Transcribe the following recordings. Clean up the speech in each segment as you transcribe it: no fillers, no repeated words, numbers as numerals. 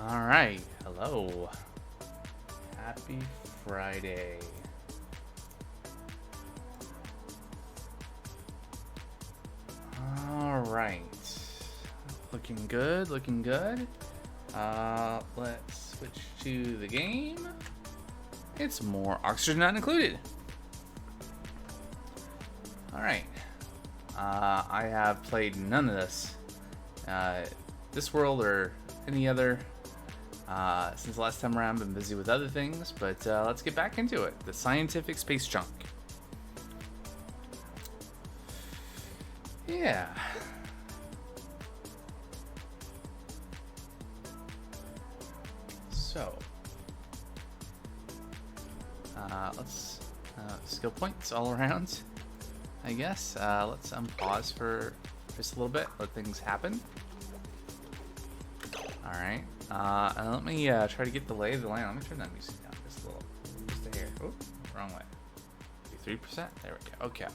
All right. Hello. Happy Friday. All right. Looking good, looking good. Let's switch to the game. It's more oxygen not included. All right. I have played none of this. This world or any other. Since the last time around, I've been busy with other things, but let's get back into it. The scientific space junk. Yeah. So, let's skill points all around, I guess. Let's unpause for just a little bit, let things happen. All right. And let me try to get the lay of the land. Let me turn that music down just a little, just a hair. Oh, wrong way. 3%. There we go. Okay.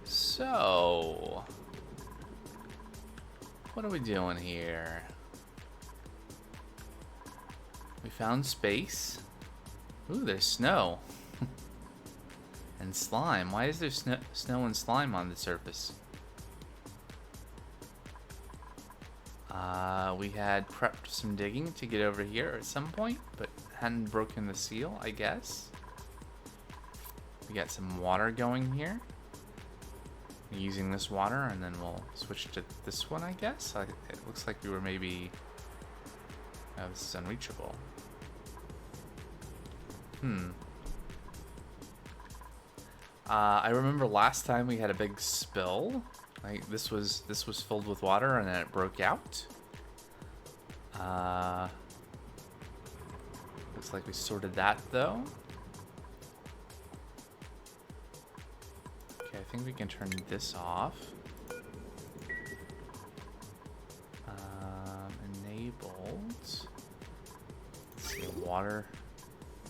So, what are we doing here? We found space. Ooh, there's snow. And slime. Why is there snow and slime on the surface? We had prepped some digging to get over here at some point, but hadn't broken the seal, I guess. We got some water going here. Using this water, and then we'll switch to this one, I guess. It looks like we were maybe... Oh, this is unreachable. I remember last time we had a big spill. Like this was filled with water and then it broke out. Looks like we sorted that though. Okay, I think we can turn this off. Enabled. Let's see, water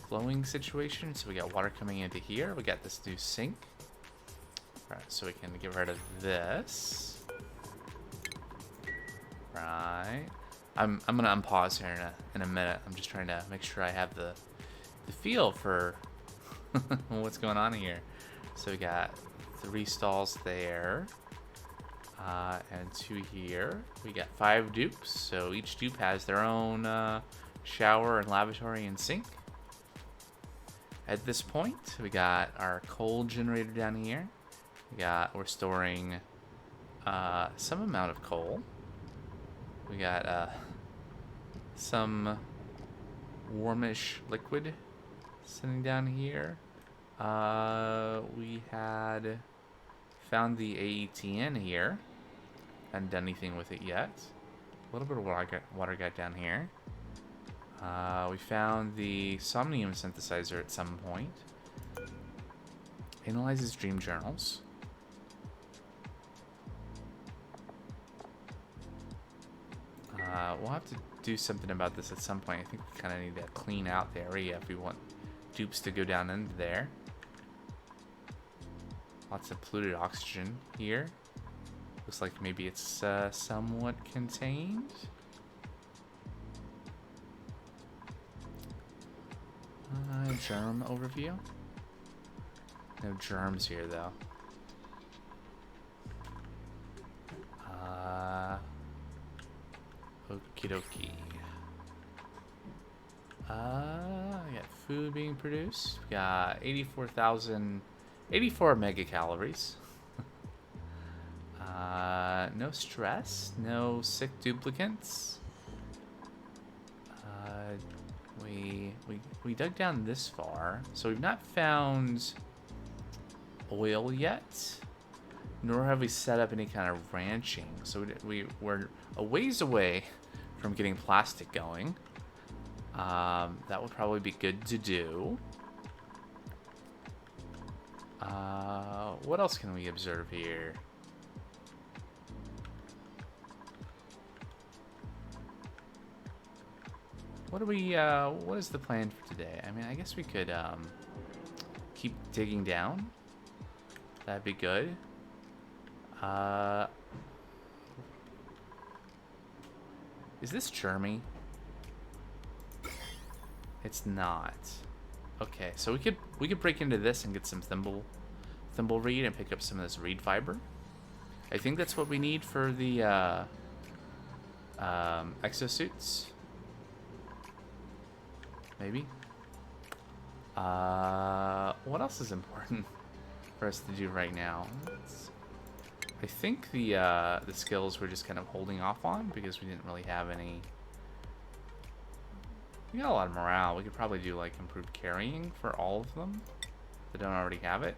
flowing situation. So we got water coming into here. We got this new sink. Alright, so we can get rid of this. Right. I'm gonna unpause here in a minute. I'm just trying to make sure I have the feel for what's going on here. So we got 3 stalls there. And 2 here. We got 5 dupes, so each dupe has their own shower and lavatory and sink. At this point, we got our coal generator down here. We're storing some amount of coal. We got some warmish liquid sitting down here. We had found the AETN here. Hadn't done anything with it yet. A little bit of water got down here. We found the somnium synthesizer at some point. Analyzes dream journals. We'll have to do something about this at some point. I think we kind of need to clean out the area if we want dupes to go down into there. Lots of polluted oxygen here. Looks like maybe it's somewhat contained. Germ overview. No germs here though. Okie dokie. We got food being produced. We got 84 megacalories. No stress, no sick duplicates. We dug down this far, so we've not found oil yet, nor have we set up any kind of ranching. So we're a ways away from getting plastic going. That would probably be good to do. What else can we observe here? What is the plan for today? I mean, I guess we could keep digging down. That'd be good. Is this Jeremy? It's not. Okay, so we could break into this and get some thimble reed and pick up some of this reed fiber. I think that's what we need for the exosuits. Maybe. What else is important for us to do right now? I think the skills we're just kind of holding off on because we didn't really have any. We got a lot of morale. We could probably do like improved carrying for all of them that don't already have it.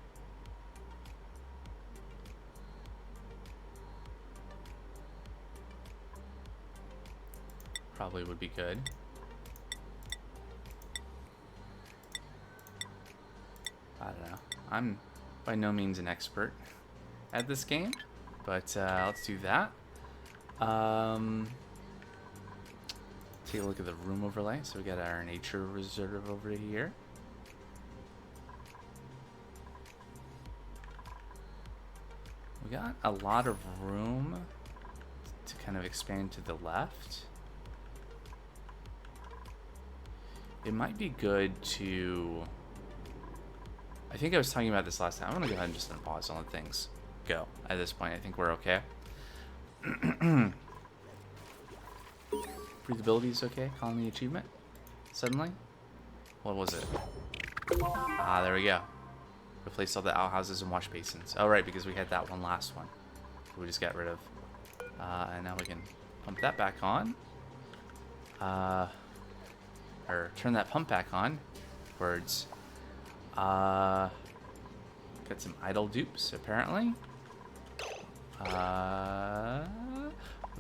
Probably would be good. I don't know. I'm by no means an expert at this game, but let's do that. Take a look at the room overlay. So we got our nature reserve over here. We got a lot of room to kind of expand to the left. It might be good to... I think I was talking about this last time. I'm going to go ahead and just unpause and let things go. At this point, I think we're okay. Breathability is okay. Colony achievement. Suddenly. What was it? Ah, there we go. Replace all the outhouses and wash basins. Oh, right, because we had that one last one. We just got rid of. And now we can pump that back on. Or turn that pump back on. Words. Got some idle dupes, apparently. What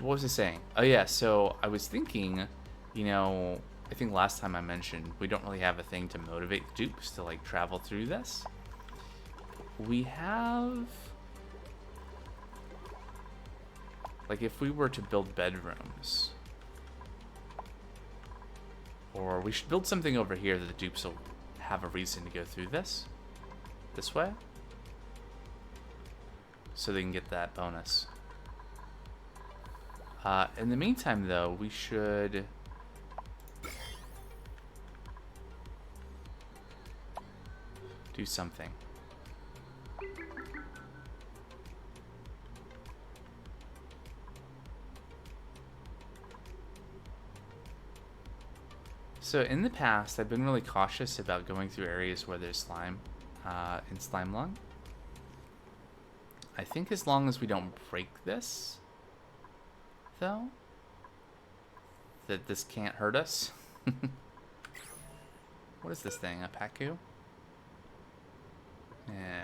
was I saying? Oh yeah, so I was thinking, you know, I think last time I mentioned we don't really have a thing to motivate the dupes to like travel through this. We have, like, if we were to build bedrooms, or we should build something over here that the dupes will have a reason to go through this way, so they can get that bonus. In the meantime, though, we should do something. So in the past, I've been really cautious about going through areas where there's slime in slime lung. I think as long as we don't break this, though, that this can't hurt us. What is this thing? A Paku? Yeah.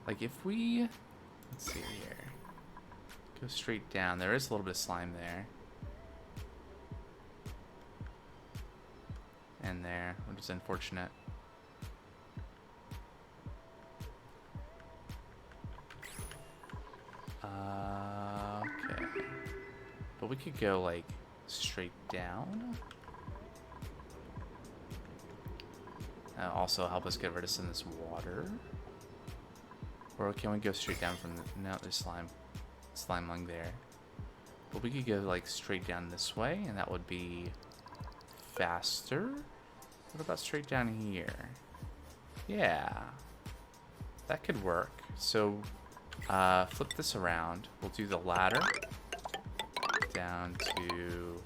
Like if we, let's see here, go straight down. There is a little bit of slime there. And there, which is unfortunate. Okay. But we could go like straight down. That'll also help us get rid of some of this water. Or can we go straight down from the... No, there's slime lung there. But we could go like straight down this way, and that would be faster. What about straight down here? Yeah. That could work. So, flip this around. We'll do the ladder down to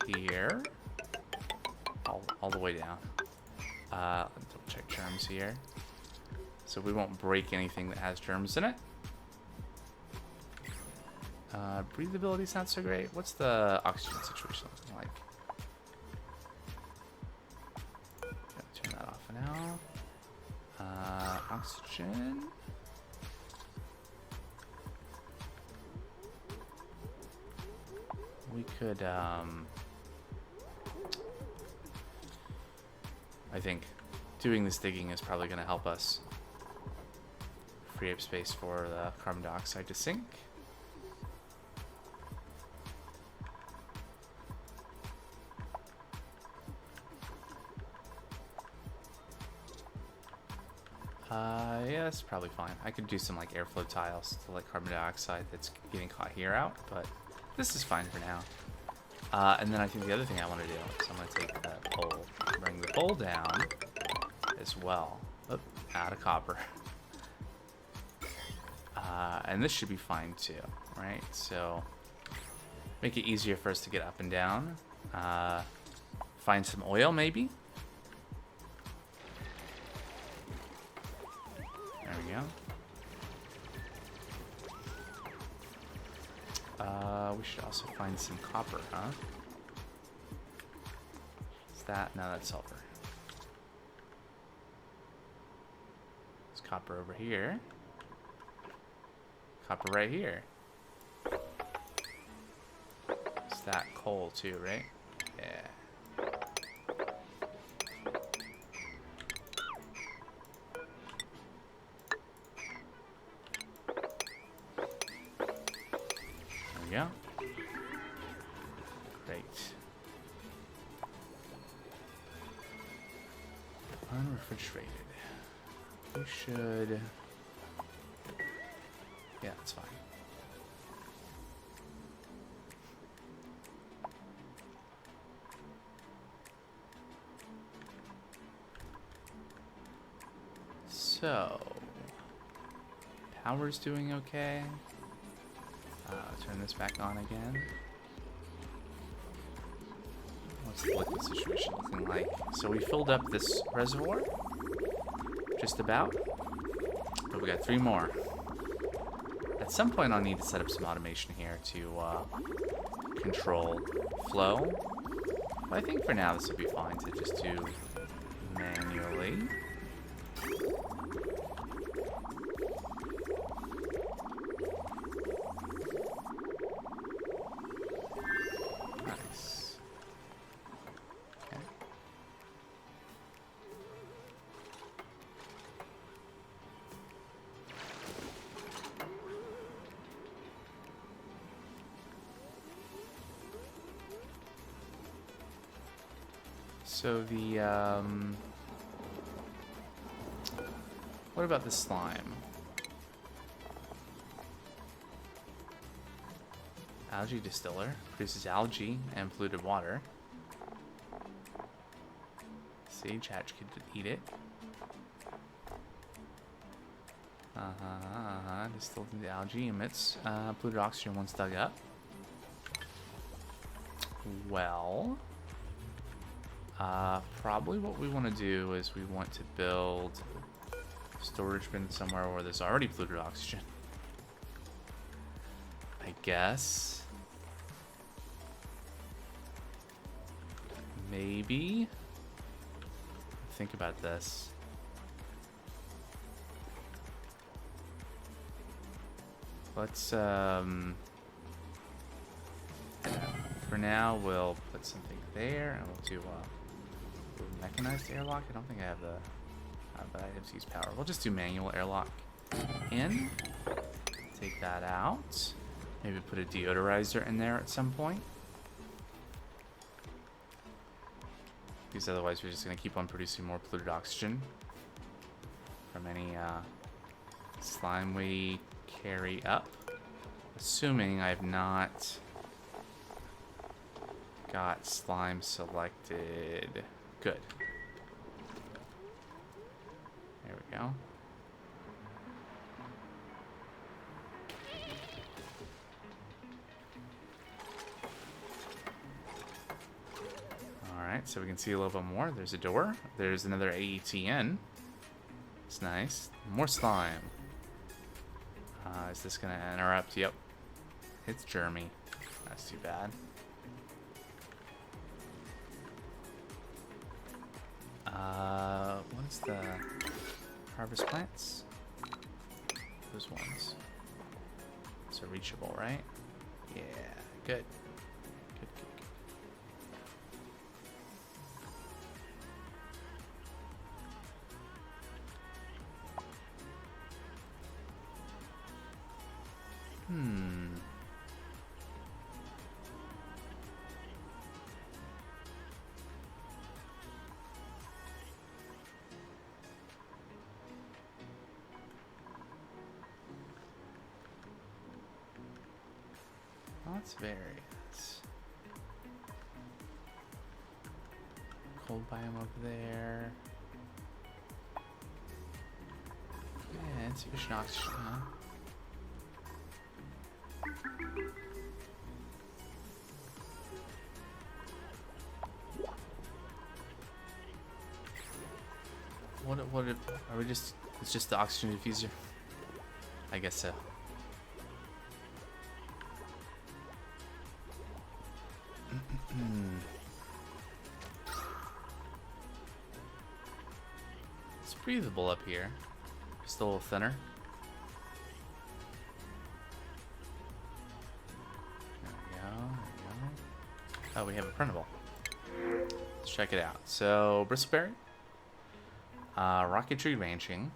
here. All the way down. Double check germs here. So we won't break anything that has germs in it. Breathability's not so great. What's the oxygen situation looking like? Turn that off now. Oxygen. We could, I think doing this digging is probably going to help us free up space for the carbon dioxide to sink. Yeah, that's probably fine. I could do some like airflow tiles to let carbon dioxide that's getting caught here out, but this is fine for now. And then I think the other thing I want to do is I'm going to take that pole, bring the pole down as well. Oop, out of copper. And this should be fine too, right? So make it easier for us to get up and down. Find some oil maybe. There we go. We should also find some copper, huh? Is that? No, that's silver. There's copper over here. Copper right here. Is that coal too, right? Yeah. There we go. Great. Unrefrigerated. We should... Yeah, that's fine. So... Power's doing okay. Turn this back on again. What's the liquid situation looking like? So we filled up this reservoir. Just about. But we got 3 more. At some point I'll need to set up some automation here to control flow. But I think for now this will be fine to just do manually. Nice. Okay. So the, what about the slime? Algae distiller produces algae and polluted water. Sage hatch could eat it. Distilled into algae emits polluted oxygen once dug up. Well, probably what we want to do is we want to build a storage bin somewhere where there's already polluted oxygen. I guess. Maybe. Think about this. Let's, for now, we'll put something there, and we'll do a mechanized airlock. I don't think I have the, but I have to use power. We'll just do manual airlock in. Take that out. Maybe put a deodorizer in there at some point. Because otherwise we're just going to keep on producing more polluted oxygen from any slime we carry up. Assuming I've not got slime selected. Good. There we go. Alright, so we can see a little bit more. There's a door. There's another AETN. It's nice. More slime. Is this going to interrupt? Yep. It's Jeremy. That's too bad. What is the harvest plants? Those ones. Those are reachable, right? Yeah, good. Good, good, good. Let's vary this. cold biome over there. Yeah, insufficient oxygen, huh? Are we just, it's just the oxygen diffuser? I guess so. It's breathable up here. Just a little thinner. There we go, there we go. Oh, we have a printable. Let's check it out. So, bristleberry. Rocketry ranching.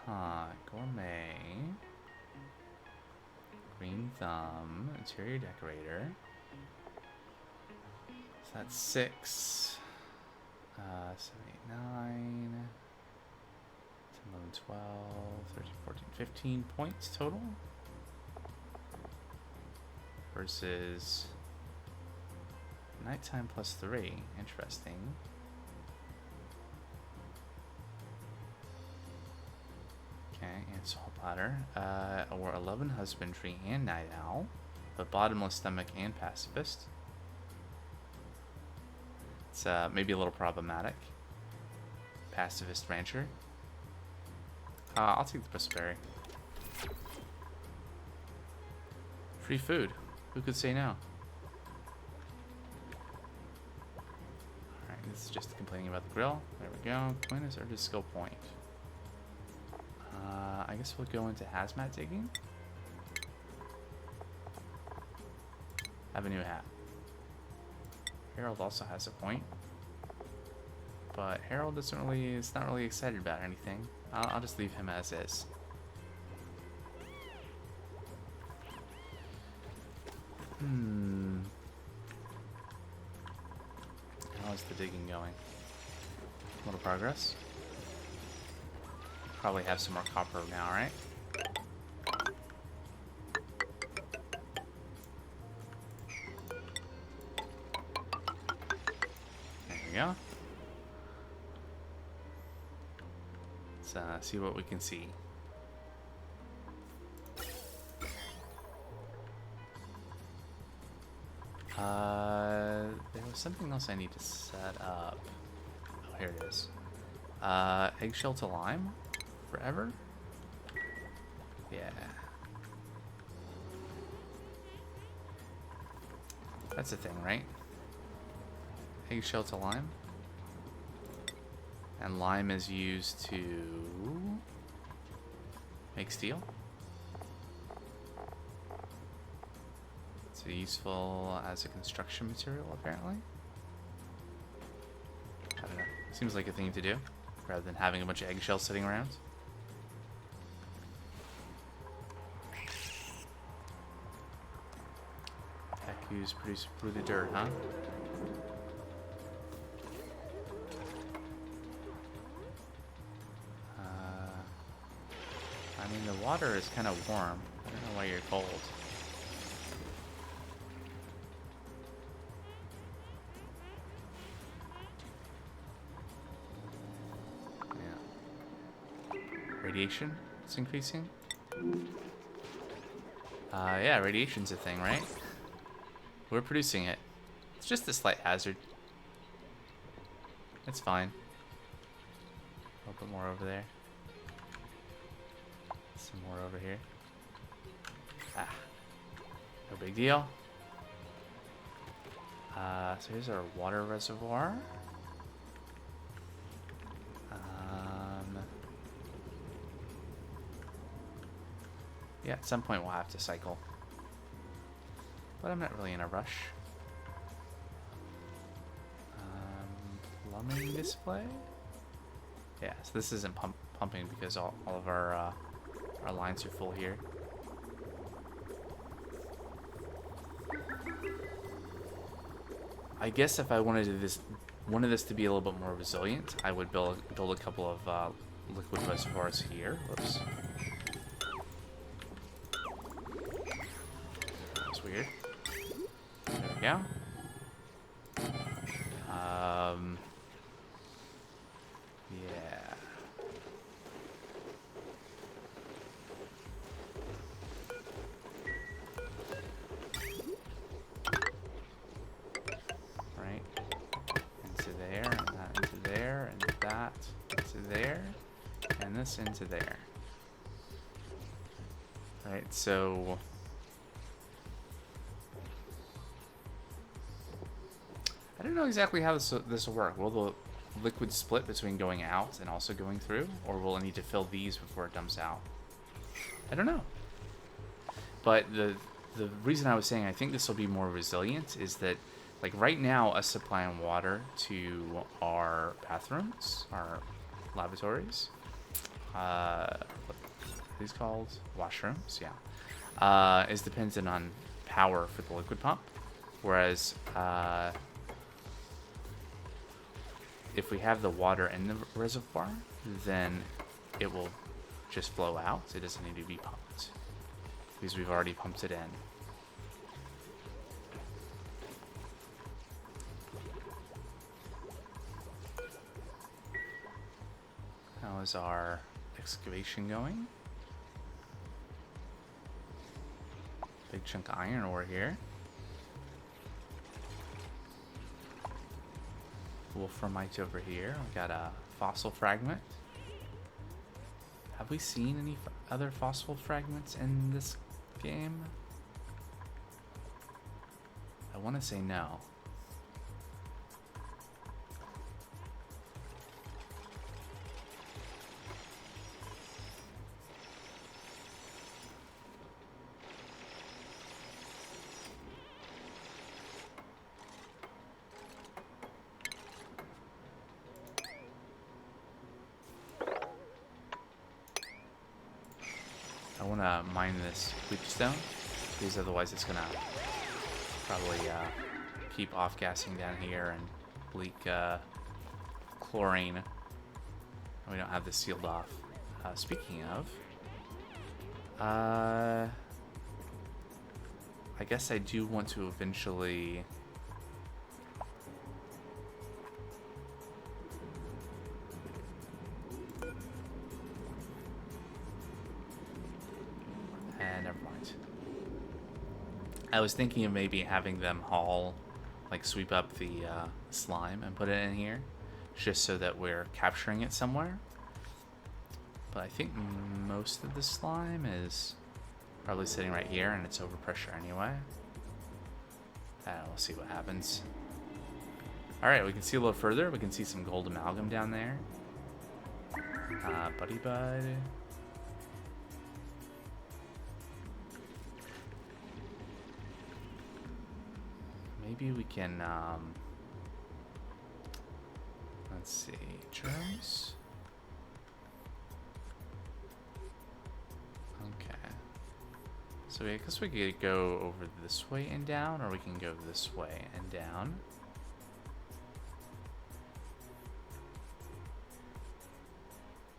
Gourmet. Green thumb. Interior decorator. So that's 6. 7, 8, 9. 10, 11, 12, 13, 14, 15 points total. Versus nighttime plus 3. Interesting. Okay, and salt platter. Or 11 husbandry and night owl. But bottomless stomach and pacifist. It's maybe a little problematic. Pacifist rancher. I'll take the bristleberry. Free food. Who could say no? Alright, this is just complaining about the grill. There we go. Quinn has earned his skill point. I guess we'll go into hazmat digging. Have a new hat. Harold also has a point. But Harold is not really excited about anything. I'll just leave him as is. How's the digging going? A little progress. Probably have some more copper now, right? There we go. Let's see what we can see. There was something else I need to set up. Oh, here it is. Eggshell to lime? Forever? Yeah. That's a thing, right? Eggshell to lime? And lime is used to make steel? It's useful as a construction material, apparently. I don't know. Seems like a thing to do, rather than having a bunch of eggshells sitting around. Use produce polluted dirt, huh? I mean, the water is kind of warm. I don't know why you're cold. Yeah. Radiation? It's increasing? Yeah, radiation's a thing, right? We're producing it. It's just a slight hazard. It's fine. A little bit more over there. Some more over here. Ah. No big deal. So here's our water reservoir. Yeah, at some point we'll have to cycle. But I'm not really in a rush. Plumbing display? Yeah, so this isn't pumping because all of our lines are full here. I guess if I wanted this to be a little bit more resilient, I would build a couple of liquid reservoirs here. Whoops. That's weird. There we go. this into there. Alright, so... I don't know exactly how this will work. Will the liquid split between going out and also going through? Or will I need to fill these before it dumps out? I don't know. But the reason I was saying I think this will be more resilient is that, like, right now, us supplying water to our bathrooms, our lavatories, what are these called? Washrooms, yeah. Is dependent on power for the liquid pump. Whereas, if we have the water in the reservoir, then it will just flow out. It doesn't need to be pumped because we've already pumped it in. How is our excavation going? Big chunk of iron ore here. Wolframite over here. We got a fossil fragment. Have we seen any other fossil fragments in this game? I want to say no. I want to mine this stone because otherwise it's gonna probably keep off gassing down here and leak chlorine. We don't have this sealed off. Speaking of, I guess I do want to eventually. I was thinking of maybe having them haul, like sweep up the slime and put it in here, just so that we're capturing it somewhere. But I think most of the slime is probably sitting right here, and it's overpressure anyway. We'll see what happens. Alright, we can see a little further. We can see some gold amalgam down there. Buddy Bud. Maybe we can, let's see, germs. Okay. So I guess we could go over this way and down, or we can go this way and down.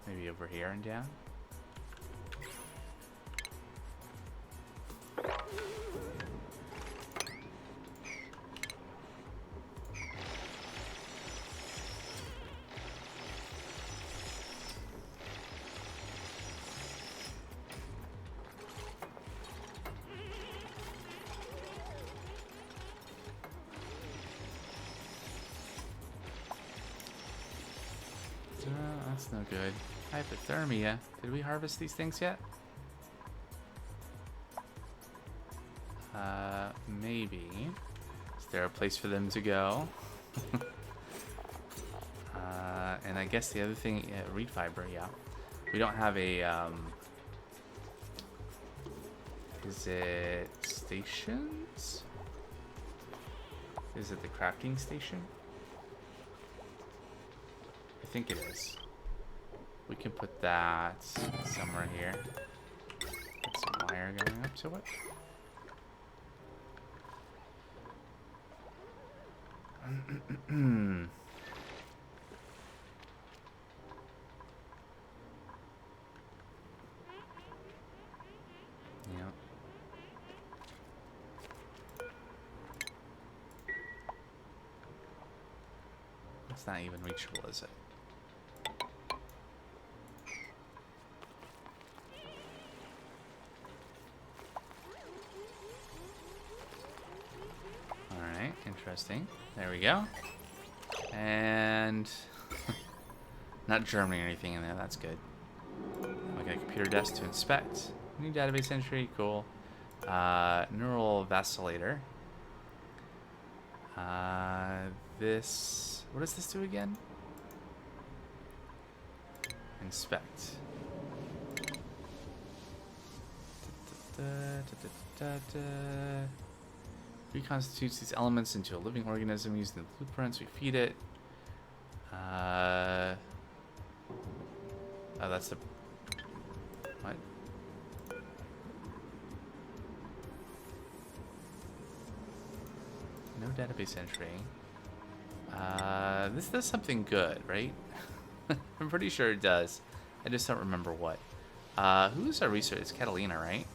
Maybe over here and down. That's no good. Hypothermia. Did we harvest these things yet? Maybe. Is there a place for them to go? And I guess the other thing, reed fiber, yeah. We don't have a, is it stations? Is it the crafting station? I think it is. We can put that somewhere here. Get some wire going up to it. Yeah. It's not even reachable, is it? Alright, interesting. There we go. And not Germany or anything in there, that's good. computer desk to inspect. New database entry, cool. Neural vacillator. This, what does this do again? Inspect. Reconstitutes these elements into a living organism using the blueprints. We feed it. Oh, that's the... What? No database entry. This does something good, right? I'm pretty sure it does. I just don't remember what. Who's our research? It's Catalina, right?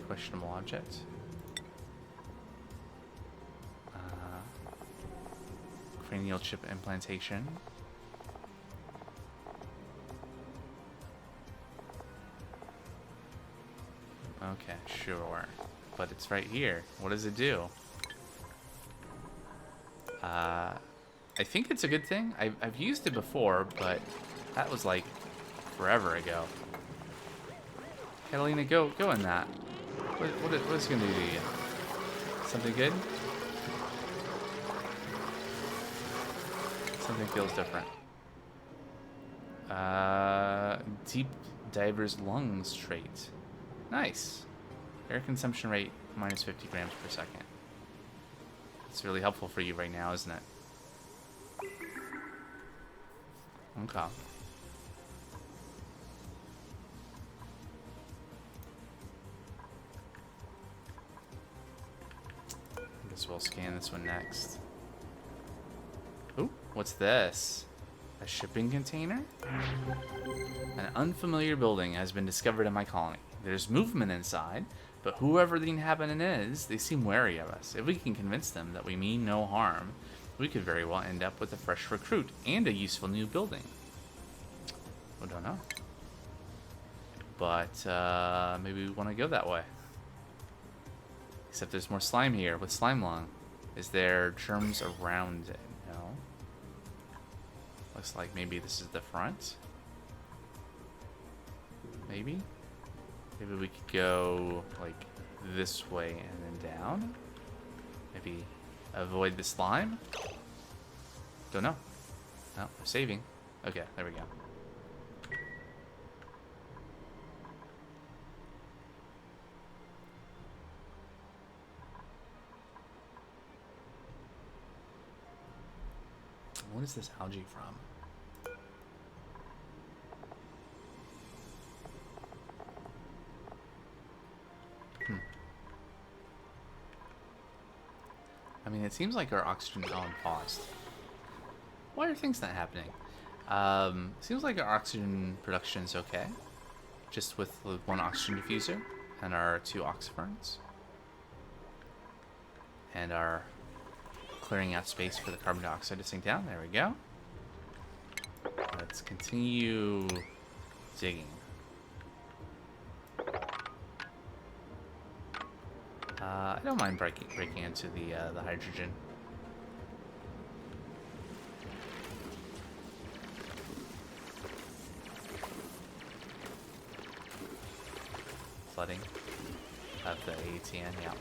Questionable object. Cranial chip implantation. Okay, sure. But it's right here. What does it do? I think it's a good thing. I've used it before, but that was like forever ago. Catalina, go in that. What is it going to do to you? Something good? Something feels different. Deep diver's lungs trait. Nice. Air consumption rate minus 50 grams per second. It's really helpful for you right now, isn't it? Okay. We'll scan this one next. Ooh, what's this? A shipping container? An unfamiliar building has been discovered in my colony. There's movement inside, but whoever the inhabitant is, they seem wary of us. If we can convince them that we mean no harm, we could very well end up with a fresh recruit and a useful new building. I don't know. But maybe we want to go that way. Except there's more slime here with slime lung. Is there germs around it? No. Looks like maybe this is the front. Maybe? Maybe we could go like this way and then down. Maybe avoid the slime? Don't know. No, we're saving. Okay, there we go. What is this algae from? I mean, it seems like our oxygen on paused. Why are things not happening? Seems like our oxygen production is okay. Just with the one oxygen diffuser and our 2 oxyferns. And our clearing out space for the carbon dioxide to sink down. There we go. Let's continue digging. I don't mind breaking into the hydrogen. Flooding of the ATN, yeah.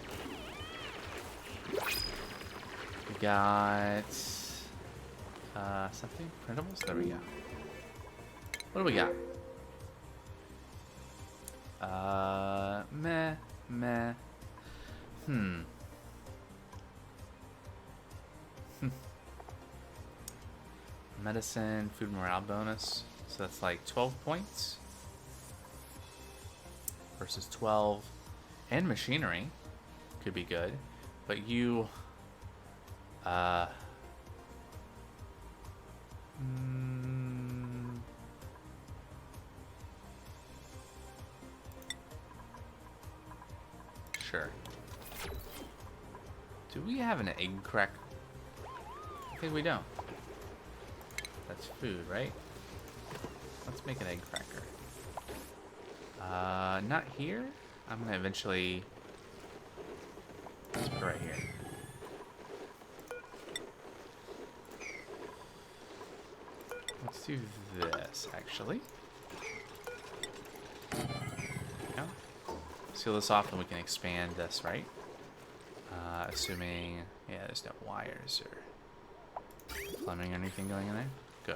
We got something? Printables? There we go. What do we got? Meh. Medicine, food morale bonus. So that's like 12 points. Versus 12. And machinery. Could be good. But you... Sure. Do we have an egg crack? I think we don't. That's food, right? Let's make an egg cracker. Not here. I'm gonna eventually Let's put it right here. Let's do this, actually. Yeah. Seal this off and we can expand this, right? Assuming, yeah, there's no wires or plumbing or anything going in there. Good.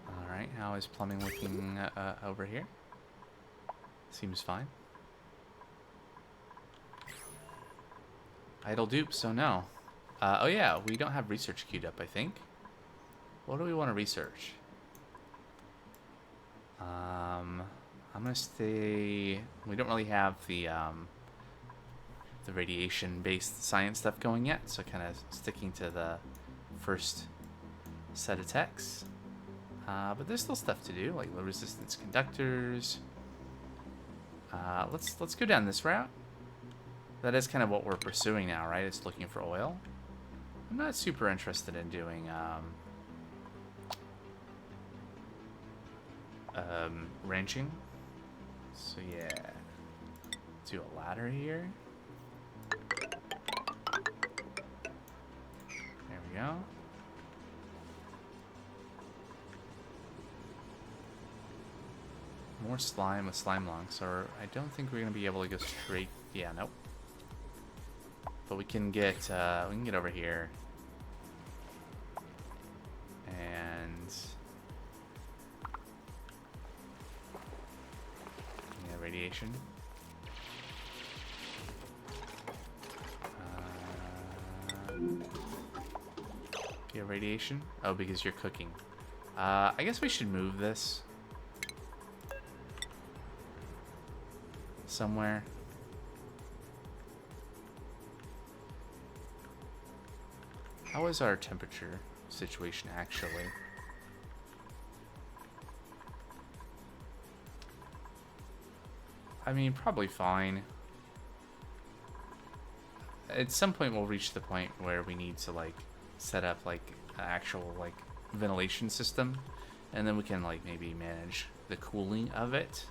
Alright, how is plumbing looking over here? Seems fine. Idle dupe, so no. Oh yeah, we don't have research queued up, I think. What do we want to research? I'm gonna stay. We don't really have the radiation-based science stuff going yet, so kind of sticking to the first set of techs. But there's still stuff to do, like low resistance conductors. Let's go down this route. That is kind of what we're pursuing now, right? It's looking for oil. I'm not super interested in doing ranching. So yeah, do a ladder here. There we go. More slime with slime lungs, or I don't think we're gonna be able to go straight. Yeah, nope. But we can get over here and yeah, radiation. Yeah, radiation. Oh, because you're cooking. I guess we should move this somewhere. How is our temperature situation actually? I mean, probably fine. At some point we'll reach the point where we need to like set up like an actual like ventilation system, and then we can like maybe manage the cooling of it.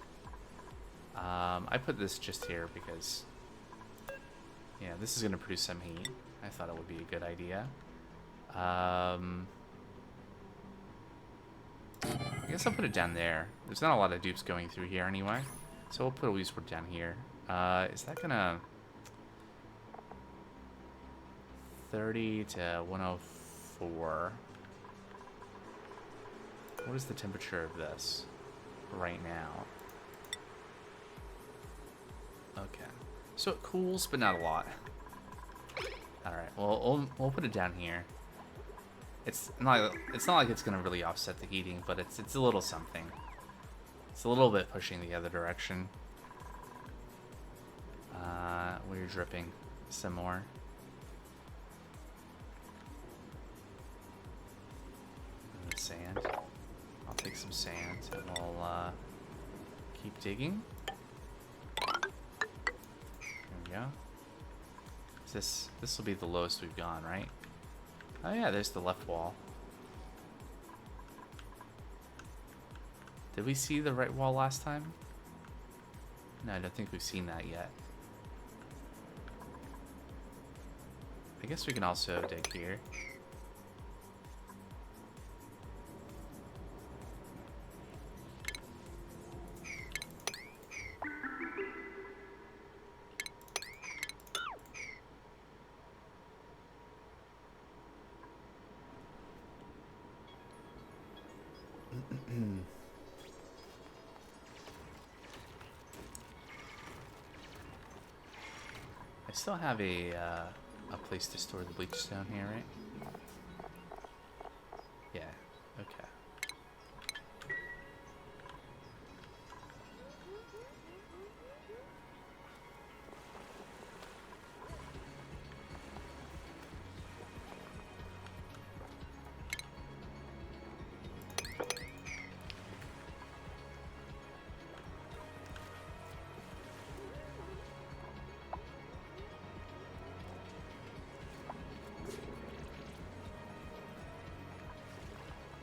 I put this just here because yeah, this is gonna produce some heat. I thought it would be a good idea. I guess I'll put it down there. There's not a lot of dupes going through here anyway, so we'll put a least word down here. Is that gonna 30 to 104? What is the temperature of this right now? Okay, so it cools, but not a lot. All right, well, we'll put it down here. It's not like it's gonna really offset the heating, but it's a little something. It's a little bit pushing the other direction. We're dripping some more. And sand. I'll take some sand and we'll keep digging. There we go. This will be the lowest we've gone, right? Oh yeah, there's the left wall. Did we see the right wall last time? No, I don't think we've seen that yet. I guess we can also dig here. I still have a place to store the bleach stone here, right? Yeah, okay.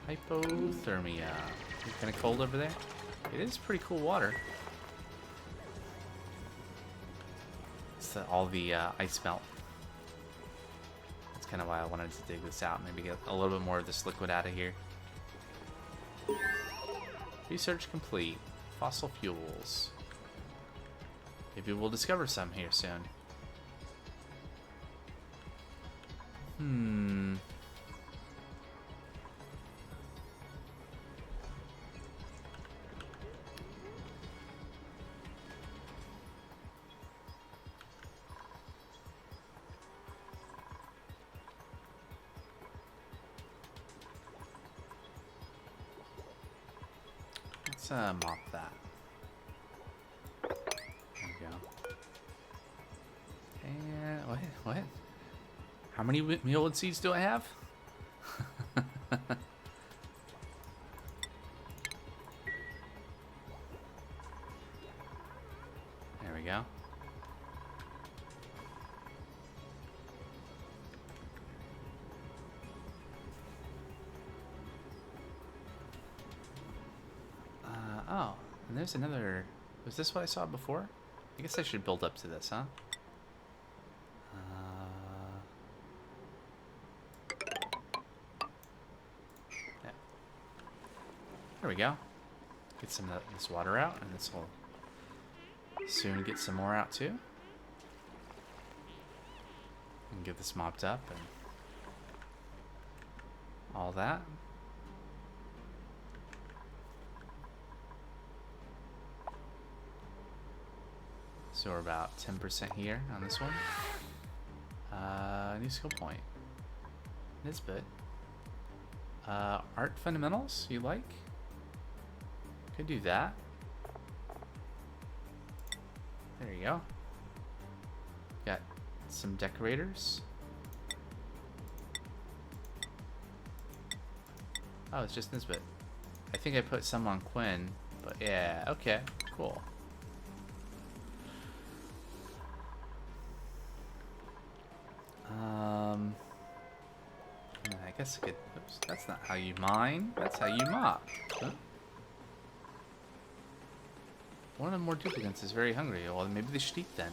Hypothermia. Kind of cold over there? It is pretty cool water. It's all the ice melt. That's kind of why I wanted to dig this out. Maybe get a little bit more of this liquid out of here. Research complete. Fossil fuels. Maybe we'll discover some here soon. Let's mop that. There we go. And what? How many mealwood seeds do I have? There we go. Oh, and there's another... Was this what I saw before? I guess I should build up to this, huh? Yeah. There we go. Get some of this water out, and this will soon get some more out too. And get this mopped up and all that. So we're about 10% here on this one. New skill point. Nisbet. Art fundamentals, you like? Could do that. There you go. Got some decorators. Oh, it's just Nisbet. I think I put some on Quinn, but yeah, okay, cool. I guess I could. Oops, that's not how you mine. That's how you mop. Huh? One of the more duplicants is very hungry. Well, maybe they should eat then.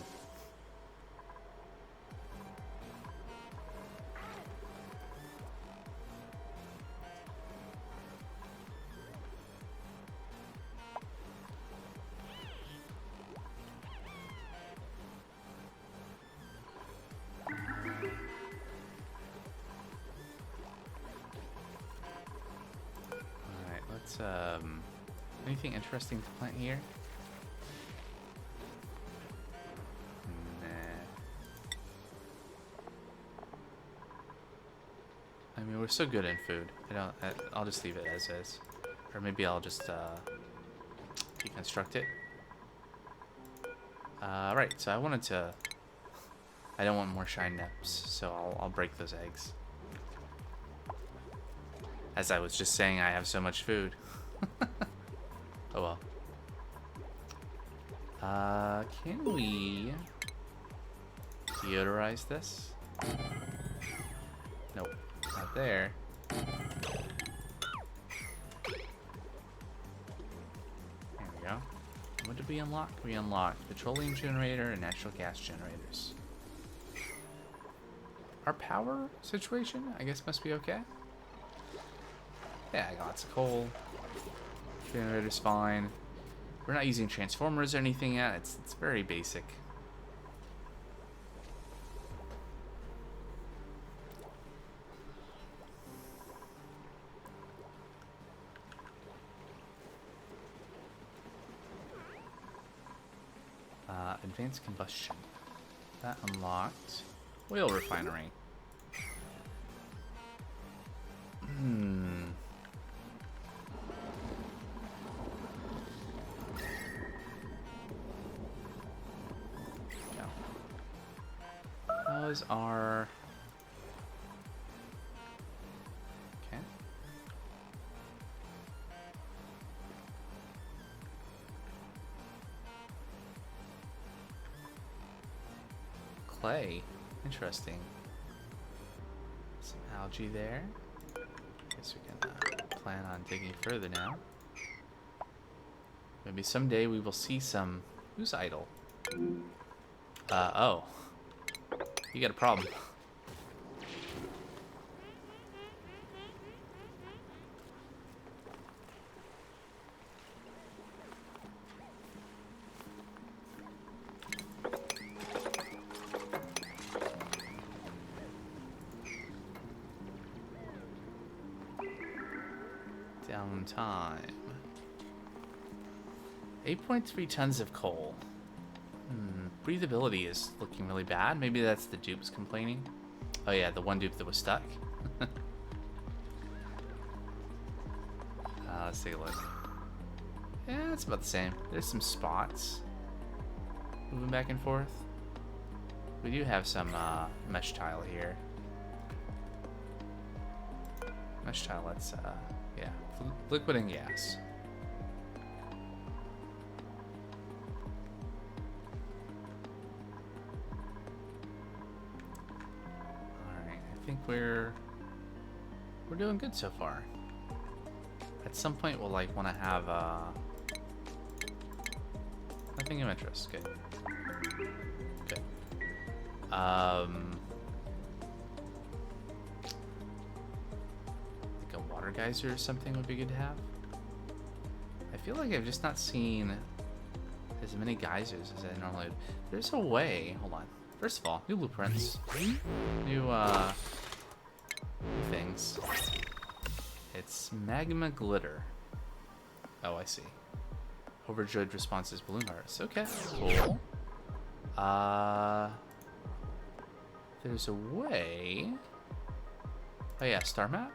Anything interesting to plant here? Nah. I mean, we're so good in food. I'll just leave it as is, or maybe I'll just deconstruct it. Right. So I wanted to. I don't want more shine neps, so I'll break those eggs. As I was just saying, I have so much food. Oh well. Can we deodorize this? Nope, not there. There we go. What did we unlock? We unlocked petroleum generator and natural gas generators. Our power situation, I guess, must be okay. Yeah, I got lots of coal. Generator's fine. We're not using transformers or anything yet. It's very basic. Advanced combustion. That unlocked. Oil refinery. Those are... Okay. Clay. Interesting. Some algae there. Guess we can plan on digging further now. Maybe someday we will see some... Who's idle? Oh. You got a problem. Downtime. 8.3 tons of coal. Breathability is looking really bad. Maybe that's the dupes complaining. Oh yeah, the one dupe that was stuck. Let's take a look. Yeah, it's about the same. There's some spots moving back and forth. We do have some mesh tile here. Mesh tile, let's, yeah, liquid and gas. Alright, I think we're doing good so far. At some point we'll like want to have nothing of interest. Good. Good. Like a water geyser or something would be good to have. I feel like I've just not seen as many geysers as I normally would. There's a way. Hold on. First of all, new blueprints. New things. It's magma glitter. Oh, I see. Overjoyed responses, balloon hearts. Okay, cool. There's a way. Oh yeah, star map.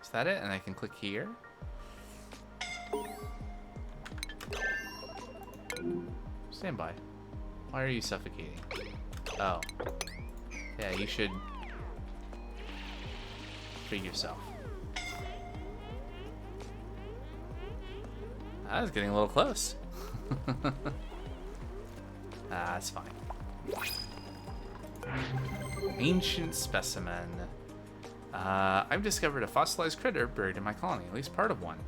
Is that it? And I can click here. Stand by. Why are you suffocating? Oh. Yeah, you should free yourself. I was getting a little close. That's fine. Ancient specimen. I've discovered a fossilized critter buried in my colony, at least part of one.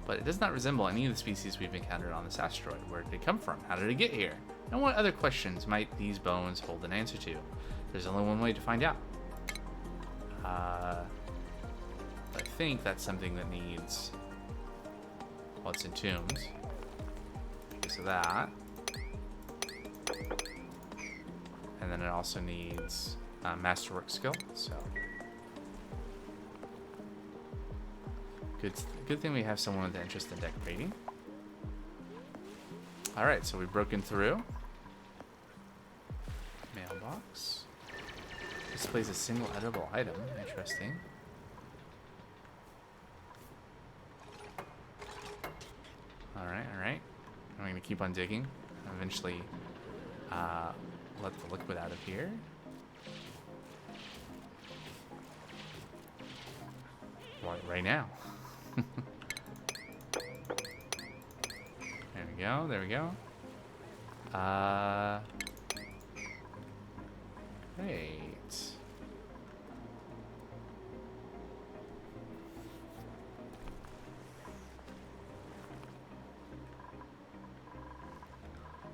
But it does not resemble any of the species we've encountered on this asteroid. Where did it come from? How did it get here? And what other questions might these bones hold an answer to? There's only one way to find out. I think that's something that needs... Well, it's entombed. Because of that. And then it also needs masterwork skill, so... Good thing we have someone with an interest in decorating. Alright, so we've broken through. Mailbox. Displays a single edible item. Interesting. Alright, alright. I'm going to keep on digging. Eventually let the liquid out of here. Right now. There we go, there we go. Great.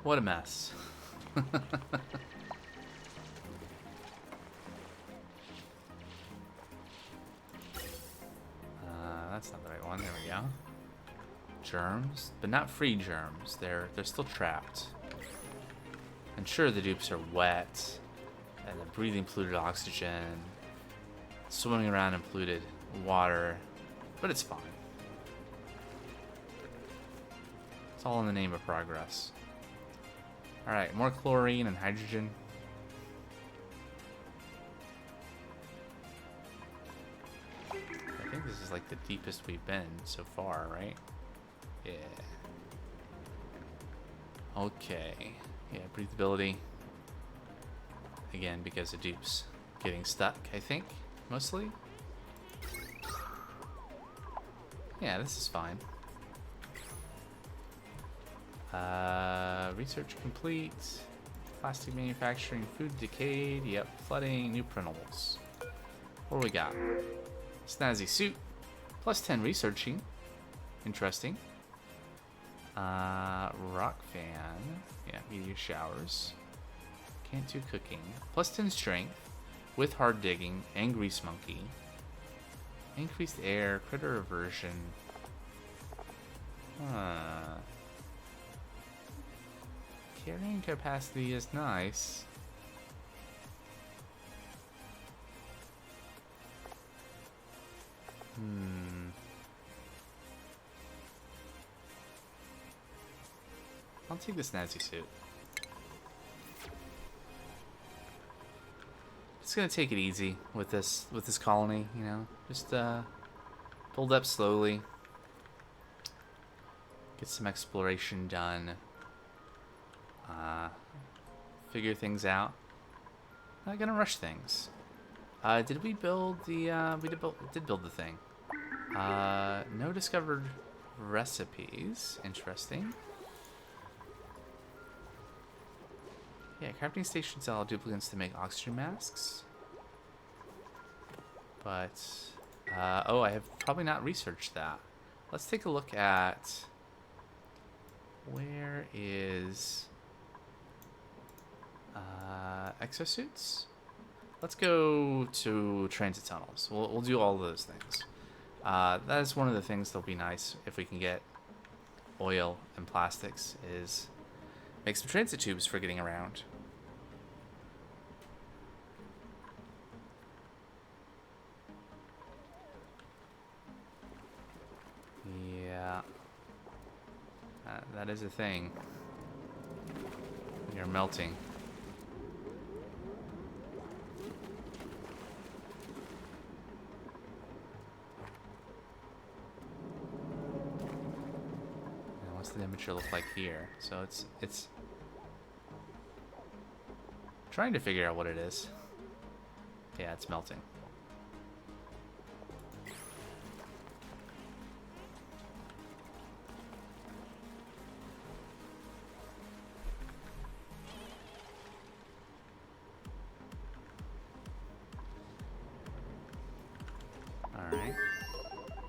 What a mess. That's not the right one. There we go. Germs, but not free germs. They're still trapped. And sure, the dupes are wet, and they're breathing polluted oxygen, swimming around in polluted water, but it's fine. It's all in the name of progress. All right, more chlorine and hydrogen. I think this is like the deepest we've been so far, right? Yeah. Okay. Yeah, breathability. Again, because the dupe's getting stuck, I think, mostly. Yeah, this is fine. Research complete. Plastic manufacturing, food decayed. Yep, flooding, new printables. What do we got? Snazzy suit. Plus 10 researching. Interesting. Rock fan. Yeah, meteor showers. Can't do cooking. Plus 10 strength. With hard digging. And grease monkey. Increased air. Critter aversion. Carrying capacity is nice. I'll take the snazzy suit. Just gonna take it easy with this colony, you know. Just build up slowly. Get some exploration done. Figure things out. Not gonna rush things. Did we build the? We did build the thing. No discovered recipes. Interesting. Yeah, crafting stations allow duplicates to make oxygen masks. But oh, I have probably not researched that. Let's take a look at where is exosuits. Let's go to transit tunnels. We'll do all of those things. That is one of the things that'll be nice if we can get oil and plastics, is make some transit tubes for getting around. Yeah. That is a thing. You're melting. The temperature look like here, so it's trying to figure out what it is. Yeah, it's melting. All right,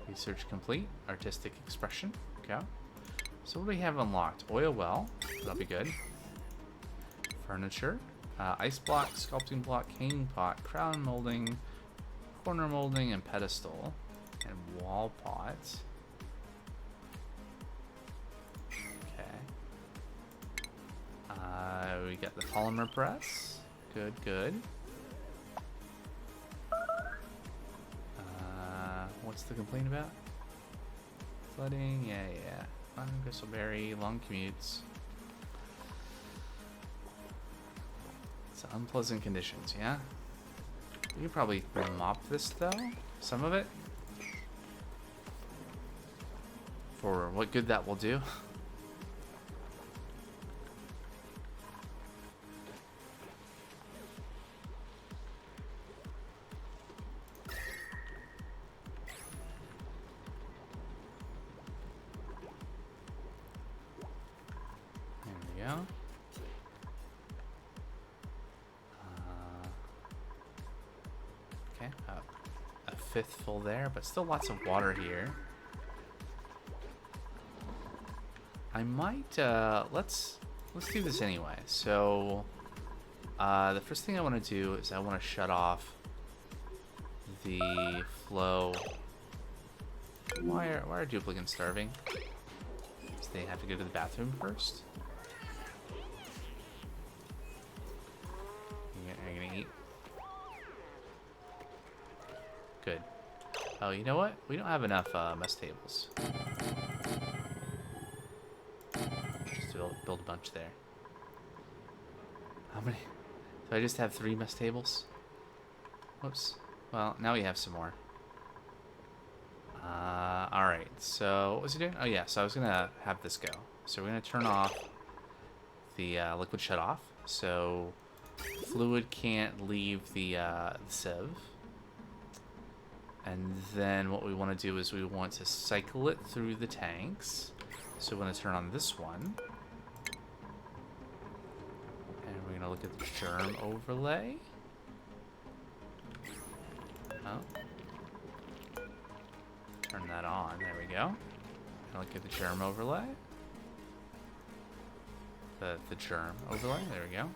research complete. Artistic expression. Okay. So what do we have unlocked? Oil well. That'll be good. Furniture. Ice block, sculpting block, hanging pot, crown molding, corner molding, and pedestal. And wall pot. Okay. We got the polymer press. Good, good. What's the complaint about? Flooding? Yeah. Gristleberry, long commutes. It's unpleasant conditions, yeah? We could probably mop this, though. Some of it. For what good that will do. Okay, a fifth full there, but still lots of water here. I might let's do this anyway. So the first thing I want to do is I want to shut off the flow. Why are duplicates starving? Do they have to go to the bathroom first? Are you gonna eat? Good. Oh, you know what? We don't have enough mess tables. Just build a bunch there. How many? So I just have 3 mess tables? Whoops. Well, now we have some more. Alright, so what was he doing? Oh yeah, so I was gonna have this go. So we're gonna turn off the liquid shut off, so fluid can't leave the sieve. And then what we want to do is we want to cycle it through the tanks. So we're going to turn on this one. And we're going to look at the germ overlay. Oh. Turn that on. There we go. And look at the germ overlay. the germ overlay. There we go.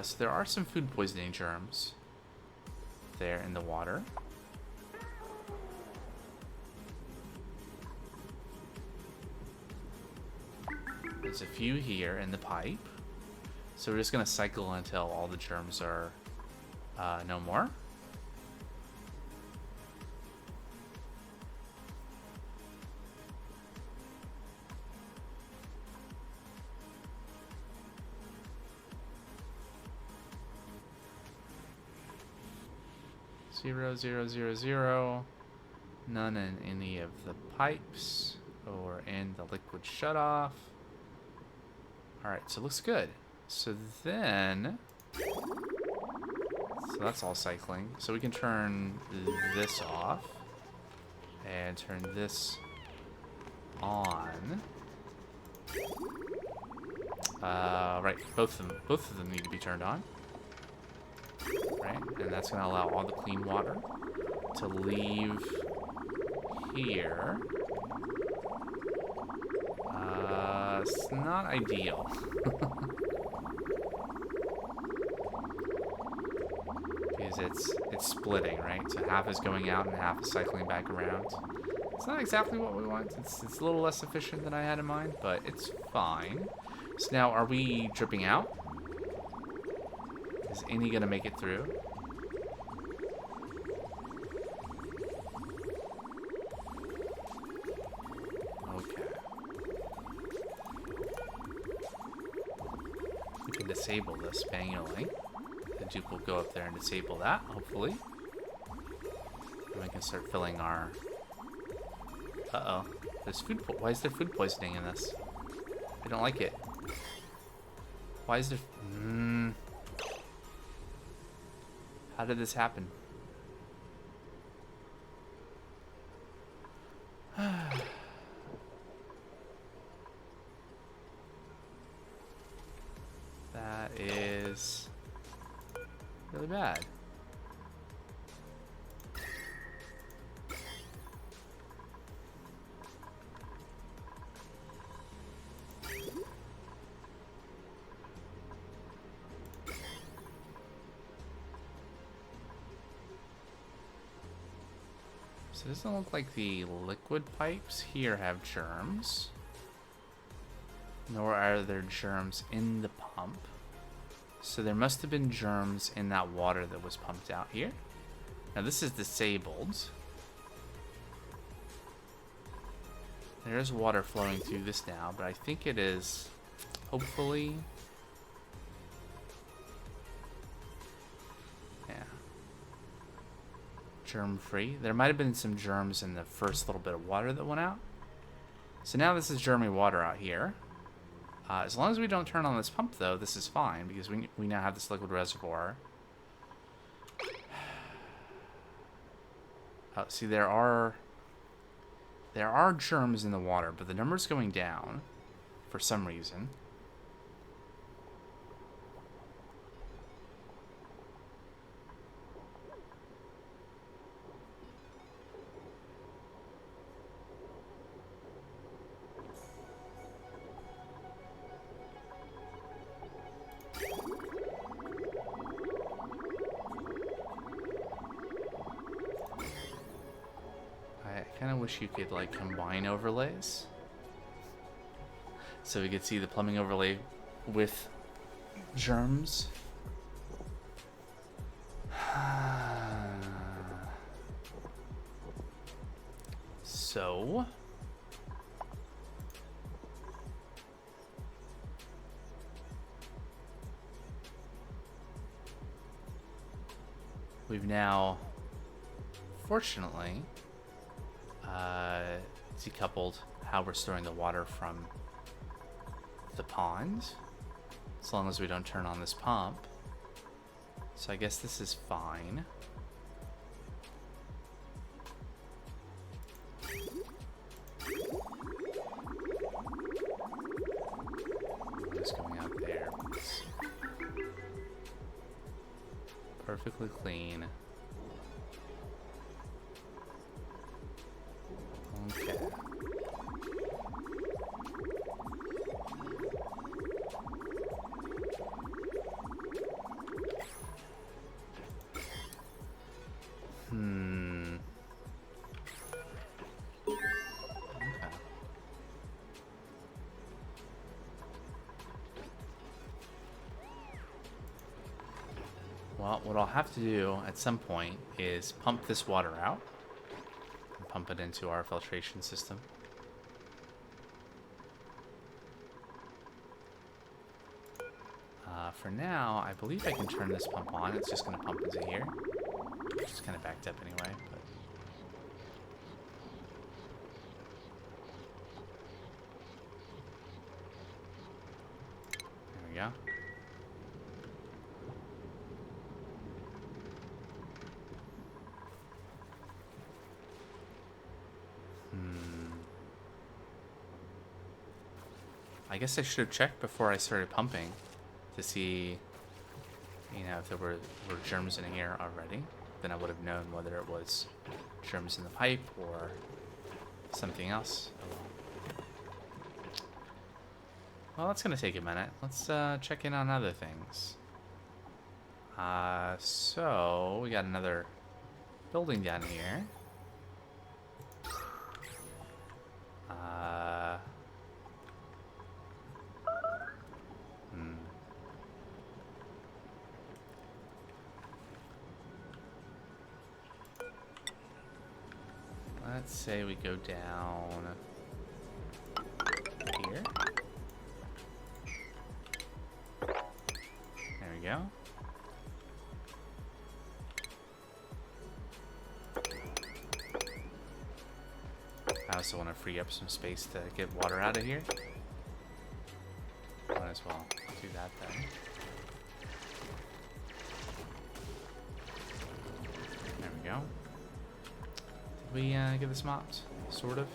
So there are some food poisoning germs there in the water. There's a few here in the pipe. So we're just going to cycle until all the germs are no more. Zero, zero, zero, zero. None in any of the pipes or in the liquid shutoff. Alright, so it looks good. So then... So that's all cycling. So we can turn this off. And turn this on. Right, both of them need to be turned on. Right, and that's going to allow all the clean water to leave here. It's not ideal. Because it's splitting, right? So half is going out and half is cycling back around. It's not exactly what we want. It's a little less efficient than I had in mind, but it's fine. So now, are we dripping out? Is any gonna make it through? Okay. We can disable this manually. The Duke will go up there and disable that, hopefully. And we can start filling our... Uh-oh. There's food why is there food poisoning in this? I don't like it. Why is there... How did this happen? That is really bad. So it doesn't look like the liquid pipes here have germs. Nor are there germs in the pump. So there must have been germs in that water that was pumped out here. Now this is disabled. There's water flowing through this now, but I think it is hopefully... germ-free. There might have been some germs in the first little bit of water that went out. So now this is germy water out here. As long as we don't turn on this pump, though, this is fine, because we now have this liquid reservoir. See, there are germs in the water, but the number's going down for some reason. I kind of wish you could, like, combine overlays. So we could see the plumbing overlay with germs. So... we've now, fortunately, decoupled how we're storing the water from the pond, as long as we don't turn on this pump. So I guess this is fine. Just going out there. It's perfectly clean. Okay. Well, what I'll have to do at some point is pump this water out and pump it into our filtration system. For now, I believe I can turn this pump on. It's just going to pump into here. It's just kind of backed up anyway, but... There we go. I guess I should have checked before I started pumping to see, you know, if there were germs in here already. Then I would have known whether it was germs in the pipe or something else. Well, that's going to take a minute. Let's check in on other things. So, we got another building down here. Let's say we go down here. There we go. I also want to free up some space to get water out of here. Might as well do that then. There we go. Did we get this mopped? Sort of.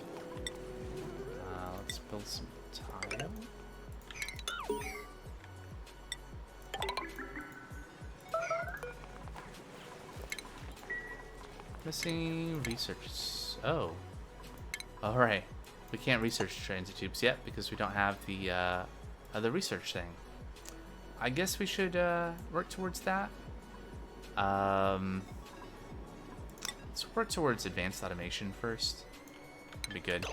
Let's build some tile. Missing research. Oh. Alright. We can't research transit tubes yet because we don't have the research thing. I guess we should work towards that. Let's work towards advanced automation first. That'd be good.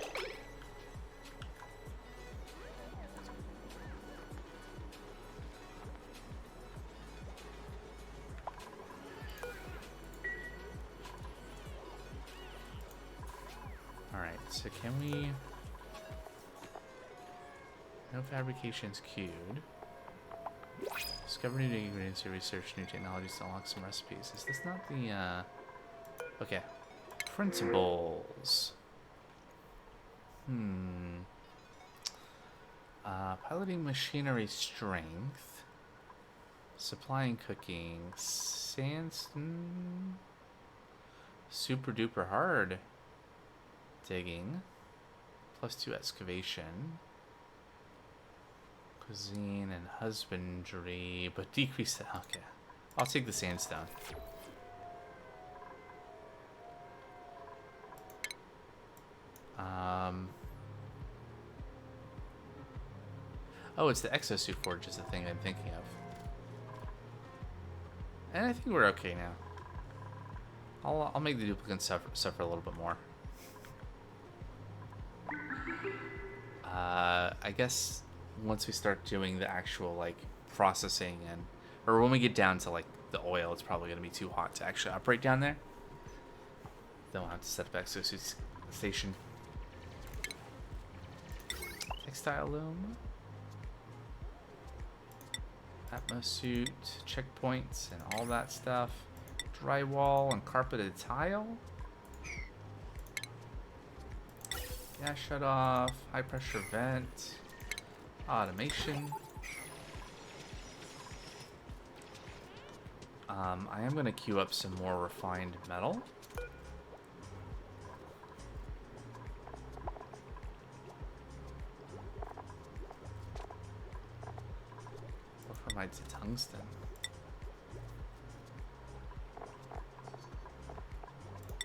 Alright, so can we... No fabrications queued. Discover new ingredients to research new technologies to unlock some recipes. Is this not the, Okay. Principles. Piloting machinery strength. Supplying cooking. Sandstone. Super duper hard. Digging. +2 excavation. Cuisine and husbandry. But decrease the... Okay. I'll take the sandstone. Oh, it's the exosuit forge is the thing I'm thinking of. And I think we're okay now. I'll make the duplicates suffer a little bit more. I guess once we start doing the actual like processing or when we get down to like the oil, it's probably gonna be too hot to actually operate down there. Then we'll have to set up exosuit station. Textile loom. Atmosuit, checkpoints, and all that stuff. Drywall and carpeted tile. Gas shut off. High pressure vent. Automation. I am going to queue up some more refined metal. Provides a tungsten.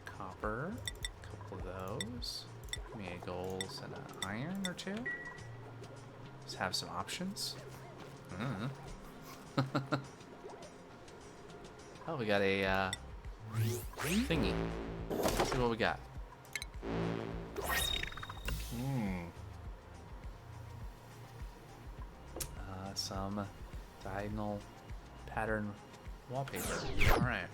Copper, a couple of those. Give me a gold and an iron or two. Just have some options. Oh, we got a thingy. Let's see what we got. Some diagonal pattern Wallpaper. Alright.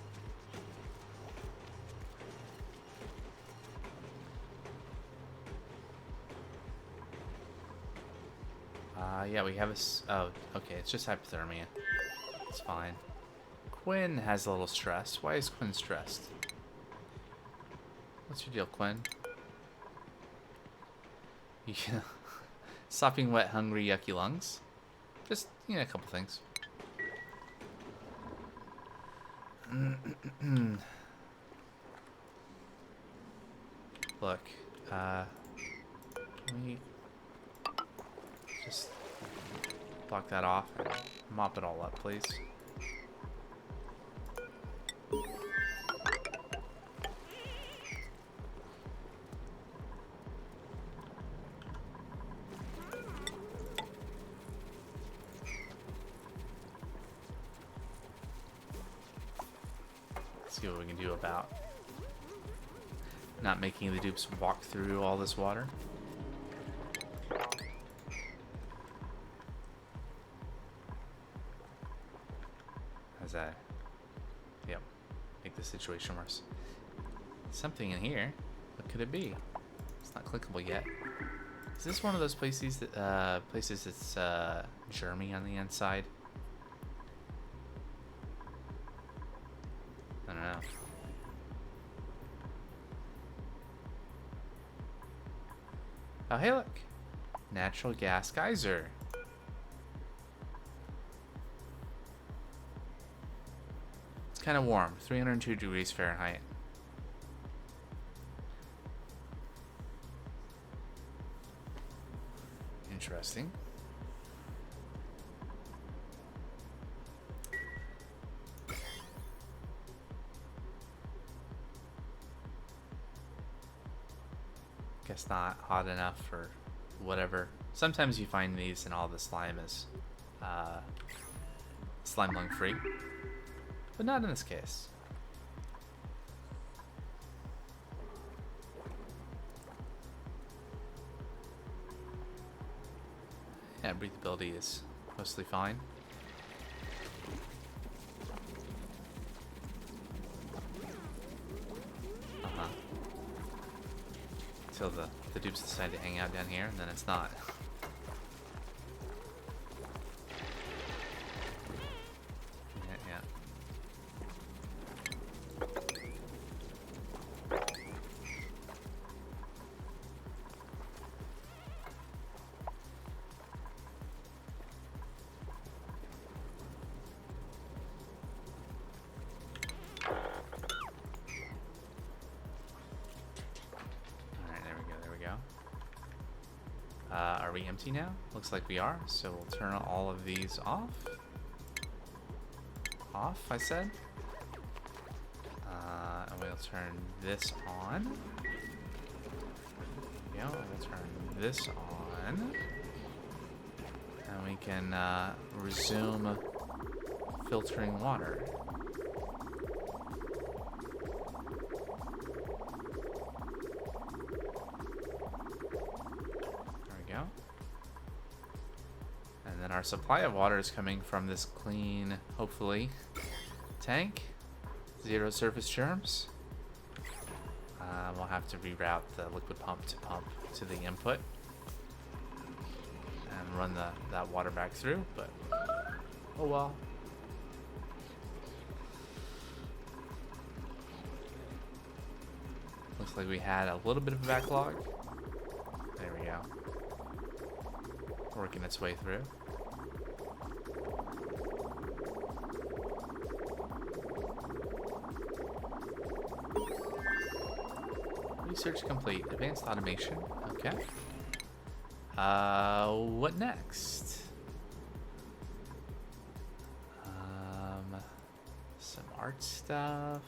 Yeah, we have a... Oh, okay, it's just hypothermia. It's fine. Quinn has a little stress. Why is Quinn stressed? What's your deal, Quinn? Yeah. Sopping wet, hungry, yucky lungs. Just, you know, a couple things. Look, can we just block that off and mop it all up, please? See what we can do about not making the dupes walk through all this water. How's that? Yep. Make the situation worse. Something in here. What could it be? It's not clickable yet. Is this one of those places that places that's germy on the inside? I don't know. Oh, hey, look. Natural gas geyser. It's kind of warm. 302 degrees Fahrenheit. Interesting. Guess not hot enough for whatever. Sometimes you find these and all the slime is slime lung free, but not in this case. Yeah, breathability is mostly fine. Until the dupes decide to hang out down here, and then it's not. Yeah. Are we empty now? Looks like we are, so we'll turn all of these off. Off, I said. And we'll turn this on. Yeah, we'll turn this on. And we can resume filtering water. Our supply of water is coming from this clean, hopefully, tank. 0 surface germs. We'll have to reroute the liquid pump to the input and run that water back through, but oh well. Looks like we had a little bit of a backlog. There we go. Working its way through. Research complete. Advanced automation. Okay. What next? Some art stuff.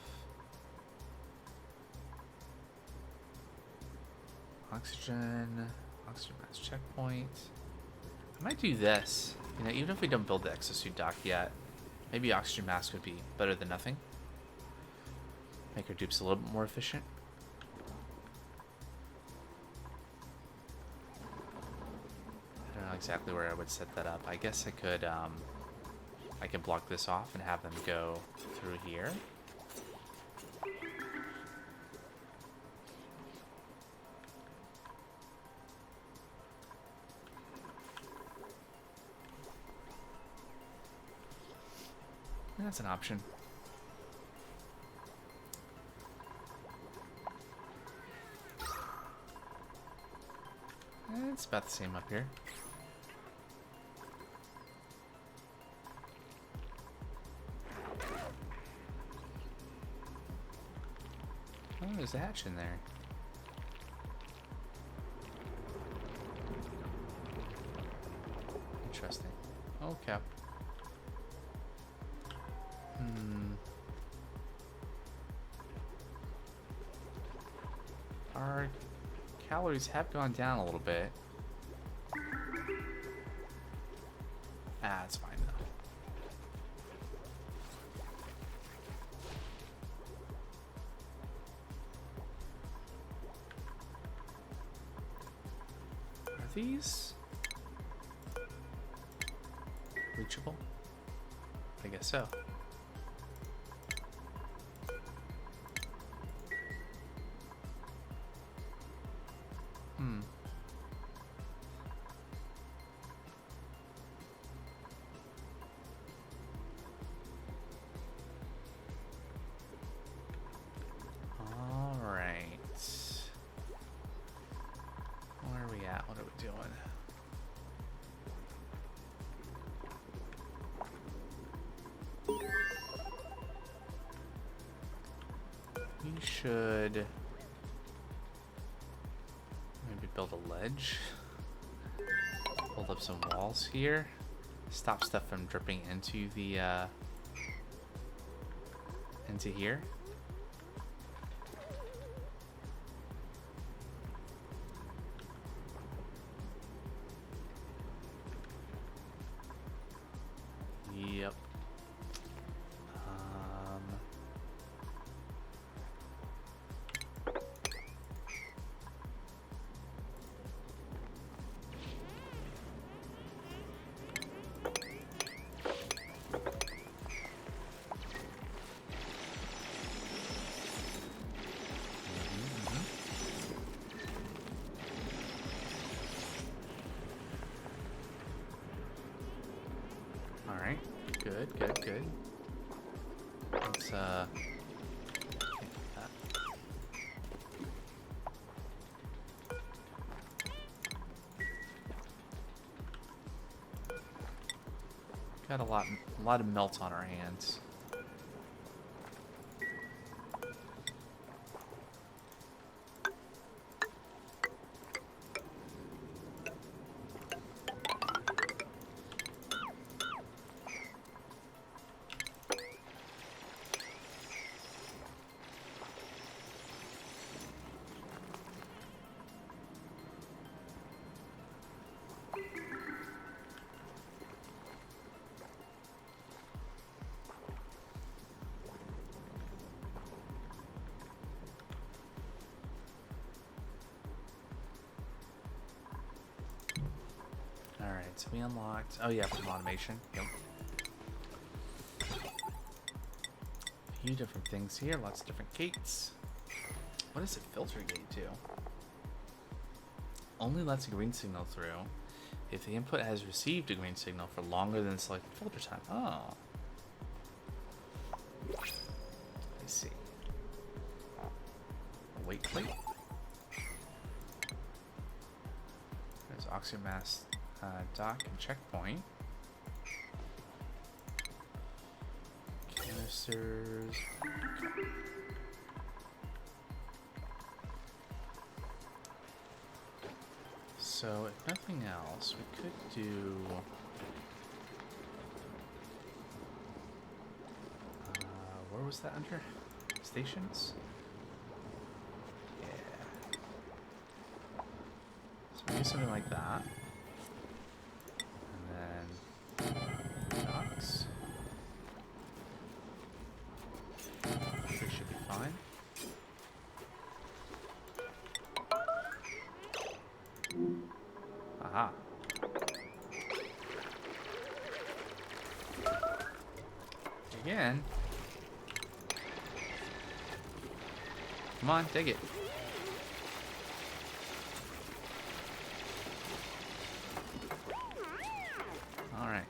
Oxygen mass checkpoint. I might do this. You know, even if we don't build the exosuit dock yet, maybe oxygen mask would be better than nothing. Make our dupes a little bit more efficient. I don't know exactly where I would set that up. I guess I I can block this off and have them go through here. That's an option. It's about the same up here. Oh, there's a hatch in there. Interesting. Okay. Our calories have gone down a little bit. Ah, it's fine though. Are these reachable? I guess so. Should maybe build a ledge, hold up some walls here, stop stuff from dripping into the into here. Yep. Alright, good. Let's, got a lot of melt on our hands. Alright, so we unlocked... Oh yeah, from automation. Yep. A few different things here, lots of different gates. What does it filter gate do? Only lets a green signal through if the input has received a green signal for longer than the selected filter time. Oh. I see. A weight plate. There's oxymass dock and checkpoint. Canisters. So, if nothing else, we could do... where was that under? Stations? Yeah. So maybe something like that. And then... docks. They should be fine. Aha. again. Come on, dig it. All right.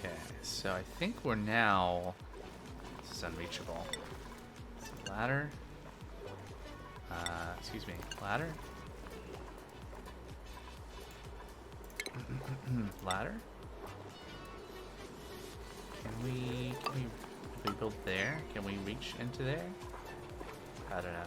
Okay, so I think we're now... This is unreachable. It's a ladder. Excuse me, ladder? Ladder? Can we build there? Can we reach into there? I don't know.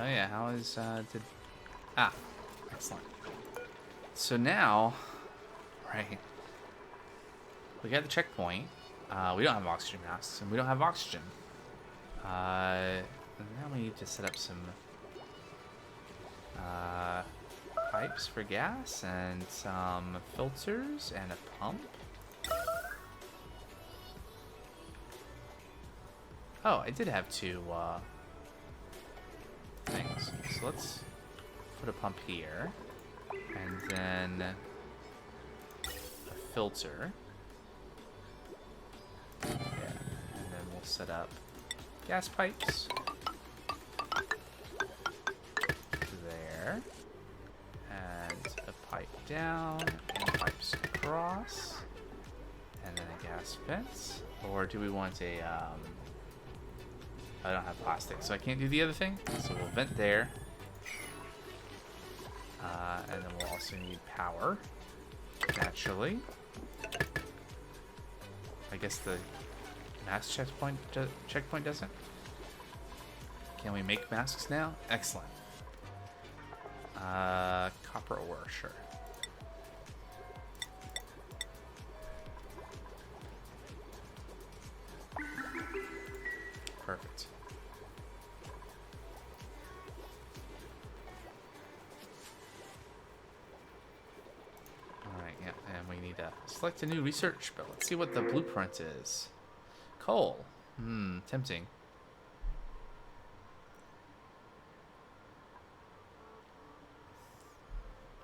Oh yeah, how is, excellent. So now, right, we got the checkpoint. We don't have oxygen masks, and we don't have oxygen. And now we need to set up some, pipes for gas, and some filters, and a pump. Oh, I did have two, things. So let's put a pump here, and then a filter. Yeah, and then we'll set up gas pipes there, and a pipe down, and pipes across, and then a gas vent. Or do we want a I don't have plastic, so I can't do the other thing. So we'll vent there. And then we'll also need power, naturally. I guess the mask checkpoint doesn't. Can we make masks now? Excellent. Copper ore, sure. Perfect. Alright, yeah, and we need to select a new research, but let's see what the blueprint is. Coal. Tempting.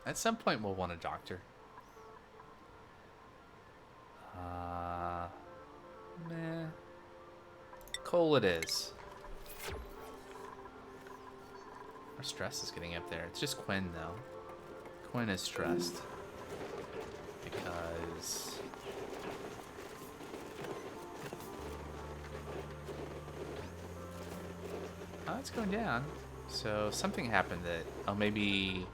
At some point we'll want a doctor. Meh. Coal it is. Our stress is getting up there. It's just Quinn, though. Quinn is stressed. Because... oh, it's going down. So something happened that... oh, maybe...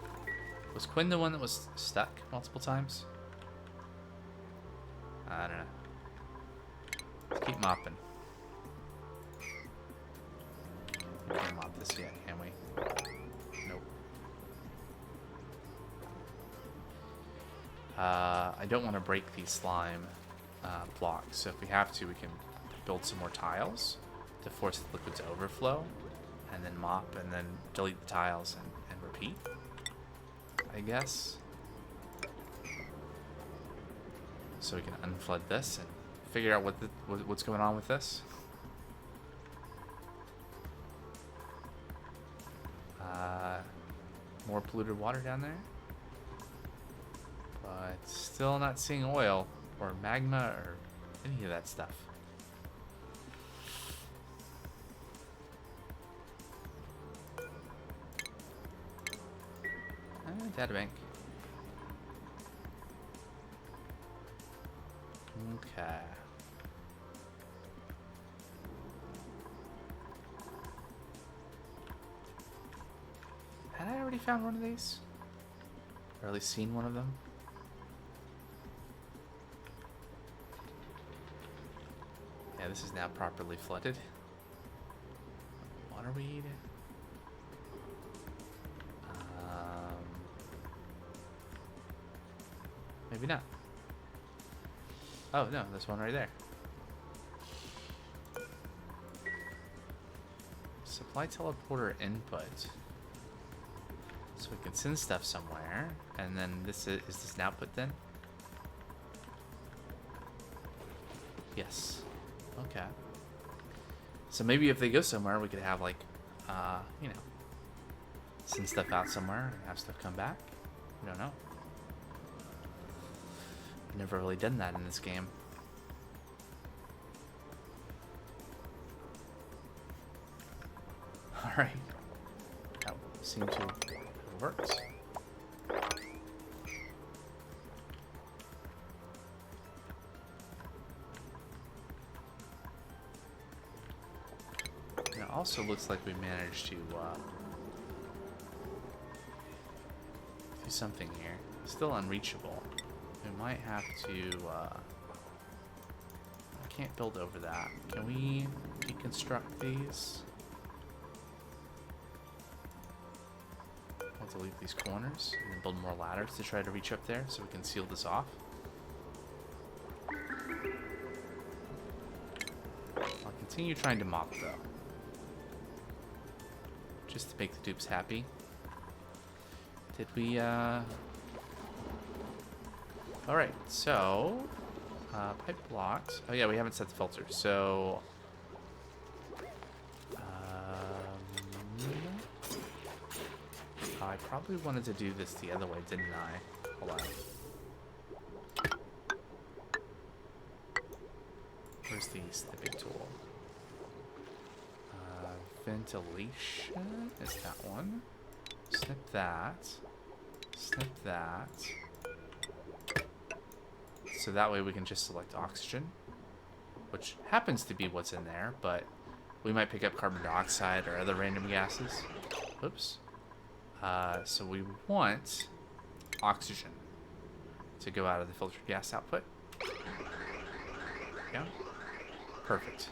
was Quinn the one that was stuck multiple times? I don't know. Let's keep mopping. We can't mop this yet, can we? Nope. I don't want to break these slime blocks, so if we have to, we can build some more tiles to force the liquid to overflow, and then mop, and then delete the tiles and repeat, I guess. So we can unflood this and figure out what's going on with this. More polluted water down there. But still not seeing oil or magma or any of that stuff. Databank. Okay. Had I already found one of these? Or at least seen one of them? Yeah, this is now properly flooded. Fireweed. Maybe not. Oh, no, there's one right there. Supply teleporter input. So we can send stuff somewhere. And then this is this an output then? Yes. Okay. So maybe if they go somewhere, we could have like, you know, send stuff out somewhere and have stuff come back. We don't know. Never really done that in this game. Alright. That seemed to have worked. And it also looks like we managed to do something here. Still unreachable. We might have to, I can't build over that. Can we deconstruct these? I'll delete these corners and then build more ladders to try to reach up there so we can seal this off. I'll continue trying to mop though. Just to make the dupes happy. Did we, Alright, so, pipe blocks. Oh yeah, we haven't set the filter, so, I probably wanted to do this the other way, didn't I? Hold on. Where's the snipping tool? Ventilation is that one. Snip that. Snip that. So that way we can just select oxygen, which happens to be what's in there, but we might pick up carbon dioxide or other random gases. Oops. So we want oxygen to go out of the filtered gas output. Yeah. Perfect.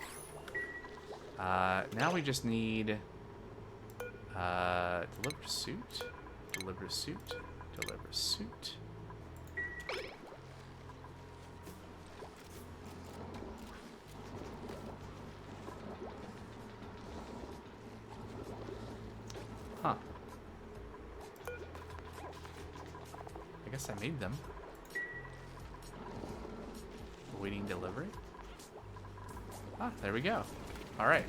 Now we just need deliver suit, deliver suit, deliver suit. Huh. I guess I made them. Awaiting delivery. Ah, there we go. Alright.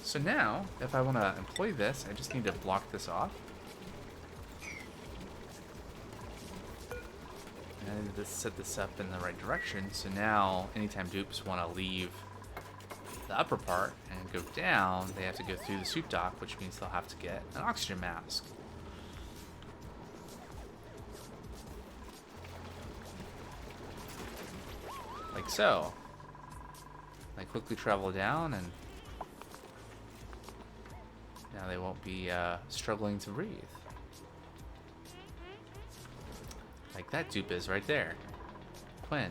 So now, if I want to employ this, I just need to block this off. And just set this up in the right direction. So now, anytime dupes want to leave the upper part and go down, they have to go through the suit dock, which means they'll have to get an oxygen mask. Like so. They quickly travel down, and now they won't be struggling to breathe. Like that dupe is right there. Quinn,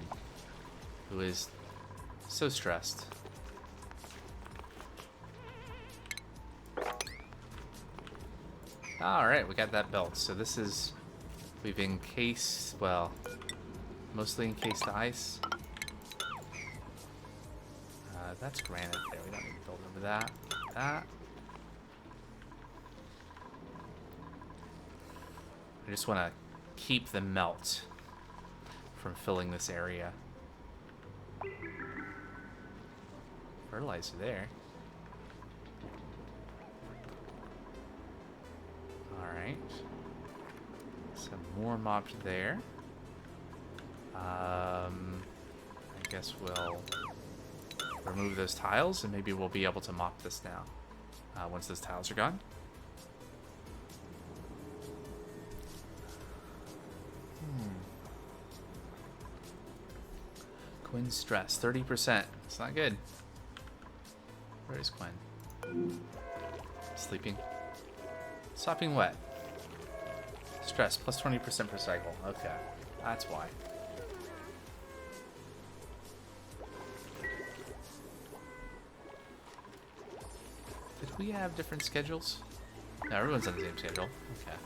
who is so stressed. Alright, we got that built. So this is, we've encased, well, mostly encased ice. That's granite there. We don't need to build over that. That. I just want to keep the melt from filling this area. Fertilizer there. Alright. Some more mopped there. I guess we'll remove those tiles, and maybe we'll be able to mop this now once those tiles are gone. Quinn's stress, 30%. It's not good. Where is Quinn? Sleeping. Sopping wet. Stress, plus 20% per cycle. Okay, that's why. Did think we have different schedules. No, everyone's on the same schedule. Okay.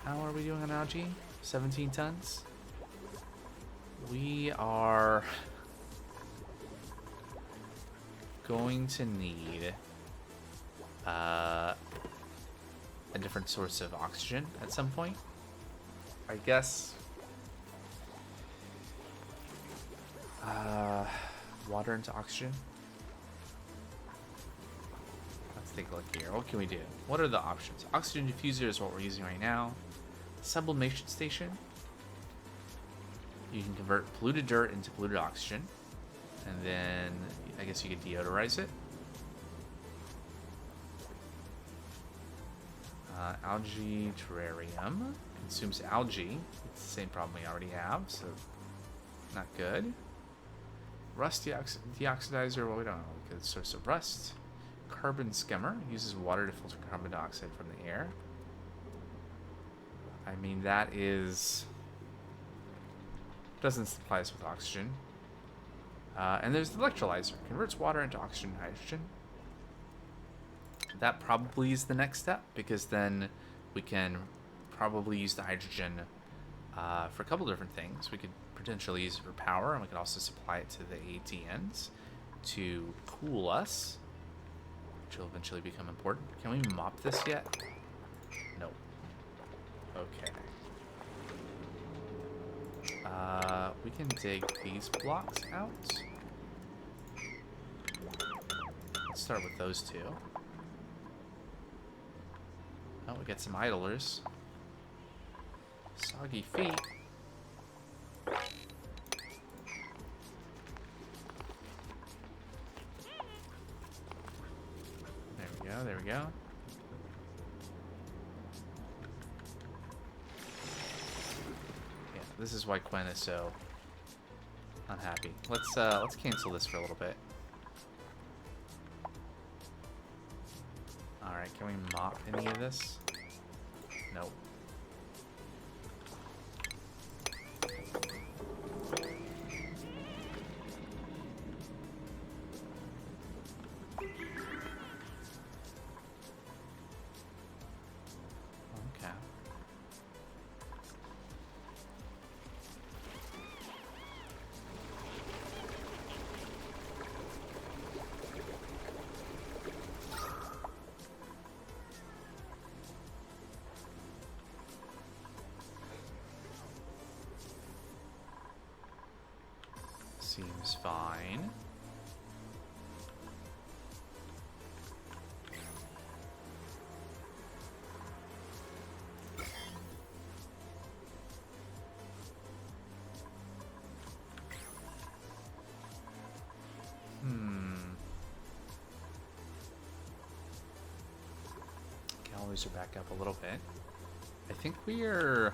How are we doing on algae? 17 tons? We are going to need a different source of oxygen at some point. I guess water into oxygen. Let's take a look here. What can we do? What are the options? Oxygen diffuser is what we're using right now. Sublimation station. You can convert polluted dirt into polluted oxygen. And then I guess you could deodorize it. Algae terrarium consumes algae. It's the same problem we already have, so not good. Rust deoxidizer. Well, we don't know the source of rust. Carbon skimmer uses water to filter carbon dioxide from the air. I mean, that doesn't supply us with oxygen. And there's the electrolyzer. Converts water into oxygen and hydrogen. That probably is the next step, because then we can probably use the hydrogen for a couple different things. We could potentially use it for power, and we could also supply it to the ATNs to cool us, which will eventually become important. Can we mop this yet? Nope. Okay. We can dig these blocks out. Let's start with those two. Oh, we got some idlers. Soggy feet. There we go, there we go. Yeah, this is why Quinn is so unhappy. Let's cancel this for a little bit. Alright, can we mop any of this? Nope. Okay. Seems fine. Calories are back up a little bit. I think we are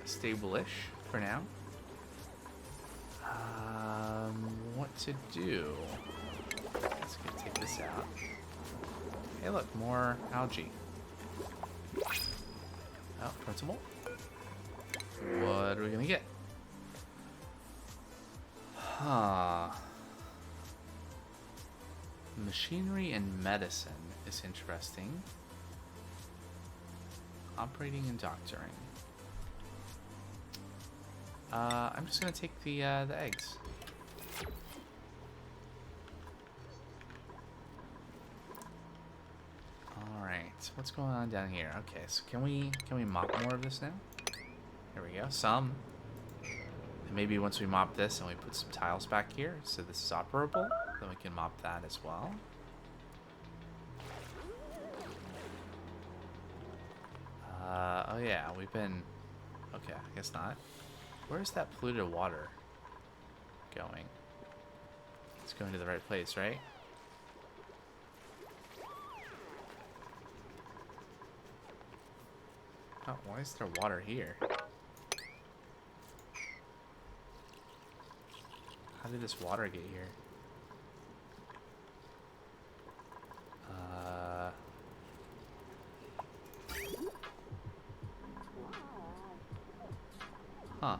stable-ish for now. What to do? Let's go take this out. Hey, look, more algae. Oh, principal. What are we gonna get? Huh. Machinery and medicine is interesting. Operating and doctoring. I'm just gonna take the eggs. Alright, what's going on down here? Okay, so can we mop more of this now? There we go, some. And maybe once we mop this and we put some tiles back here, so this is operable, then we can mop that as well. Oh yeah, we've been... Okay, I guess not. Where's that polluted water going? It's going to the right place, right? Oh, why is there water here? How did this water get here? Huh.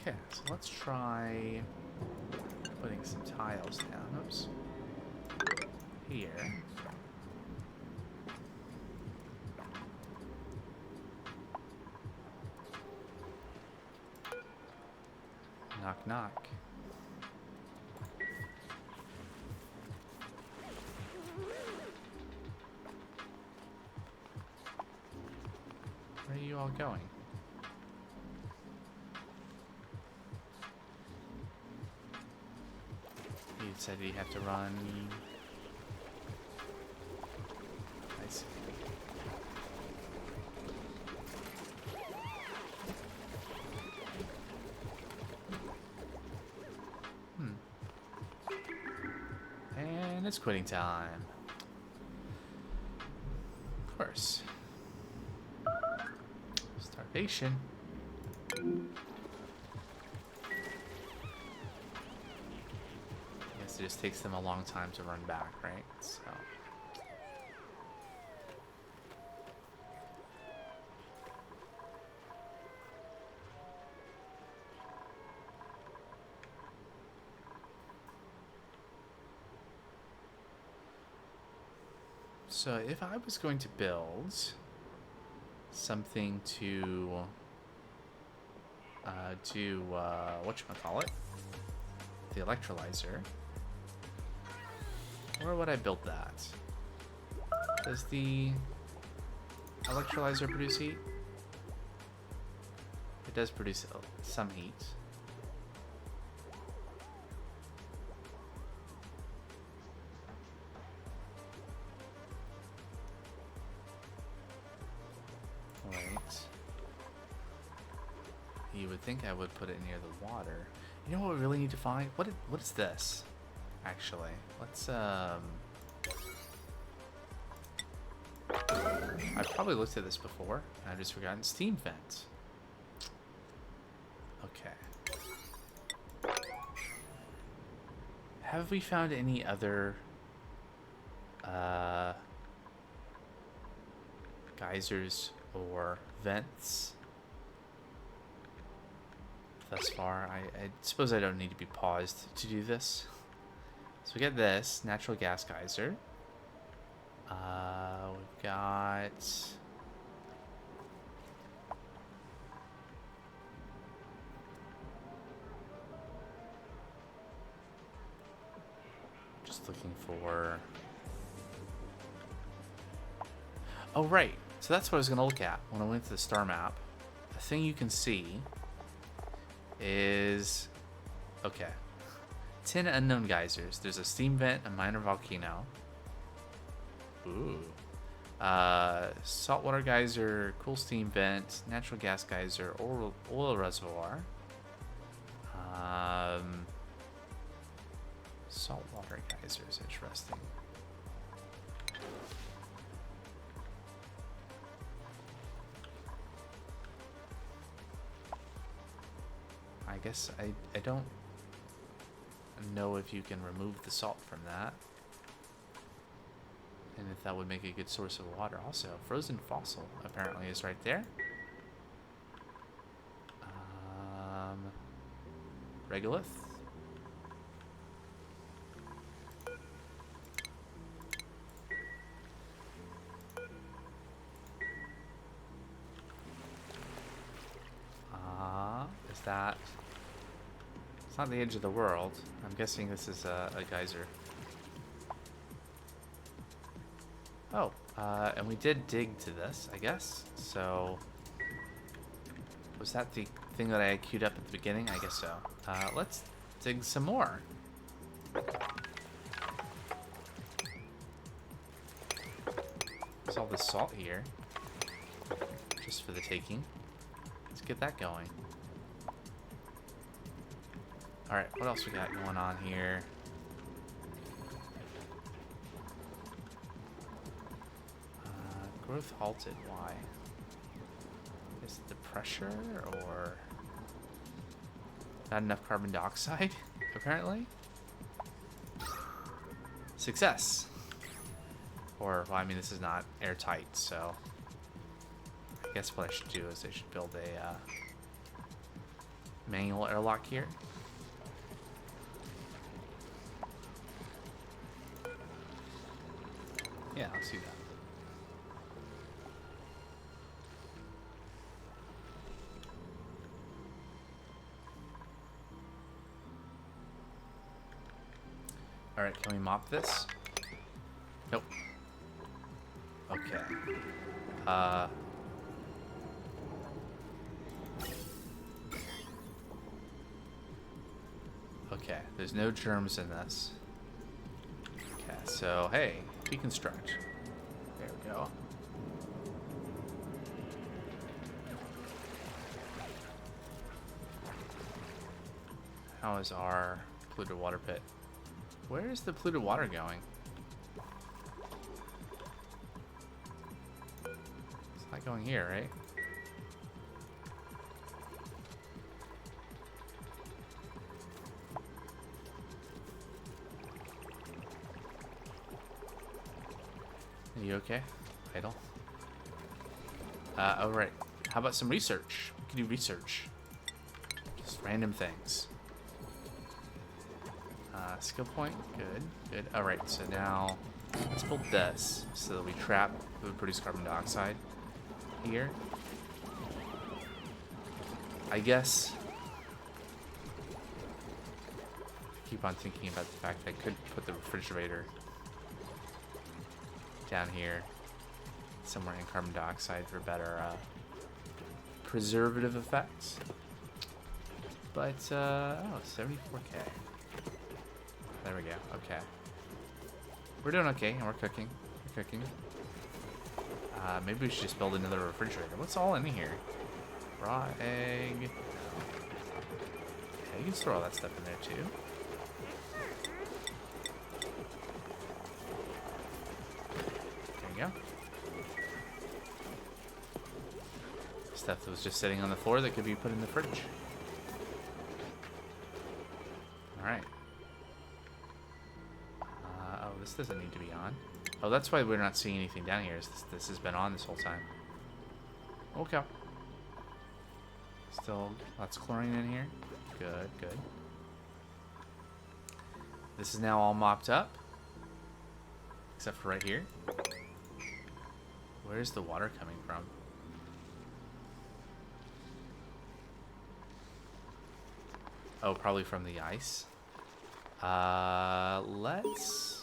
Okay, so let's try putting some tiles down. Oops. Here. Knock, knock. Where are you all going? You said you have to run. I see. And it's quitting time. Of course. Starvation. Guess it just takes them a long time to run back, right? So. So if I was going to build something to do whatchamacallit, the electrolyzer, where would I build that? Does the electrolyzer produce heat? It does produce some heat. You would think I would put it near the water. You know what we really need to find? What is this? Actually, let's I've probably looked at this before, and I've just forgotten. Steam vent. Okay. Have we found any other geysers or vents thus far? I suppose I don't need to be paused to do this. So we get this natural gas geyser. We've got just looking for. Oh right, so that's what I was gonna look at when I went to the star map. The thing you can see is, okay, 10 unknown geysers. There's a steam vent, a minor volcano. Ooh. Saltwater geyser, cool steam vent, natural gas geyser, oil reservoir. Saltwater geyser is interesting. I guess I don't know if you can remove the salt from that. And if that would make a good source of water. Also, frozen fossil apparently is right there. Regolith. Is that... It's not the edge of the world. I'm guessing this is a geyser. Oh, and we did dig to this, I guess. So, was that the thing that I queued up at the beginning? I guess so. Let's dig some more. There's all this salt here, just for the taking. Let's get that going. Alright, what else we got going on here? Growth halted. Why? Is it the pressure or not enough carbon dioxide? Apparently. Success. Or, well, I mean, this is not airtight, so I guess what I should do is I should build a manual airlock here. Yeah, let's do that. Alright, can we mop this? Nope. Okay. Okay, there's no germs in this. Okay, so, hey, deconstruct. There we go. How is our polluted water pit? Where is the polluted water going? It's not going here, right? Are you okay? Idle? Alright. How about some research? We can do research. Just random things. Skill point. Good. Good. Alright, so now let's build this so that we trap, we produce carbon dioxide here. I guess I keep on thinking about the fact that I could put the refrigerator down here somewhere in carbon dioxide for better preservative effects. But, oh, 74k. There we go. Okay. We're doing okay, and we're cooking. We're cooking. Maybe we should just build another refrigerator. What's all in here? Raw egg. Yeah, you can store all that stuff in there, too. There you go. Stuff that was just sitting on the floor that could be put in the fridge. Alright. Oh, this doesn't need to be on. Oh, that's why we're not seeing anything down here. This has been on this whole time. Okay. Still lots of chlorine in here. Good, good. This is now all mopped up. Except for right here. Where's the water coming from? Oh, probably from the ice. Let's...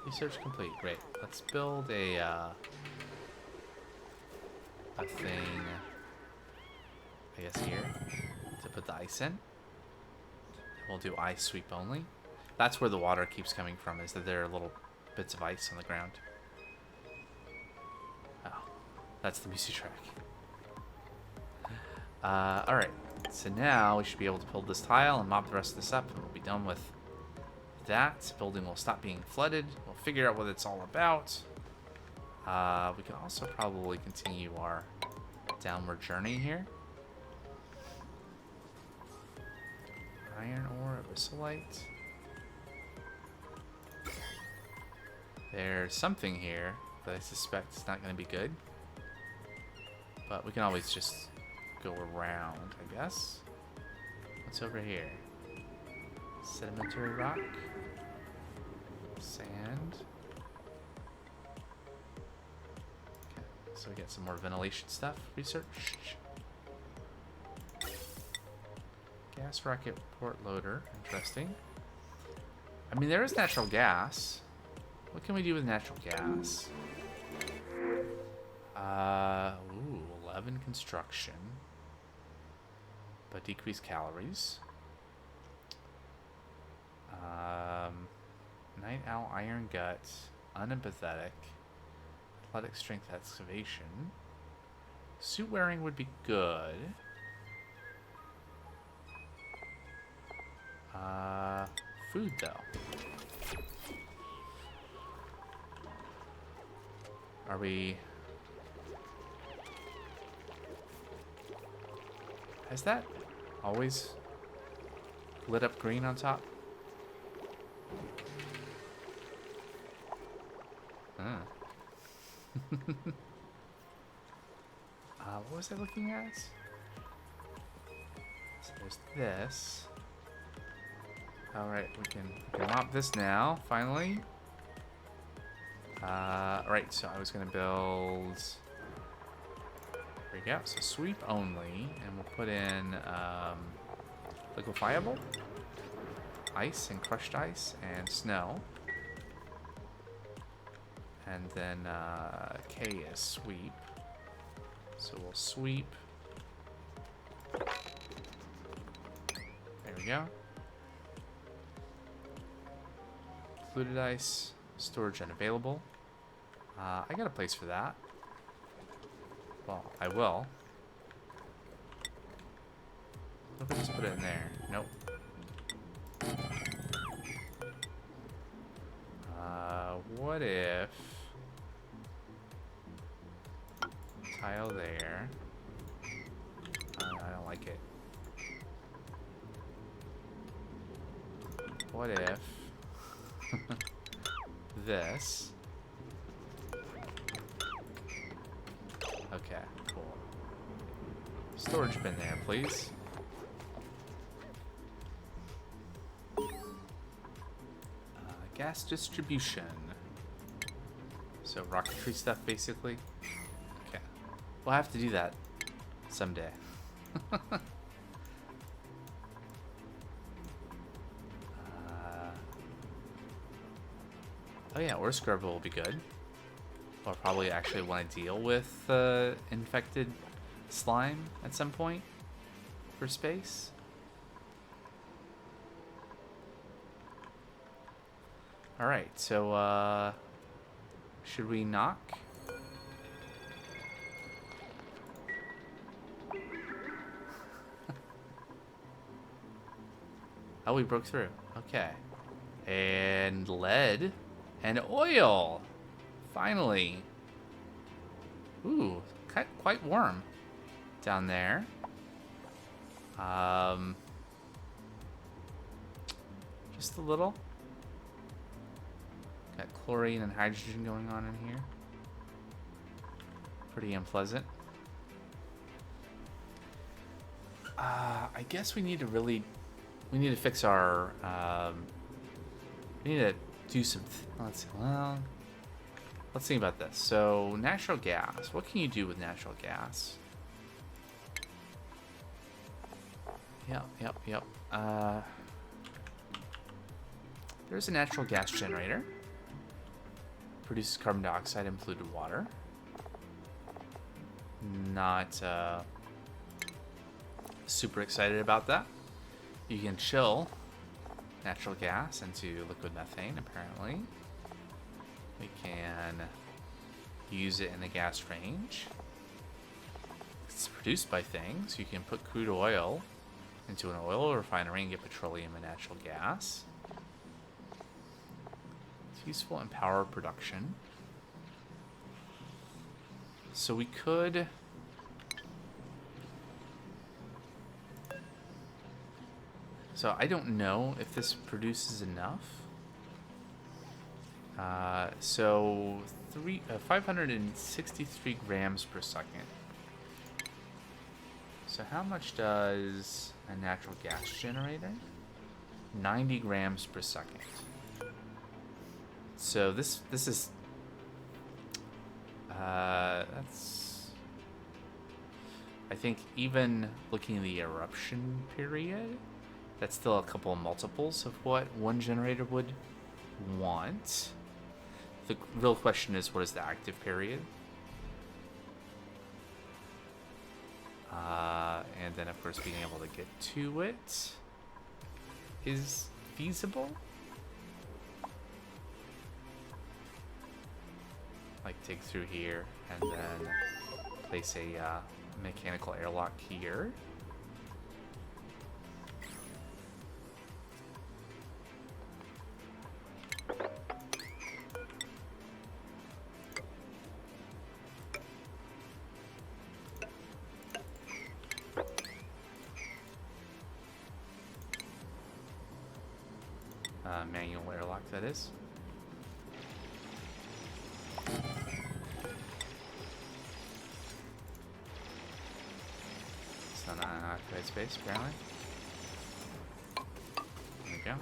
Research complete. Great. Let's build a thing, I guess, here to put the ice in. We'll do ice sweep only. That's where the water keeps coming from, is that there are little bits of ice on the ground. Oh, that's the music track. Alright. So now we should be able to build this tile and mop the rest of this up, and we'll be done with that. Building will stop being flooded. We'll figure out what it's all about. We can also probably continue our downward journey here. Iron ore, abyssallite. There's something here that I suspect is not going to be good. But we can always just go around, I guess. What's over here? Sedimentary rock. Sand. Okay, so we get some more ventilation stuff. Research. Gas rocket port loader. Interesting. I mean, there is natural gas. What can we do with natural gas? Ooh, 11 construction. But decrease calories. Night owl iron gut. Unempathetic. Athletic strength excavation. Suit wearing would be good. Food though. Are we... Has that always lit up green on top? What was I looking at? there's this. Alright, we can mop this now, finally. Alright, so I was gonna build... There we go, so sweep only, and we'll put in liquefiable, ice and crushed ice, and snow. And then K is sweep. So we'll sweep. There we go. Fluted ice, storage unavailable. I got a place for that. Well, I will. What if I just put it in there? Nope. What if... Tile there. I don't like it. What if... this... Okay, cool. Storage bin there, please. Gas distribution. So rocketry stuff, basically. Okay. We'll have to do that someday. Oh yeah, ore scrubber will be good. I'll probably actually want to deal with infected slime at some point for space. Alright, so should we knock? Oh, we broke through. Okay. And lead and oil. Finally. Ooh, quite warm down there. Just a little. Got chlorine and hydrogen going on in here. Pretty unpleasant. I guess we need to fix our, we need to do some, let's think about this. So, natural gas. What can you do with natural gas? Yep. There's a natural gas generator. Produces carbon dioxide and polluted water. Not super excited about that. You can chill natural gas into liquid methane, apparently. We can use it in the gas range. It's produced by things. You can put crude oil into an oil refinery and get petroleum and natural gas. It's useful in power production. So we could... So I don't know if this produces enough. So 563 grams per second. So how much does a natural gas generator? 90 grams per second. So this is that's, I think, even looking at the eruption period, that's still a couple of multiples of what one generator would want. The real question is, what is the active period? And then, of course, being able to get to it is feasible. Like, dig through here and then place a mechanical airlock here. Manual airlock, that is. It's not an unoccupied space, apparently. we go.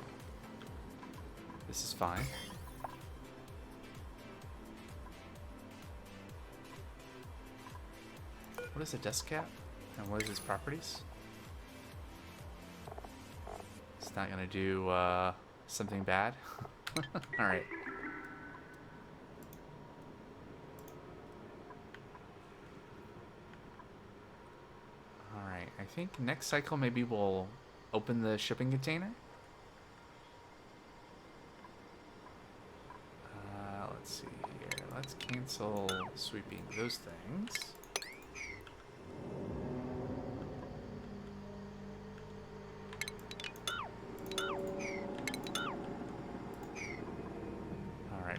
This is fine. What is a dust cap? And what is its properties? It's not gonna do something bad. Alright. Alright, I think next cycle maybe we'll open the shipping container. Let's see here. Let's cancel sweeping those things.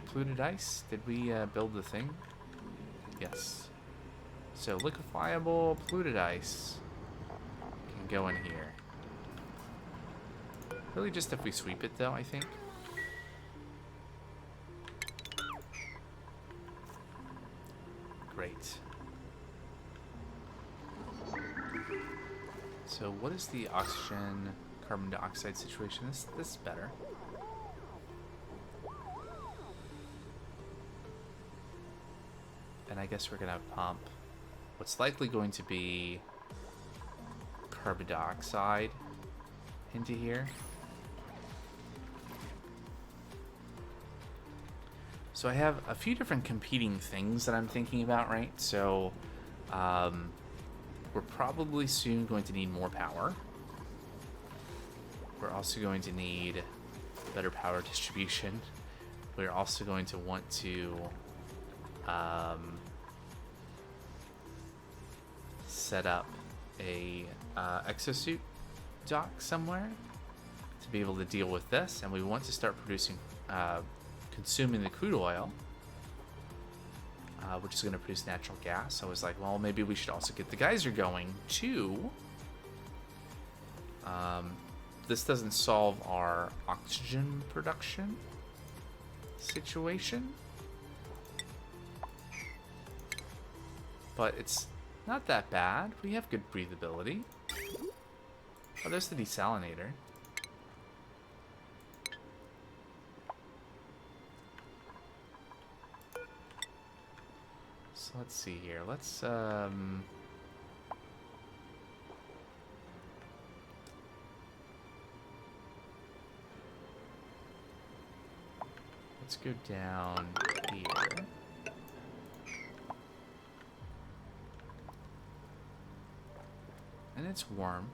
Polluted ice. Did we build the thing? Yes. So liquefiable polluted ice can go in here. Really just if we sweep it though, I think. Great. So what is the oxygen carbon dioxide situation? This is better. And I guess we're gonna pump what's likely going to be carbon dioxide into here. So I have a few different competing things that I'm thinking about, right? So we're probably soon going to need more power. We're also going to need better power distribution. We're also going to want to set up a exosuit dock somewhere to be able to deal with this, and we want to start producing consuming the crude oil, which is going to produce natural gas. So I was like, well, maybe we should also get the geyser going too. This doesn't solve our oxygen production situation, but it's not that bad. We have good breathability. Oh, there's the desalinator. So let's see here. Let's go down here. And it's warm.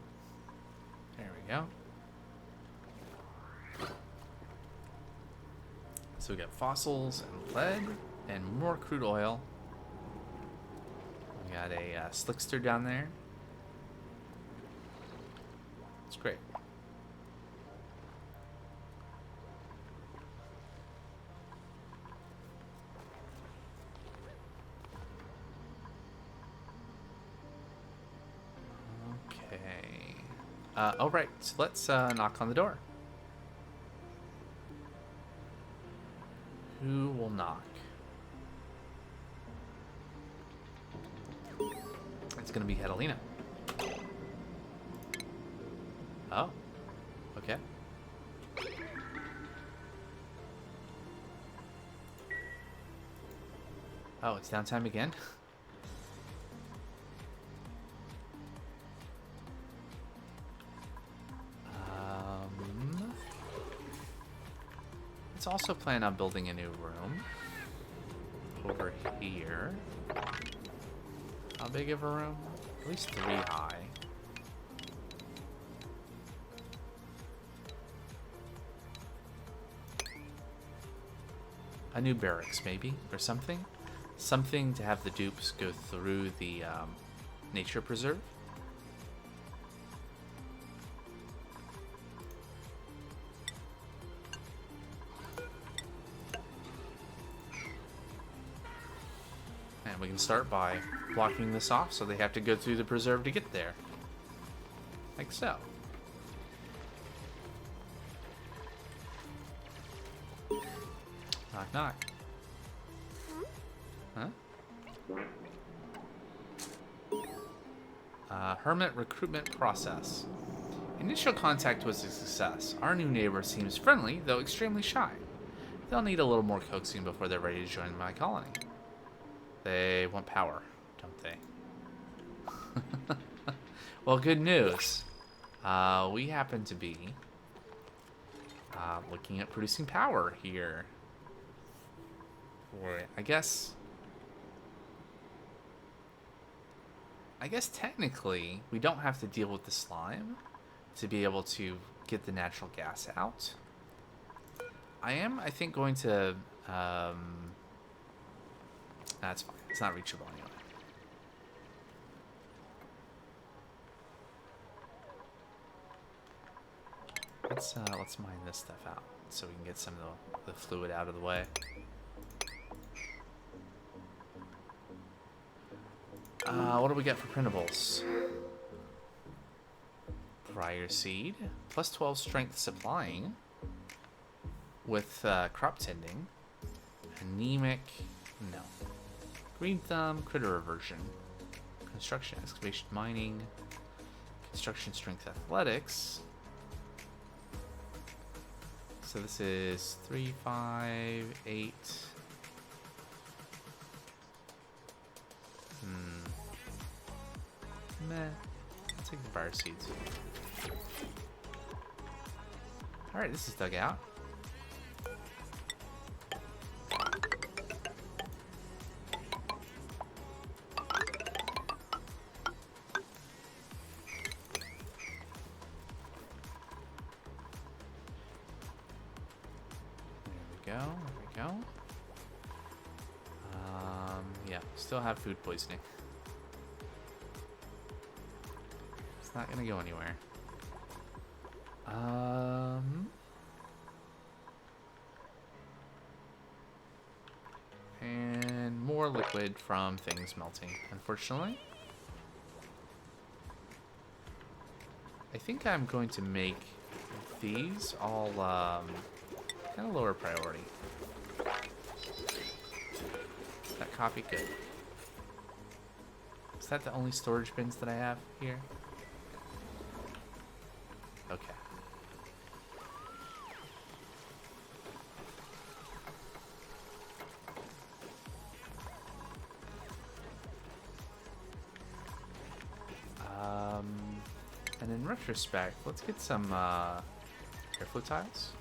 There we go. So we got fossils and lead and more crude oil. We got a slickster down there. It's great. All right, so let's knock on the door. Who will knock? It's gonna be Catalina. Oh, okay. Oh, it's downtime again? Let's also plan on building a new room over here. How big of a room? At least 3 high. A new barracks, maybe, or something. Something to have the dupes go through the nature preserve. And we can start by blocking this off so they have to go through the preserve to get there. Like so. Knock, knock. Huh? Hermit recruitment process. Initial contact was a success. Our new neighbor seems friendly, though extremely shy. They'll need a little more coaxing before they're ready to join my colony. They want power, don't they? Well, good news. We happen to be looking at producing power here. Or I guess technically we don't have to deal with the slime to be able to get the natural gas out. I think, going to... that's fine. It's not reachable anyway. Let's mine this stuff out so we can get some of the fluid out of the way. What do we get for printables? Briar seed. Plus 12 strength supplying. With crop tending. Anemic. No. Green thumb. Critter aversion. Construction, excavation, mining. Construction, strength, athletics. So this is 3, 5, 8. Meh. I'll take the briar seeds. Alright, this is dug out. There we go. Yeah, still have food poisoning. It's not gonna go anywhere. And more liquid from things melting, unfortunately. I think I'm going to make these all kind of lower priority. That copy good. Is that the only storage bins that I have here? Okay. And in retrospect, let's get some airflow tiles.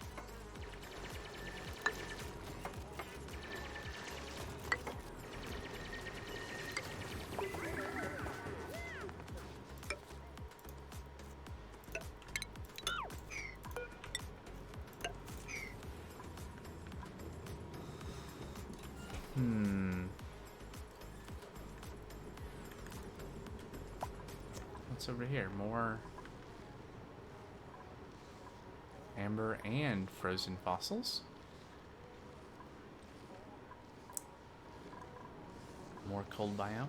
What's over here? More amber and frozen fossils. More cold biome.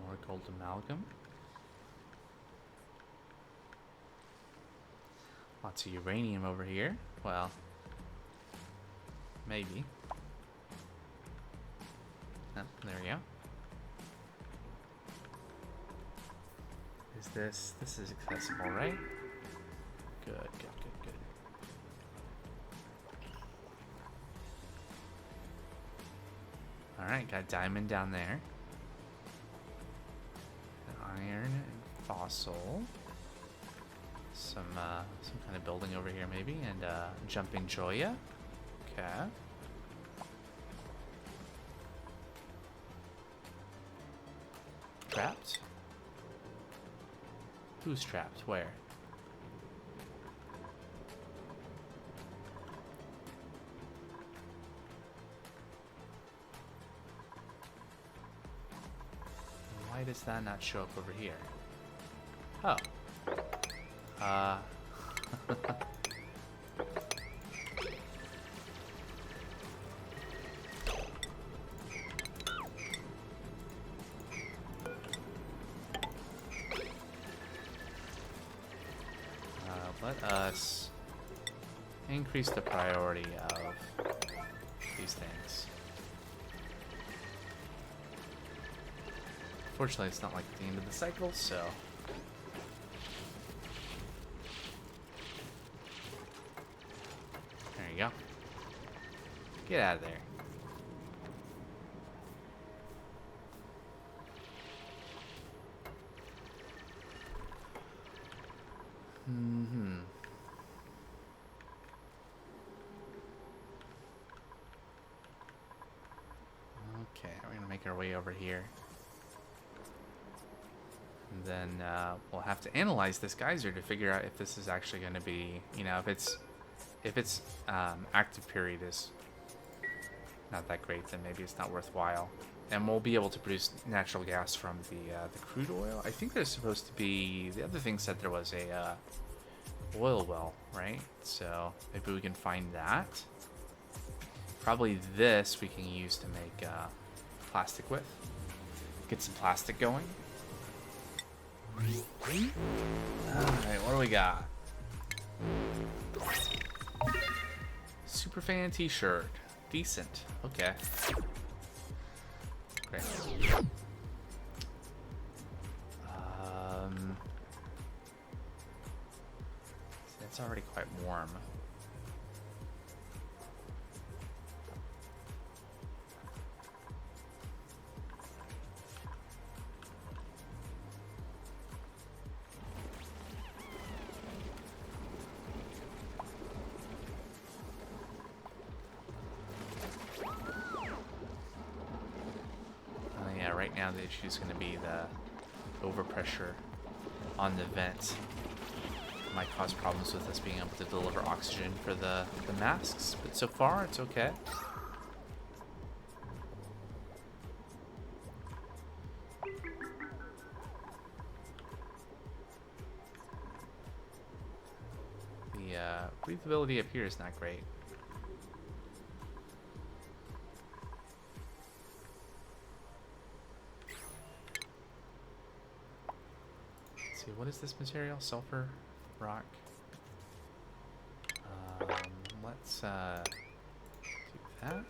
More cold amalgam. Lots of uranium over here. Well, maybe. Oh, there we go. Is this is accessible, right? Good. Alright, got diamond down there. Iron and fossil. Some kind of building over here maybe, and jumping Joya. Okay. Trapped? Who's trapped? Where? Why does that not show up over here? Oh. Let us increase the priority of these things. Fortunately, it's not like the end of the cycle, so... There you go. Get out of there. Mm-hmm. Okay, we're gonna make our way over here. And then we'll have to analyze this geyser to figure out if this is actually going to be, you know, if its active period is not that great, then maybe it's not worthwhile. And we'll be able to produce natural gas from the crude oil. I think there's supposed to be, the other thing said there was a oil well, right? So maybe we can find that. Probably this we can use to make plastic with. Get some plastic going. Alright, what do we got? Superfan t-shirt. Decent. Okay. Great. It's already quite warm. Right now the issue is going to be the overpressure on the vent. It might cause problems with us being able to deliver oxygen for the masks, but so far it's okay. The breathability up here is not great. What is this material? Sulfur? Rock? Let's do that.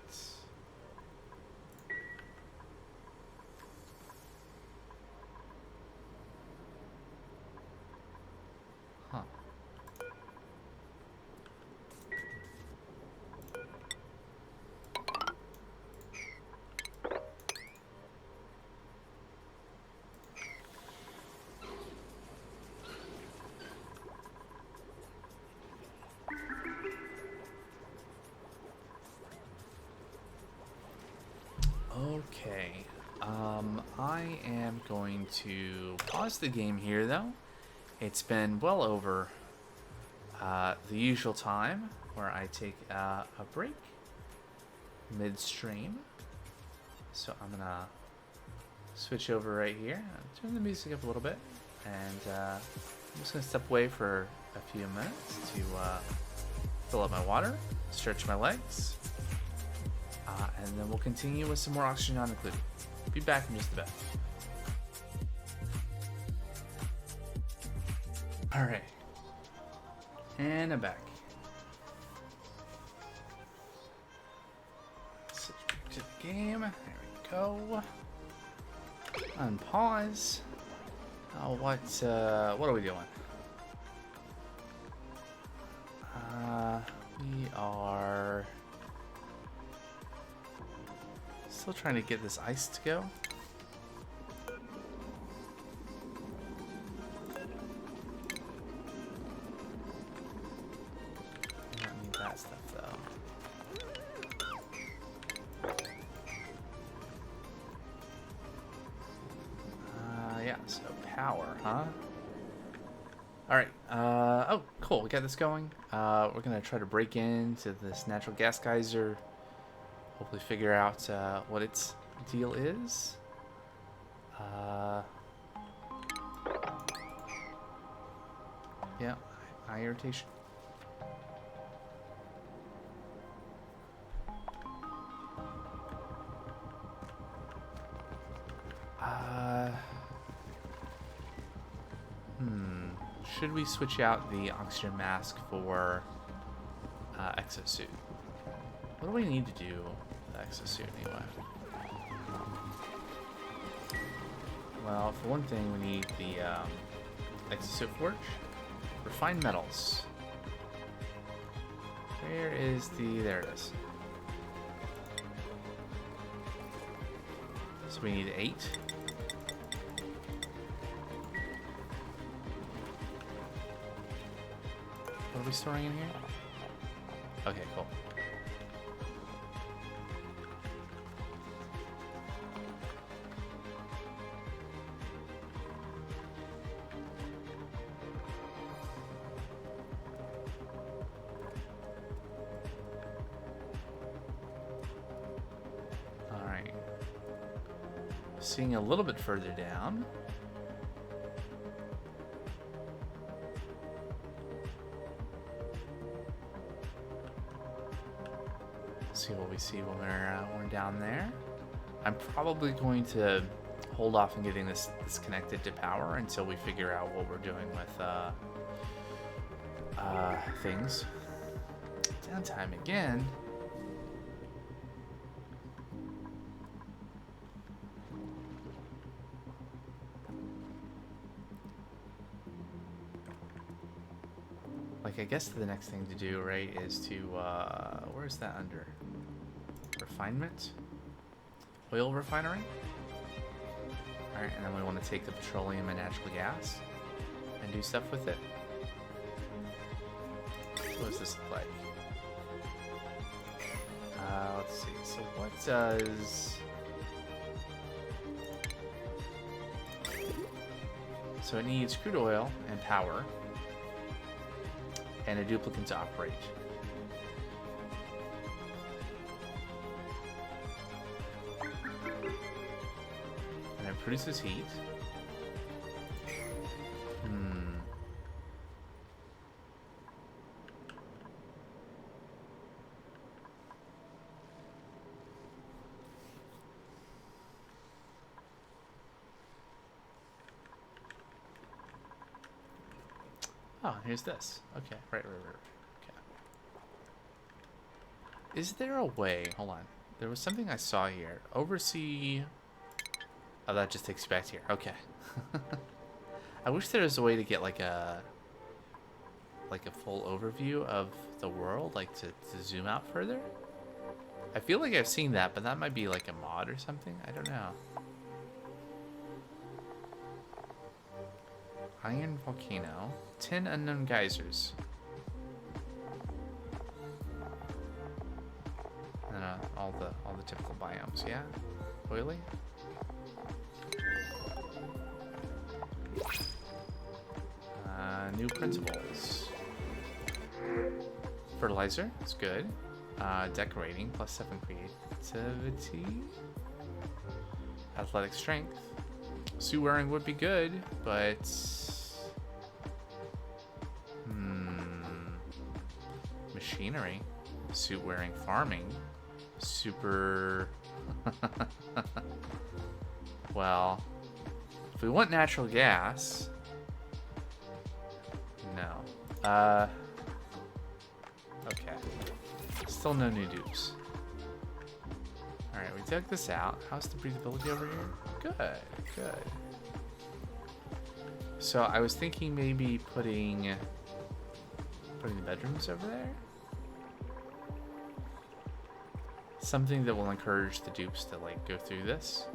Huh. Okay, I am going to pause the game here, though. It's been well over the usual time where I take a break midstream. So I'm gonna switch over right here, turn the music up a little bit, and I'm just gonna step away for a few minutes to fill up my water, stretch my legs. And then we'll continue with some more oxygen not included. Be back in just a bit. Alright. And I'm back. Switch back to the game. There we go. Unpause. What are we doing? We are still trying to get this ice to go. I don't need that stuff though. Yeah, so power, huh? Alright, oh, cool, we got this going. We're gonna try to break into this natural gas geyser. Hopefully figure out what its deal is. Yeah, eye irritation. Should we switch out the oxygen mask for exosuit? What do we need to do with exosuit anyway? Well, for one thing, we need the exosuit forge. Refined metals. Where is the... There it is. So we need 8. What are we storing in here? Okay, cool. Alright. Seeing a little bit further down. See what we see when we're down there. I'm probably going to hold off on getting this connected to power until we figure out what we're doing with things. Downtime again. Like, I guess the next thing to do, right, is to, where's that under? Refinement? Oil refinery? Alright, and then we want to take the petroleum and natural gas and do stuff with it. What does this look like? Let's see, so what does... So it needs crude oil and power. And a duplicate to operate. And it produces heat. Oh, here's this. Okay, right. Okay. Is there a way... Hold on. There was something I saw here. Oversee... Oh, that just takes you back here. Okay. I wish there was a way to get like a full overview of the world, like to zoom out further. I feel like I've seen that, but that might be like a mod or something. I don't know. Iron volcano. 10 unknown geysers. And all the typical biomes, yeah? Oily? New principles. Fertilizer, that's good. Decorating, +7 creativity. Athletic strength. Suit wearing would be good, but... Machinery. Suit wearing farming. Super... Well... If we want natural gas... No. Okay. Still no new dupes. Alright, we dug this out. How's the breathability over here? Good, good. So I was thinking maybe putting the bedrooms over there. Something that will encourage the dupes to like go through this.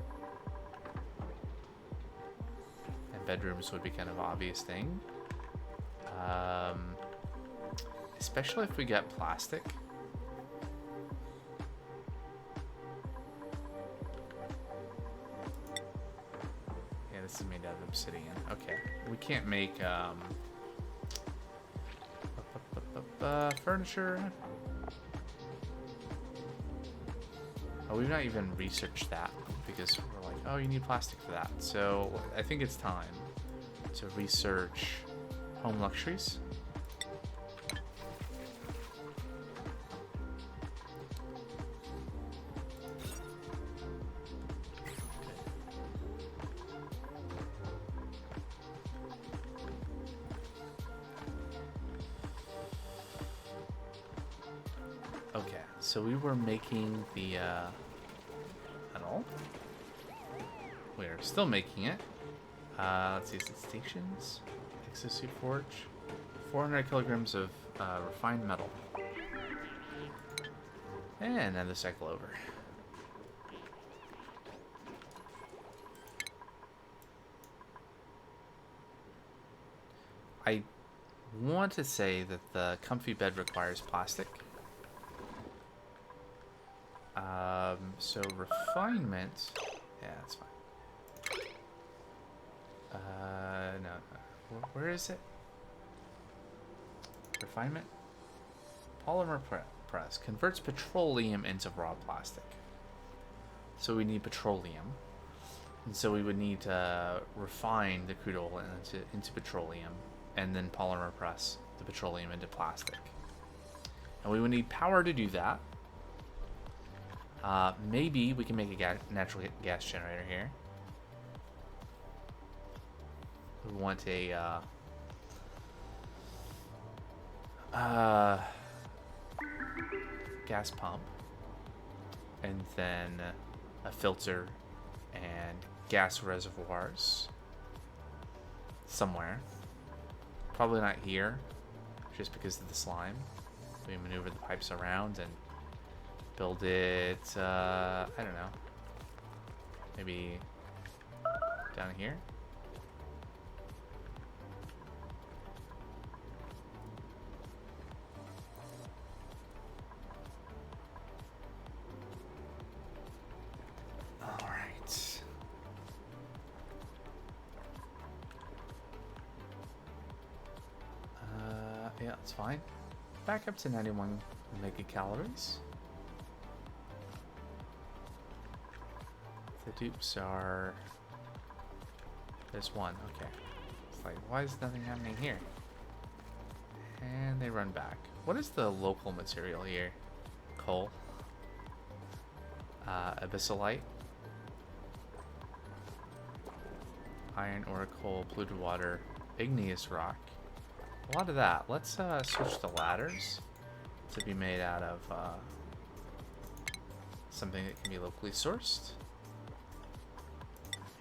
And bedrooms would be kind of an obvious thing. Especially if we get plastic. Yeah, this is made out of obsidian. Okay, we can't make furniture. Oh, we've not even researched that because we're like, oh, you need plastic for that. So I think it's time to research home luxuries. Okay, so we were making the tunnel. We're still making it. Let's see, is it stations? Exosuit forge. 400 kilograms of refined metal. And another cycle over. I want to say that the comfy bed requires plastic. So refinement, yeah, that's fine. No. Where is it? Refinement? Polymer press converts petroleum into raw plastic. So we need petroleum. And so we would need to refine the crude oil into petroleum and then polymer press the petroleum into plastic. And we would need power to do that. Maybe we can make a natural gas generator here. We want a gas pump, and then a filter and gas reservoirs somewhere. Probably not here, just because of the slime. We maneuver the pipes around and build it, I don't know, maybe down here? Alright. Yeah, that's fine. Back up to 91 megacalories. The dupes are... There's one, okay. It's like, why is nothing happening here? And they run back. What is the local material here? Coal. Abyssalite. Iron ore, coal, polluted water, igneous rock. A lot of that. Let's switch the ladders to be made out of something that can be locally sourced.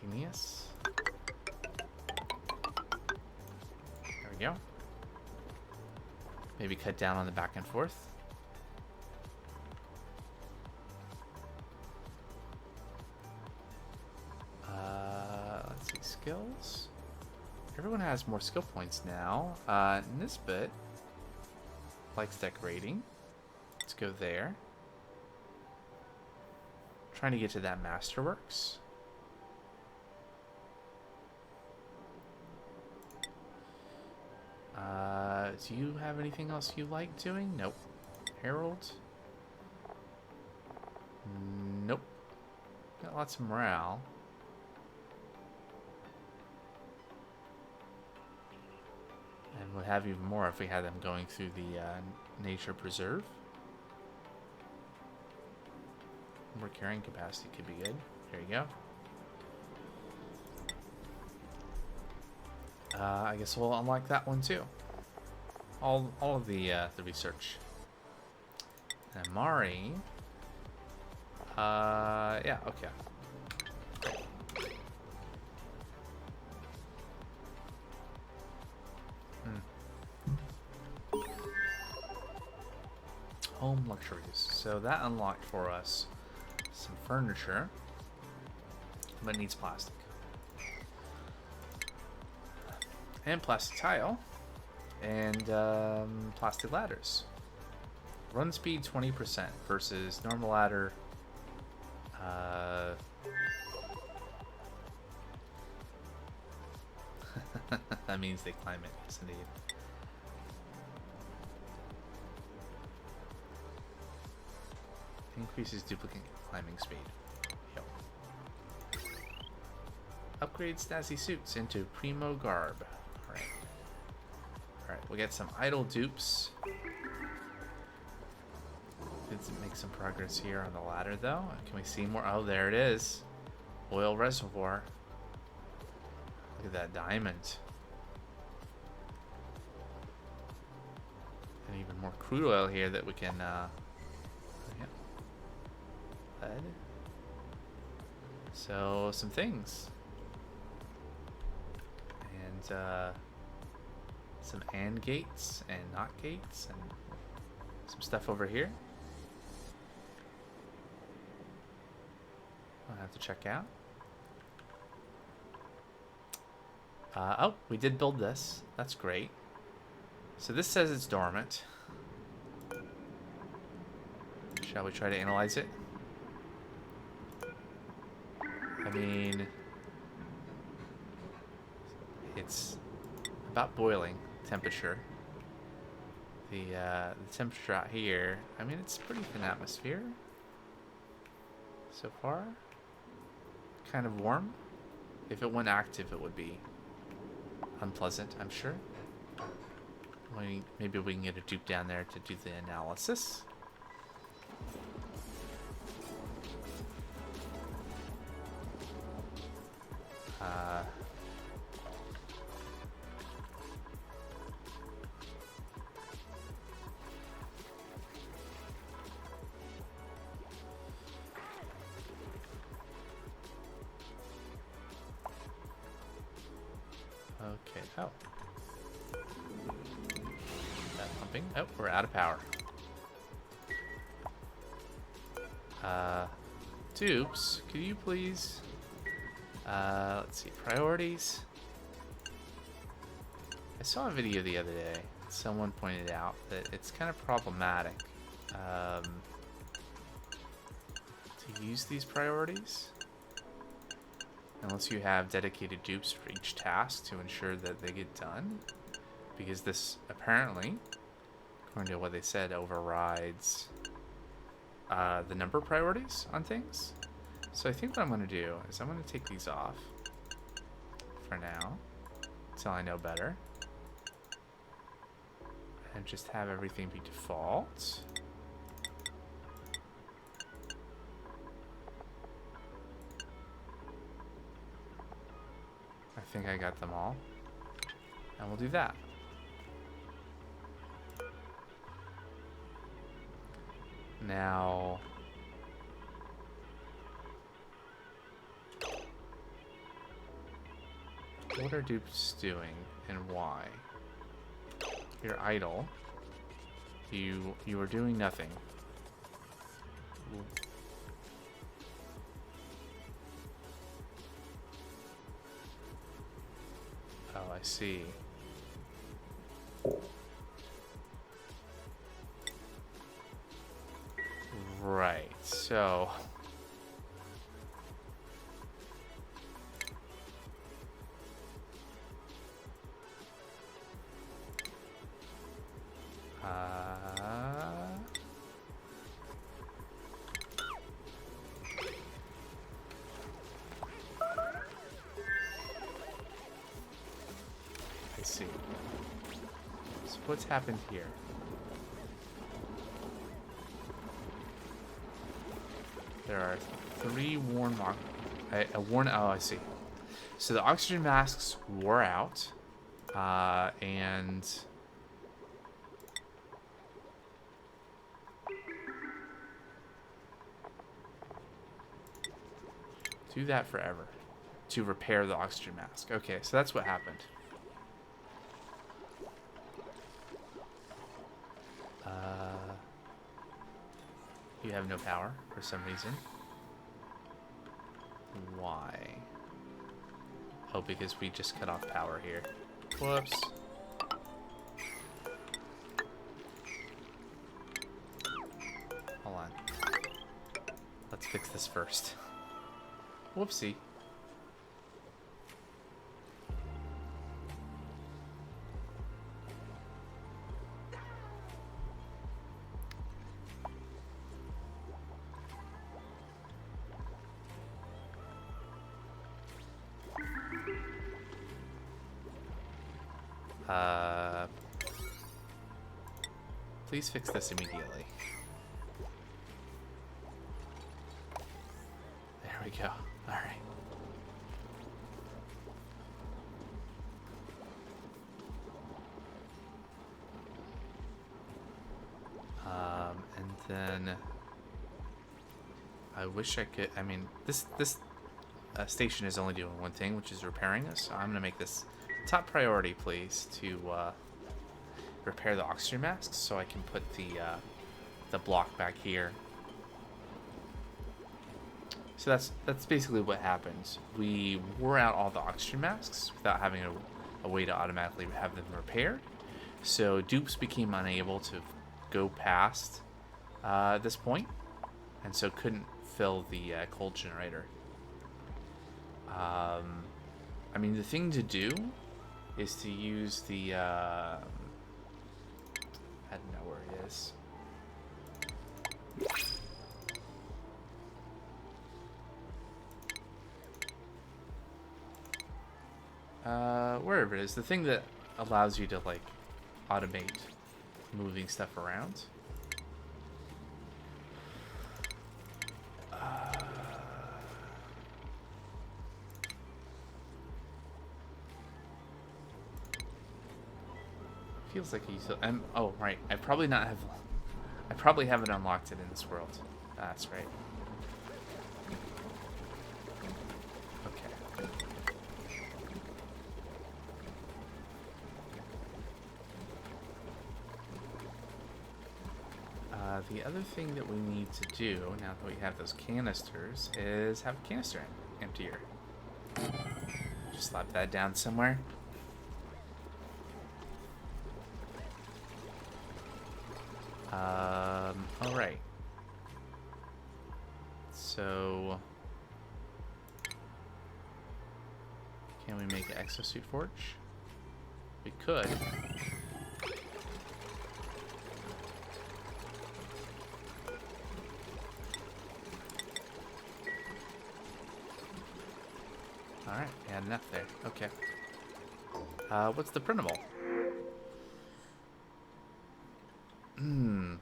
Igneous. There we go. Maybe cut down on the back and forth. Let's see, skills. Everyone has more skill points now. Nisbet likes decorating. Let's go there. Trying to get to that Masterworks. Do you have anything else you like doing? Nope. Herald? Nope. Got lots of morale. And would have even more if we had them going through the nature preserve. More carrying capacity could be good. There you go. I guess we'll unlock that one too. All of the research. And Mari. Yeah, okay. Home luxuries. So that unlocked for us some furniture, but needs plastic. And plastic tile. And plastic ladders. Run speed 20% versus normal ladder. That means they climb it, yes indeed. Increases duplicate climbing speed. Yep. Upgrade Stasi suits into Primo Garb. Alright. Alright, we'll get some idle dupes. Did make some progress here on the ladder though. Can we see more? Oh, there it is. Oil reservoir. Look at that diamond. And even more crude oil here that we can yeah. Lead. So some things. some AND gates and NOT gates and some stuff over here. I'll have to check out. Oh, we did build this. That's great. So this says it's dormant. Shall we try to analyze it? I mean, it's about boiling temperature. The temperature out here, I mean, it's pretty thin atmosphere so far. Kind of warm. If it went active, it would be unpleasant, I'm sure. Maybe we can get a dupe down there to do the analysis. Okay, oh. That pumping. Oh, we're out of power. Dupes, could you please... let's see, priorities. I saw a video the other day. Someone pointed out that it's kind of problematic to use these priorities unless you have dedicated dupes for each task to ensure that they get done, because this apparently, according to what they said, overrides the number of priorities on things. So I think what I'm going to do is I'm going to take these off for now until I know better, and just have everything be default. I think I got them all, and we'll do that. Now, what are dupes doing and why? You're idle. You are doing nothing. Oh, I see. Right, so... I see. So what's happened here? There are 3 worn oh, I see. So the oxygen masks wore out, and do that forever to repair the oxygen mask. Okay, so that's what happened. You have no power for some reason. Why? Oh, because we just cut off power here. Whoops. Hold on. Let's fix this first. Whoopsie. Please fix this immediately. There we go. All right. And then I wish I could. I mean, this station is only doing one thing, which is repairing this. So I'm gonna make this top priority, please, to repair the oxygen masks so I can put the block back here. So that's basically what happened. We wore out all the oxygen masks without having a way to automatically have them repaired. So dupes became unable to go past this point, and so couldn't fill the cold generator. I mean, the thing to do is to use the I don't know where it is. Wherever it is, the thing that allows you to like automate moving stuff around. Feels like he's. Oh right, I probably haven't unlocked it in this world. That's right. Okay. The other thing that we need to do, now that we have those canisters, is have a canister emptier. Just slap that down somewhere. Alright. So... can we make an exosuit forge? We could. Alright, yeah, enough there. Okay. What's the printable?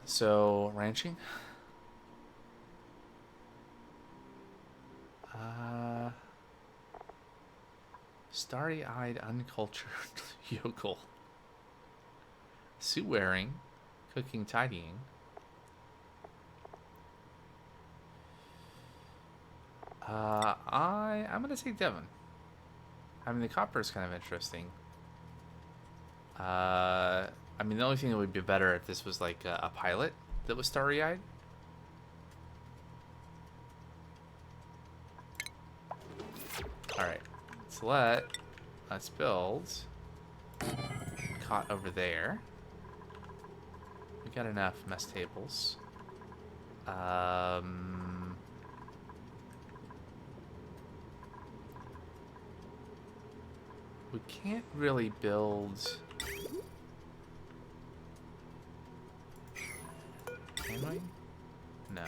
So, ranching? Starry-eyed, uncultured yokel. Suit wearing, cooking, tidying. I'm gonna say Devon. I mean, the copper is kind of interesting. I mean, the only thing that would be better if this was like a pilot that was starry-eyed. Alright, so let's build cot over there. We got enough mess tables. We can't really build... can we? No.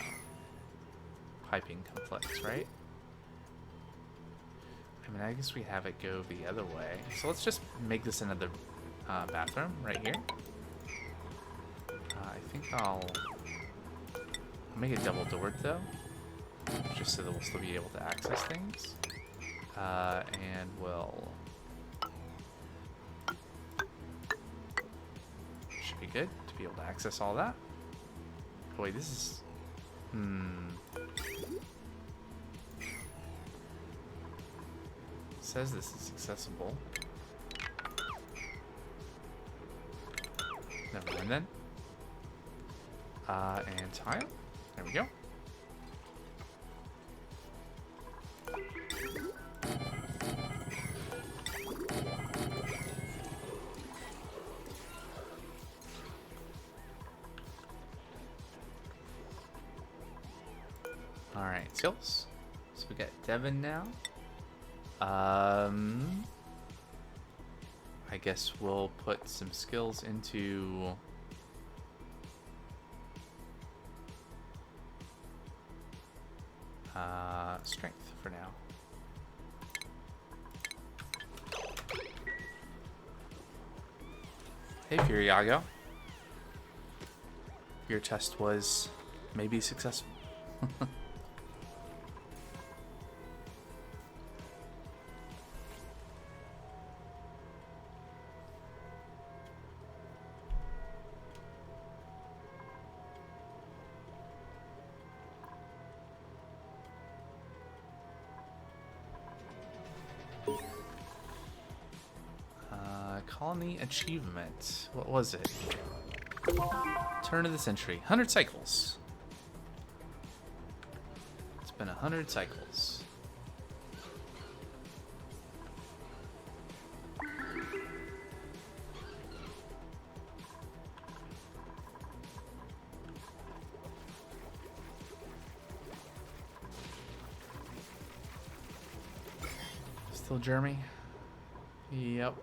Piping complex, right? I mean, I guess we have it go the other way. So let's just make this another bathroom right here. I think I'll make it double-doored, though. Just so that we'll still be able to access things. And we'll... should be good to be able to access all that. Oh, wait, this is... It says this is accessible. Never mind then. And tile. There we go. Alright, skills. So we got Devon now. I guess we'll put some skills into strength for now. Hey Furiago. Your test was maybe successful. Colony achievement. What was it? Turn of the century. 100 cycles. It's been 100 cycles. Still Jeremy? Yep.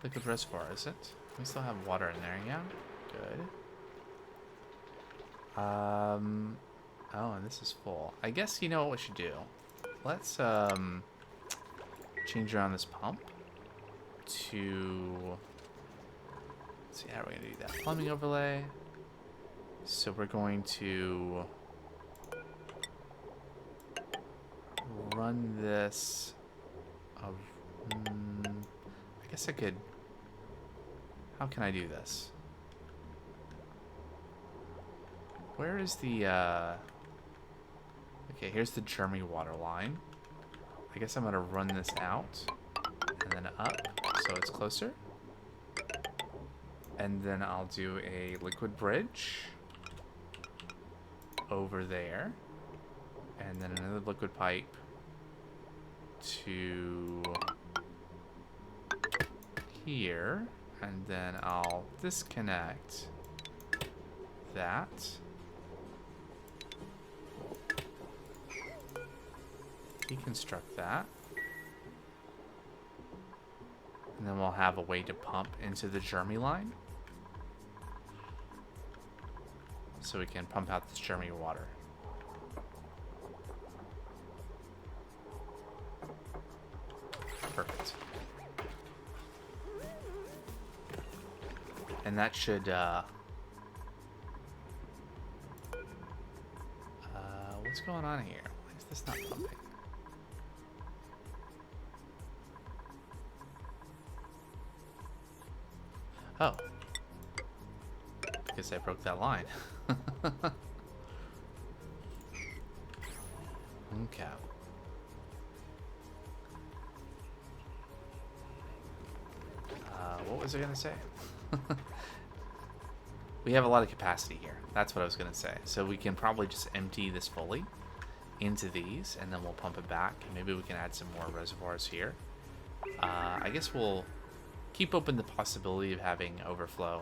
Liquid reservoir, is it? We still have water in there, yeah? Good. Oh, and this is full. I guess you know what we should do. Let's, change around this pump to... Let's see how we're going to do that. Plumbing overlay. So we're going to run this of... I guess I could... How can I do this? Where is the, Okay, here's the Jeremy water line. I guess I'm gonna run this out and then up so it's closer. And then I'll do a liquid bridge over there. And then another liquid pipe to here. And then I'll disconnect that. Deconstruct that. And then we'll have a way to pump into the Jeremy line. So we can pump out this Jeremy water. Perfect. And that should, what's going on here? Why is this not pumping? Oh. Because I broke that line. Okay. What was I gonna say? We have a lot of capacity here. That's what I was gonna say. So we can probably just empty this fully into these, and then we'll pump it back. And maybe we can add some more reservoirs here. I guess we'll keep open the possibility of having overflow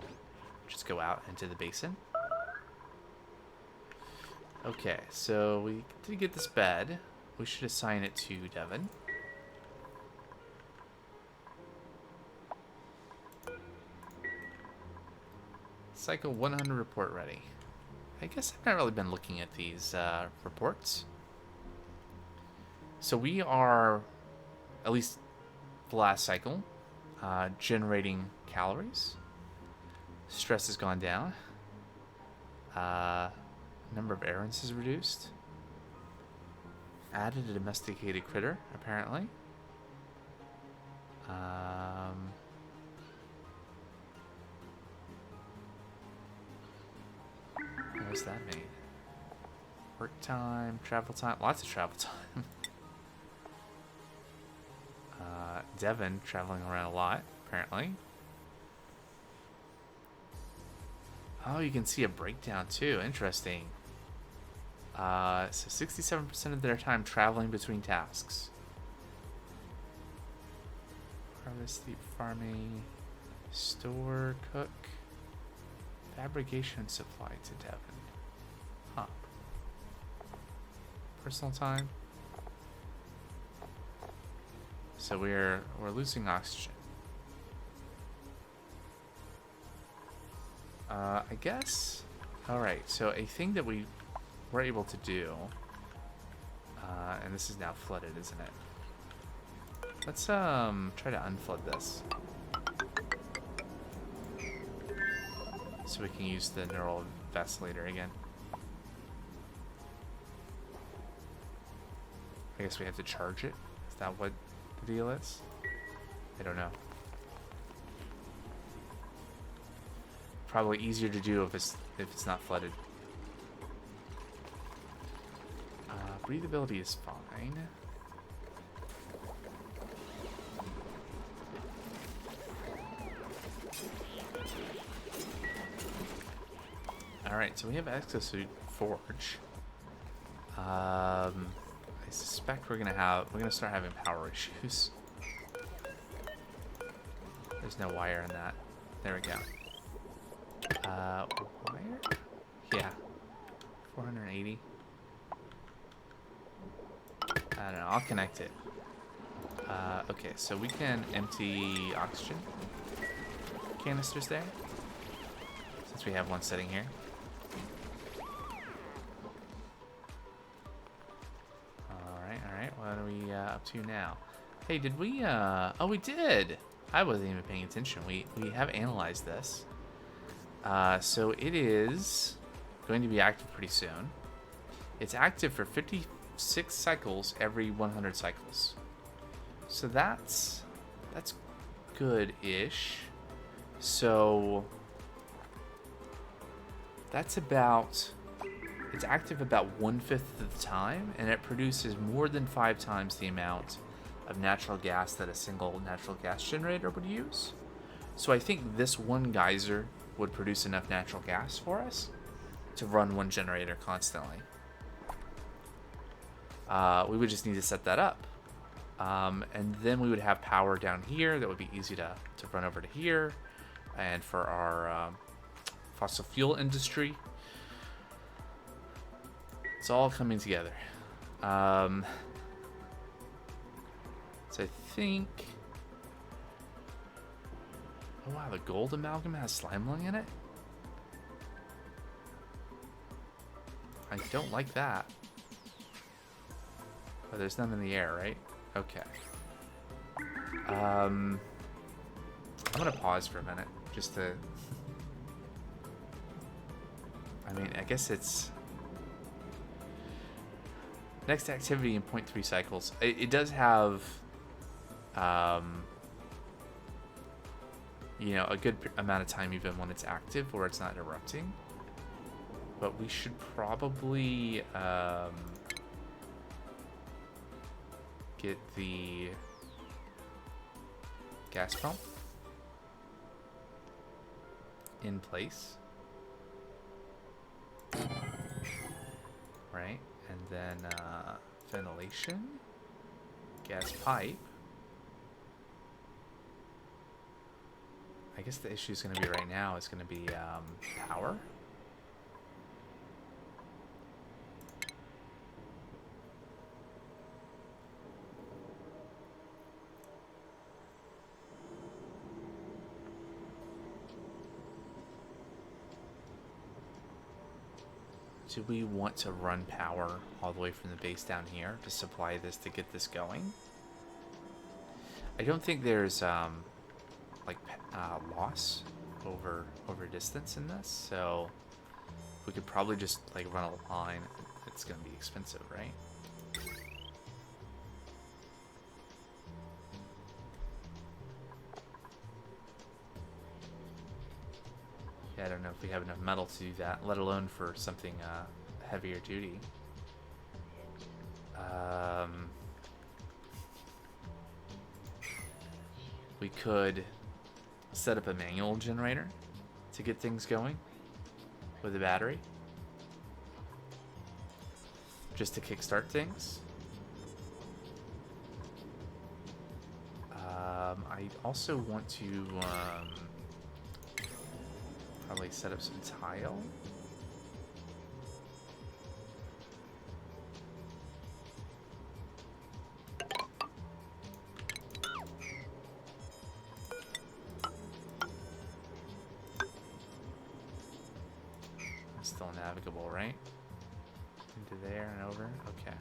just go out into the basin. Okay, so we did get this bed. We should assign it to Devin. Cycle 100 report ready. I guess I've not really been looking at these reports. So we are, at least the last cycle, generating calories. Stress has gone down. Number of errands is reduced. Added a domesticated critter, apparently. What does that mean? Work time, travel time, lots of travel time. Devin traveling around a lot, apparently. Oh, you can see a breakdown too. Interesting. So 67% of their time traveling between tasks. Harvest, sleep, farming, store, cook, fabrication supply to Devin. Huh. Personal time. So we're losing oxygen. I guess. All right. So a thing that we were able to do, and this is now flooded, isn't it? Let's try to unflood this, so we can use the neural vacillator again. I guess we have to charge it. Is that what the deal is? I don't know. Probably easier to do if it's not flooded. Breathability is fine. Alright, so we have exosuit forge. I suspect we're gonna start having power issues. There's no wire in that. There we go. Wire? Yeah. 480. I don't know, I'll connect it. Okay, so we can empty oxygen canisters there, since we have one sitting here. Alright, what are we up to now? Hey, did we, oh, we did! I wasn't even paying attention. We have analyzed this. So it is going to be active pretty soon. It's active for 56 cycles every 100 cycles. So that's good-ish. So that's about, it's active about 1/5 of the time, and it produces more than 5 times the amount of natural gas that a single natural gas generator would use. So I think this one geyser would produce enough natural gas for us to run one generator constantly. We would just need to set that up. And then we would have power down here that would be easy to run over to here. And for our fossil fuel industry, it's all coming together. So I think... Oh wow, the gold amalgam has slime lung in it? I don't like that. Oh, there's none in the air, right? Okay. I'm gonna pause for a minute, just to... I mean, I guess it's... Next activity in 0.3 cycles. It does have... you know, a good amount of time even when it's active or it's not erupting. But we should probably get the gas pump in place. Right, and then ventilation, gas pipe. I guess the issue is going to be right now is going to be power. Do we want to run power all the way from the base down here to supply this to get this going? I don't think there's like loss over distance in this, so we could probably just like run a line. It's gonna be expensive, right? Yeah, I don't know if we have enough metal to do that, let alone for something heavier duty. We could set up a manual generator to get things going with a battery, just to kickstart things. I also want to probably set up some tile. Still navigable, right? Into there and over. Okay.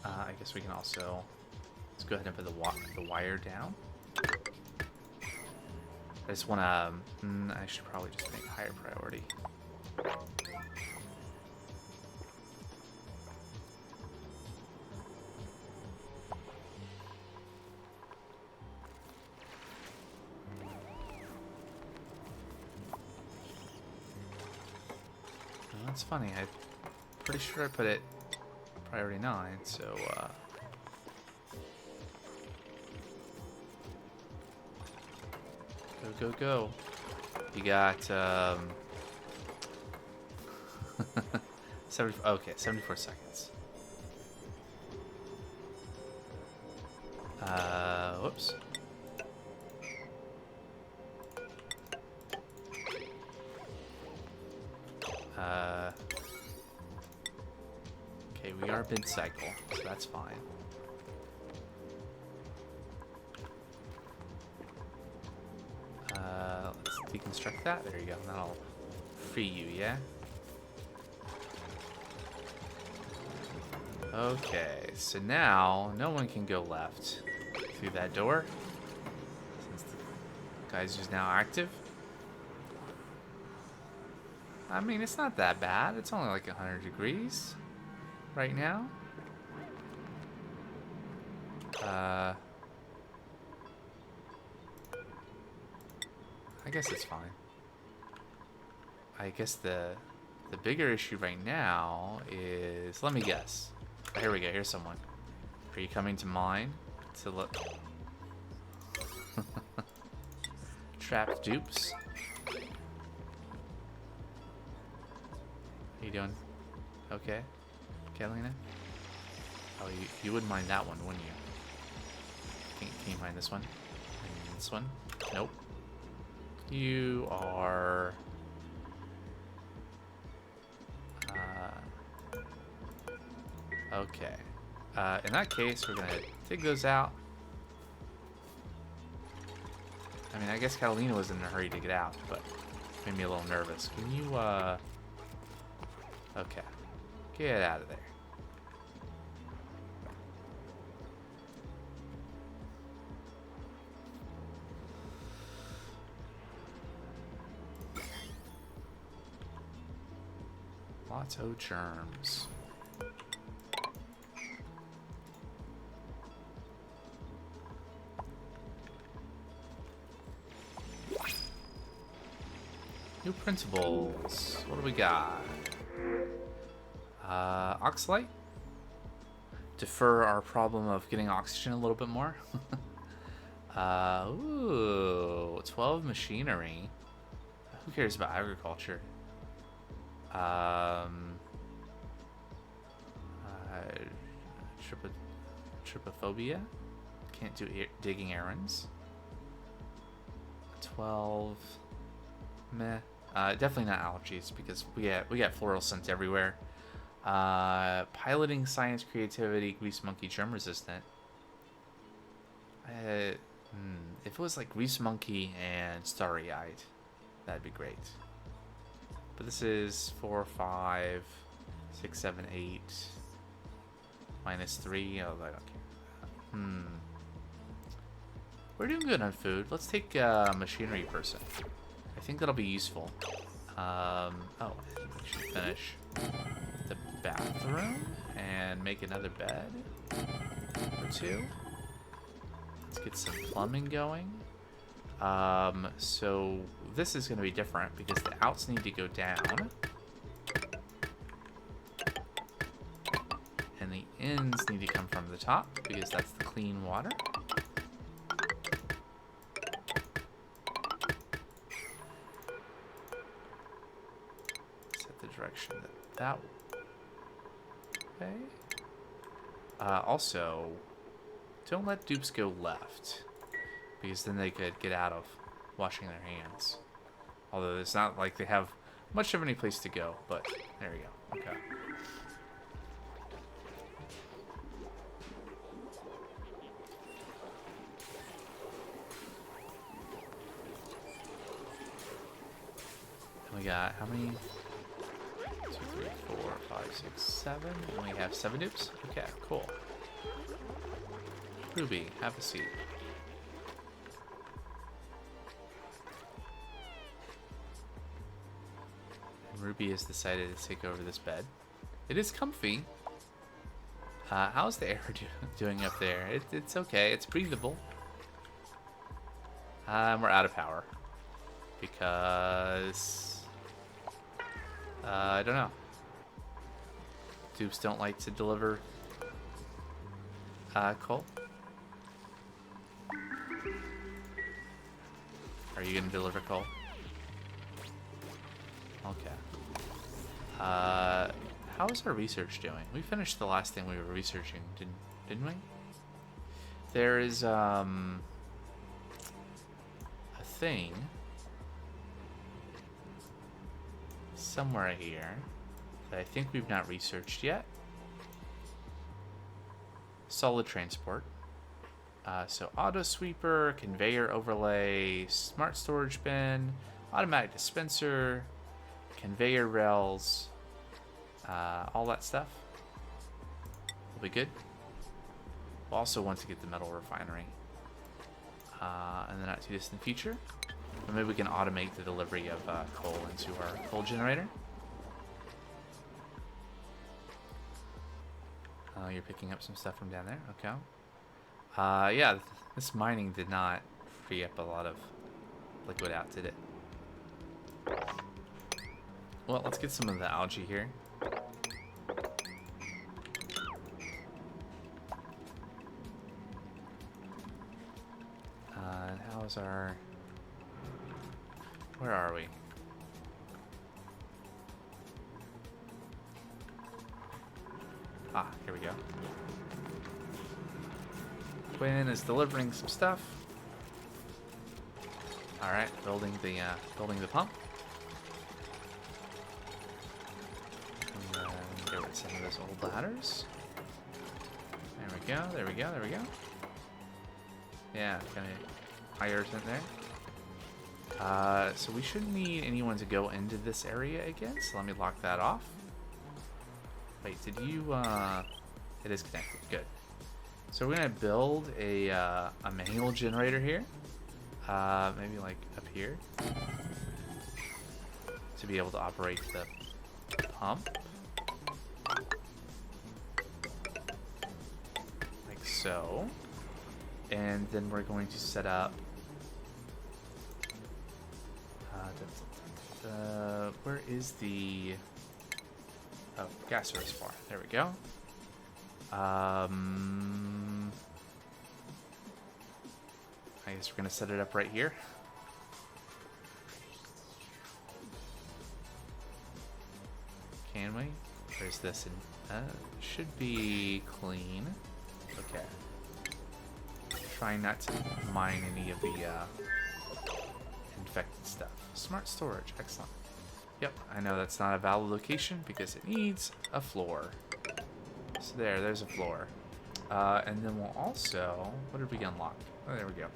I guess we can also, let's go ahead and put the wire down. I just want to, I should probably just make higher priority. it's funny. I'm pretty sure I put it priority 9, so, Go, go, go. You got, 74 seconds. Whoops. Okay, we are mid-cycle, so that's fine. Let's deconstruct that. There you go. That'll free you, yeah? Okay, so now no one can go left through that door since the guy's just now active. I mean, it's not that bad. It's only like 100 degrees right now. I guess it's fine. I guess the bigger issue right now is, let me guess. Oh, here we go. Here's someone. Are you coming to mine to look? Trapped dupes. How you doing? Okay, Catalina. Oh, you wouldn't mind that one, wouldn't you? Can you mind this one? And this one? Nope. You are. Okay. In that case, we're gonna dig those out. I mean, I guess Catalina was in a hurry to get out, but made me a little nervous. Can you, okay. Get out of there. Lots of germs. New principles. What do we got? Oxalite. Defer our problem of getting oxygen a little bit more. Ooh, 12 machinery. Who cares about agriculture? Trypophobia. Can't do digging errands. 12. Meh. Definitely not allergies because we got fluorescent everywhere. Piloting, science, creativity, grease monkey, germ resistant. If it was like grease monkey and starry-eyed, that'd be great. But this is 4, 5, 6, 7, 8, -3. Oh, I don't care. We're doing good on food. Let's take machinery person. I think that'll be useful. Oh, we should finish the bathroom and make another bed or two. Let's get some plumbing going. So this is going to be different because the outs need to go down. And the ends need to come from the top because that's the clean water. Set the direction that way. Also, don't let dupes go left, because then they could get out of washing their hands. Although it's not like they have much of any place to go, but there we go. Okay. And we got how many? 2, 3, 4, 5, 6, 7. And we have 7 dupes? Okay, cool. Ruby, have a seat. And Ruby has decided to take over this bed. It is comfy. How's the air doing up there? It's okay. It's breathable. We're out of power. Because... I don't know. dupes don't like to deliver coal. Are you gonna deliver coal? Okay. How is our research doing? We finished the last thing we were researching, didn't we? There is a thing somewhere here that I think we've not researched yet. Solid transport. So auto sweeper, conveyor overlay, smart storage bin, automatic dispenser, conveyor rails, all that stuff will be good. We'll also want to get the metal refinery in the not too distant future. Or maybe we can automate the delivery of coal into our coal generator. You're picking up some stuff from down there. Okay. Yeah, this mining did not free up a lot of liquid out, did it? Well, let's get some of the algae here. How's our... Where are we? Ah, here we go. Quinn is delivering some stuff. All right, building the pump. And then get rid of some of those old ladders. There we go. There we go. There we go. Yeah, kind of hires in there. So we shouldn't need anyone to go into this area again. So let me lock that off. Wait, did you? It is connected. Good. So we're gonna build a manual generator here. Maybe like up here to be able to operate the pump. Like so. And then we're going to set up where is the gas reservoir? There we go. I guess we're gonna set it up right here. Can we? Where's this? Should be clean. Okay. Trying not to mine any of the infected stuff. Smart storage, excellent. Yep, I know that's not a valid location because it needs a floor. So there's a floor. And then we'll also, what did we unlock? Oh, there we go.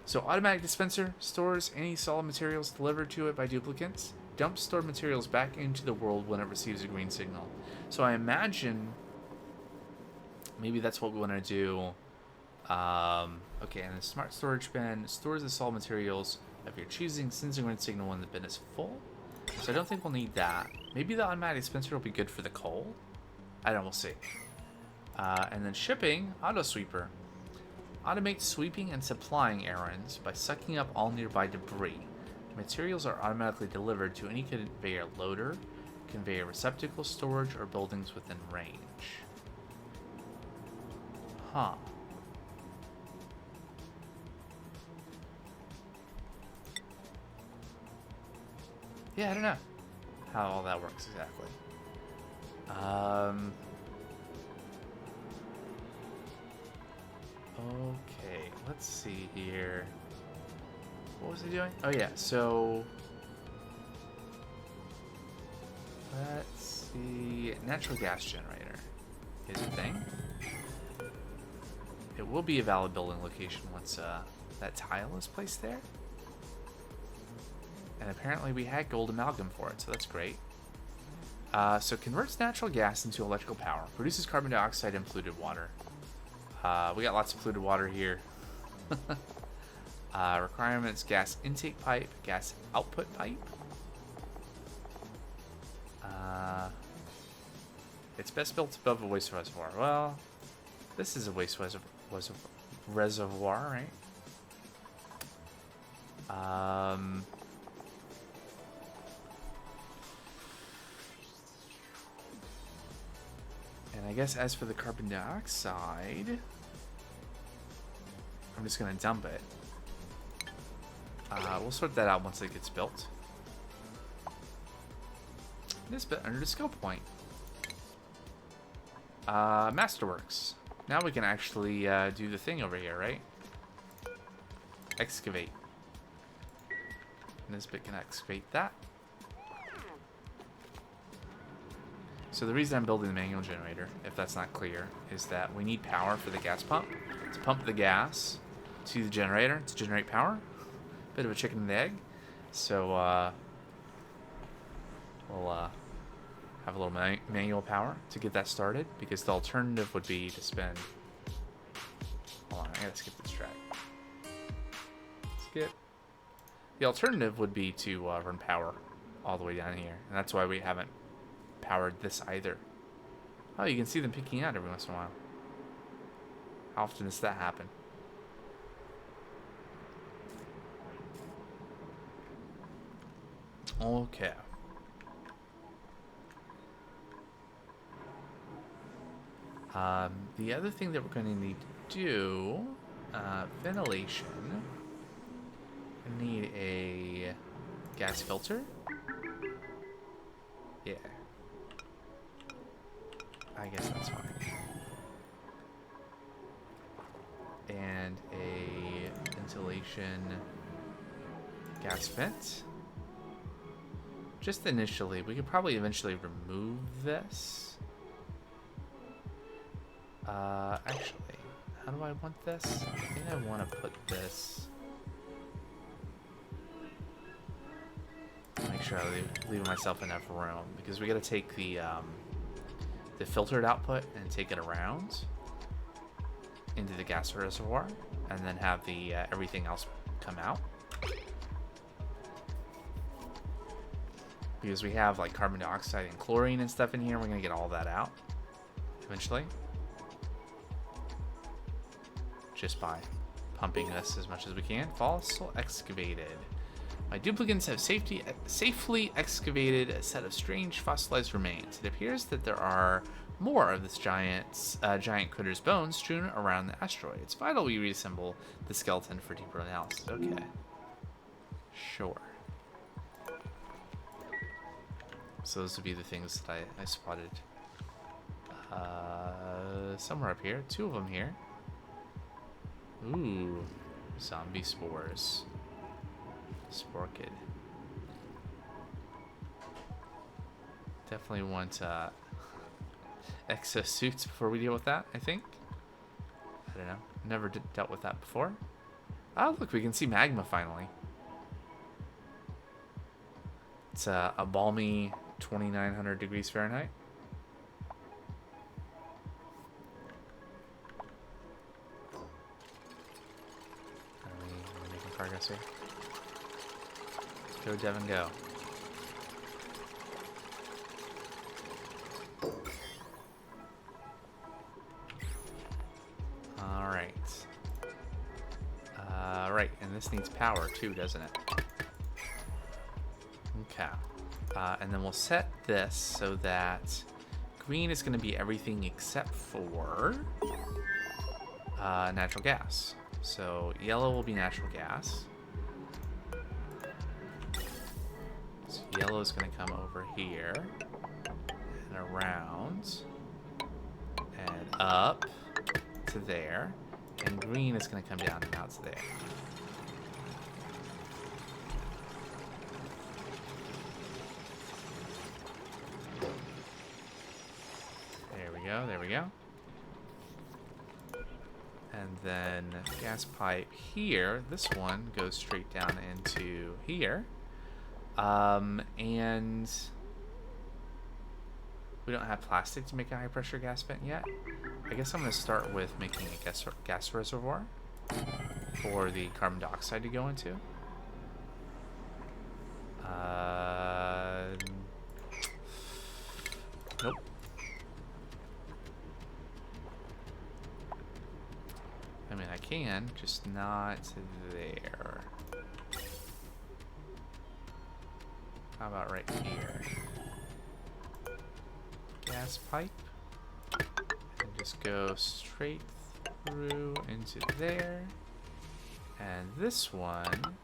So automatic dispenser stores any solid materials delivered to it by duplicates. Dumps stored materials back into the world when it receives a green signal. So I imagine maybe that's what we want to do. Okay, and the smart storage bin stores the solid materials of your choosing, sends a green signal when the bin is full. So I don't think we'll need that. Maybe the automatic dispenser will be good for the coal. I don't know, we'll see. And then shipping, auto sweeper. Automate sweeping and supplying errands by sucking up all nearby debris. Materials are automatically delivered to any conveyor loader, conveyor receptacle, storage, or buildings within range. Huh. Yeah, I don't know how all that works exactly. Okay, let's see here. What was he doing? Oh yeah, so let's see. Natural gas generator is a thing. It will be a valid building location once that tile is placed there. And apparently we had gold amalgam for it, so that's great. So converts natural gas into electrical power. Produces carbon dioxide and polluted water. We got lots of polluted water here. Requirements: gas intake pipe, gas output pipe. It's best built above a waste reservoir. Well, this is a waste reservoir, right? I guess as for the carbon dioxide, I'm just gonna dump it. We'll sort that out once it gets built. This bit under the skill point. Masterworks. Now we can actually do the thing over here, right? Excavate. And this bit can excavate that. So the reason I'm building the manual generator, if that's not clear, is that we need power for the gas pump to pump the gas to the generator to generate power. Bit of a chicken and egg. So we'll have a little manual power to get that started, because the alternative would be to spend... Hold on, I gotta skip this track. Skip. The alternative would be to run power all the way down here, and that's why we haven't powered this either. Oh, you can see them peeking out every once in a while. How often does that happen? Okay. The other thing that we're going to need to do, ventilation. I need a gas filter. Yeah. I guess that's fine. And a ventilation gas vent. Just initially, we could probably eventually remove this. Actually, how do I want this? I think I want to put this... Make sure I leave myself enough room, because we got to take the filtered output and take it around into the gas reservoir, and then have the everything else come out. Because we have like carbon dioxide and chlorine and stuff in here, we're gonna get all that out eventually, just by pumping this as much as we can. Fossil excavated. My duplicants have safely excavated a set of strange fossilized remains. It appears that there are more of this giant critter's bones strewn around the asteroid. It's vital we reassemble the skeleton for deeper analysis. Okay. Sure. So those would be the things that I spotted. Somewhere up here. 2 of them here. Ooh. Zombie spores. Sporkid. Definitely want exosuits before we deal with that, I think. I don't know. Never dealt with that before. Oh, look, we can see magma finally. It's a balmy 2,900 degrees Fahrenheit. Are we making progress here? Go, Devin, go. Alright. Right, and this needs power too, doesn't it? Okay. And then we'll set this so that green is going to be everything except for natural gas. So yellow will be natural gas. So yellow is going to come over here and around and up to there, and green is going to come down and out to there. There we go. And then gas pipe here. This one goes straight down into here. And we don't have plastic to make a high pressure gas vent yet. I guess I'm going to start with making a gas reservoir for the carbon dioxide to go into. Nope. I mean, I can, just not there. How about right here? Gas pipe. just go straight through into there. And this one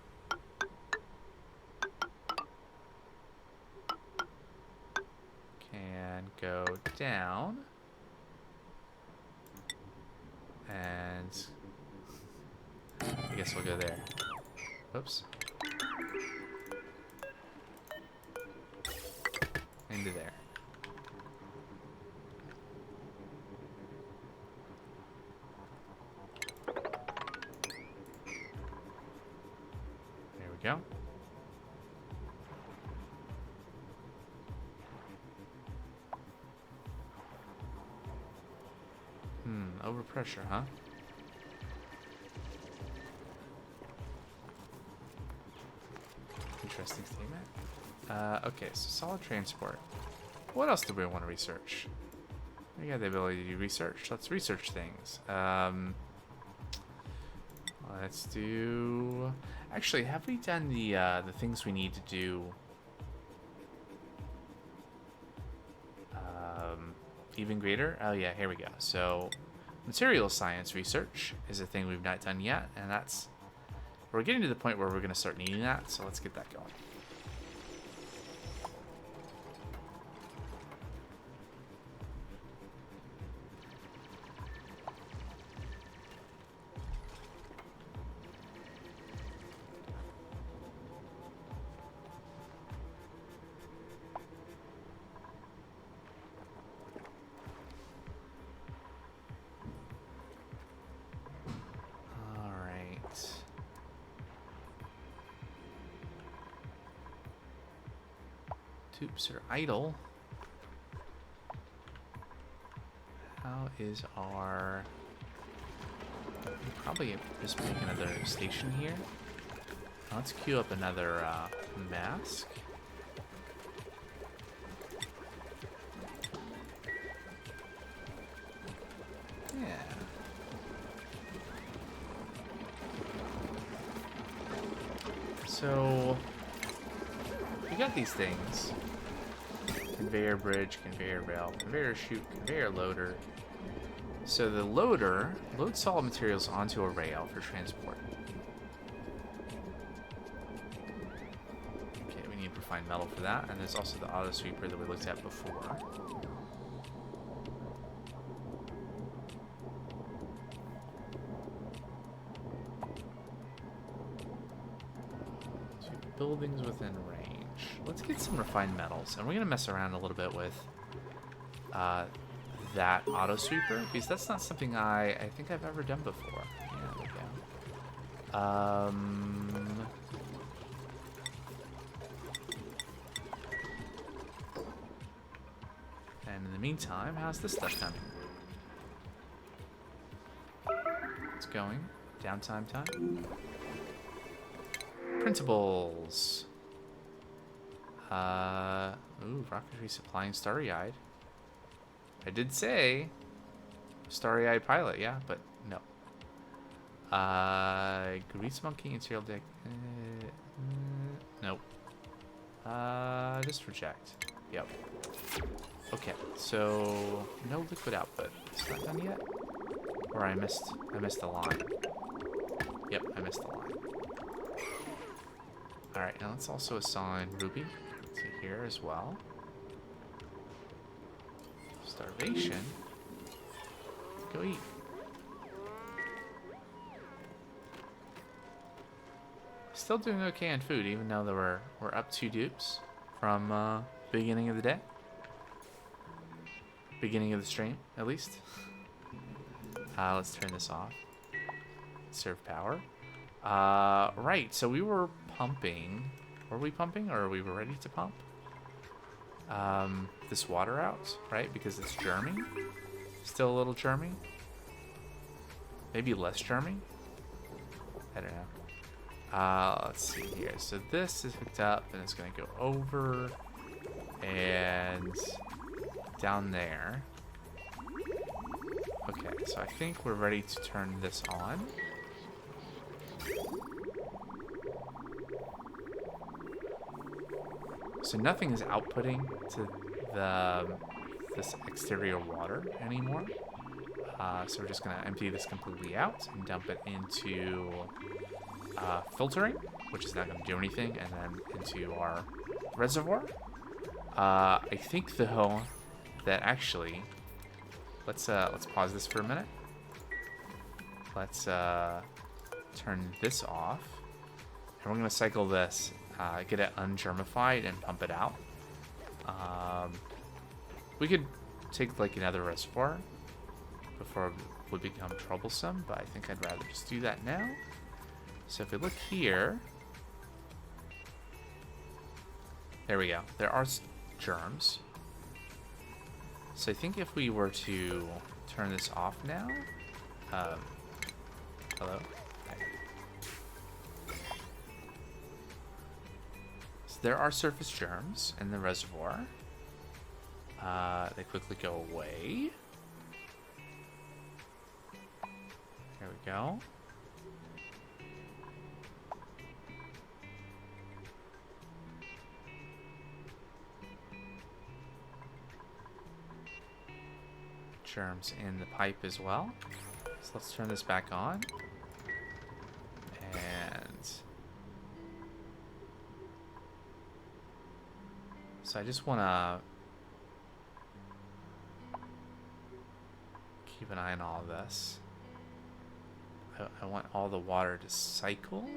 can go down. And I guess we'll go there. Oops. Into there. There we go. Overpressure, huh? Interesting statement. Okay, so solid transport. What else do we want to research? We got the ability to do research. Let's research things. Let's do... Actually, have we done the things we need to do? Even greater? Oh yeah, here we go. So, material science research is a thing we've not done yet, and that's... We're getting to the point where we're going to start needing that, so let's get that going. Tubes are idle. How is our... Probably just make another station here. Let's queue up another mask. Yeah. So we got these things. Conveyor bridge, conveyor rail, conveyor chute, conveyor loader. So the loader loads solid materials onto a rail for transport. Okay, we need refined metal for that, and there's also the auto sweeper that we looked at before. Two buildings within range. Let's get some refined metals, and we're gonna mess around a little bit with that auto sweeper, because that's not something I think I've ever done before. Yeah, there we go. And in the meantime, how's this stuff coming? It's going. Downtime time. Printables. Ooh, rocketry supplying starry-eyed. I did say starry-eyed pilot, yeah, but no. Grease monkey and deck. Nope. Just reject. Yep. Okay, so no liquid output. It's not done yet? Or I missed the line. Yep, I missed the line. Alright, now let's also assign Ruby to here as well. Starvation. Go eat. Still doing okay on food, even though we're up 2 dupes from beginning of the day. Beginning of the stream, at least. Let's turn this off. Serve power. Right, so we were pumping. Were we pumping, or we were ready to pump? This water out, right? Because it's germing. Still a little germing. Maybe less germing. I don't know. Let's see here. So this is hooked up, and it's going to go over and down there. Okay, so I think we're ready to turn this on. So nothing is outputting to this exterior water anymore. So we're just going to empty this completely out and dump it into filtering, which is not going to do anything, and then into our reservoir. I think, though, that actually... Let's pause this for a minute. Let's turn this off. And we're going to cycle this, get it ungermified, and pump it out. We could take, like, another reservoir before it would become troublesome, but I think I'd rather just do that now. So if we look here... There we go. There are germs. So I think if we were to turn this off now... hello? So there are surface germs in the reservoir. They quickly go away. There we go. Germs in the pipe as well. So let's turn this back on. And so I just want to keep an eye on all of this. I want all the water to cycle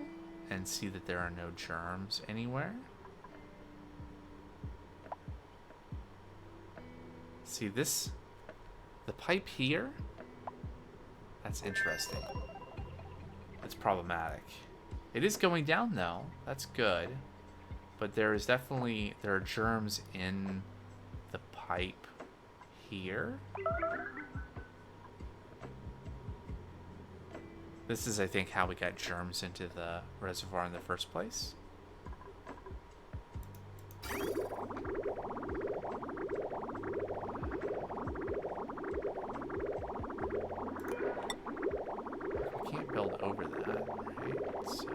and see that there are no germs anywhere. See this? The pipe here? That's interesting. That's problematic. It is going down though. That's good. But there are germs in the pipe here. This is, I think, how we got germs into the reservoir in the first place. We can't build over that, right? So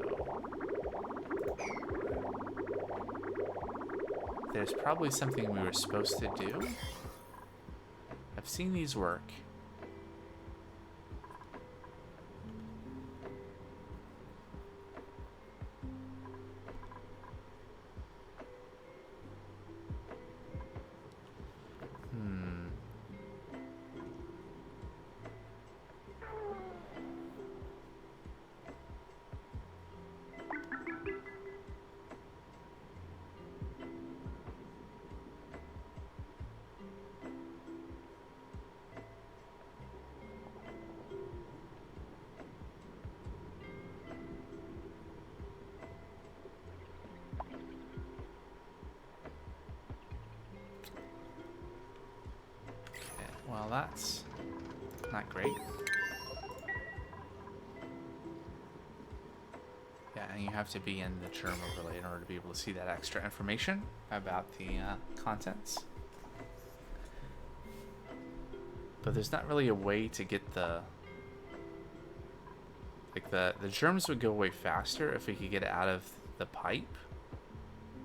there's probably something we were supposed to do. I've seen these work. Well, that's not great. Yeah, and you have to be in the germ overlay in order to be able to see that extra information about the contents. But there's not really a way to get the... Like, the germs would go away faster if we could get it out of the pipe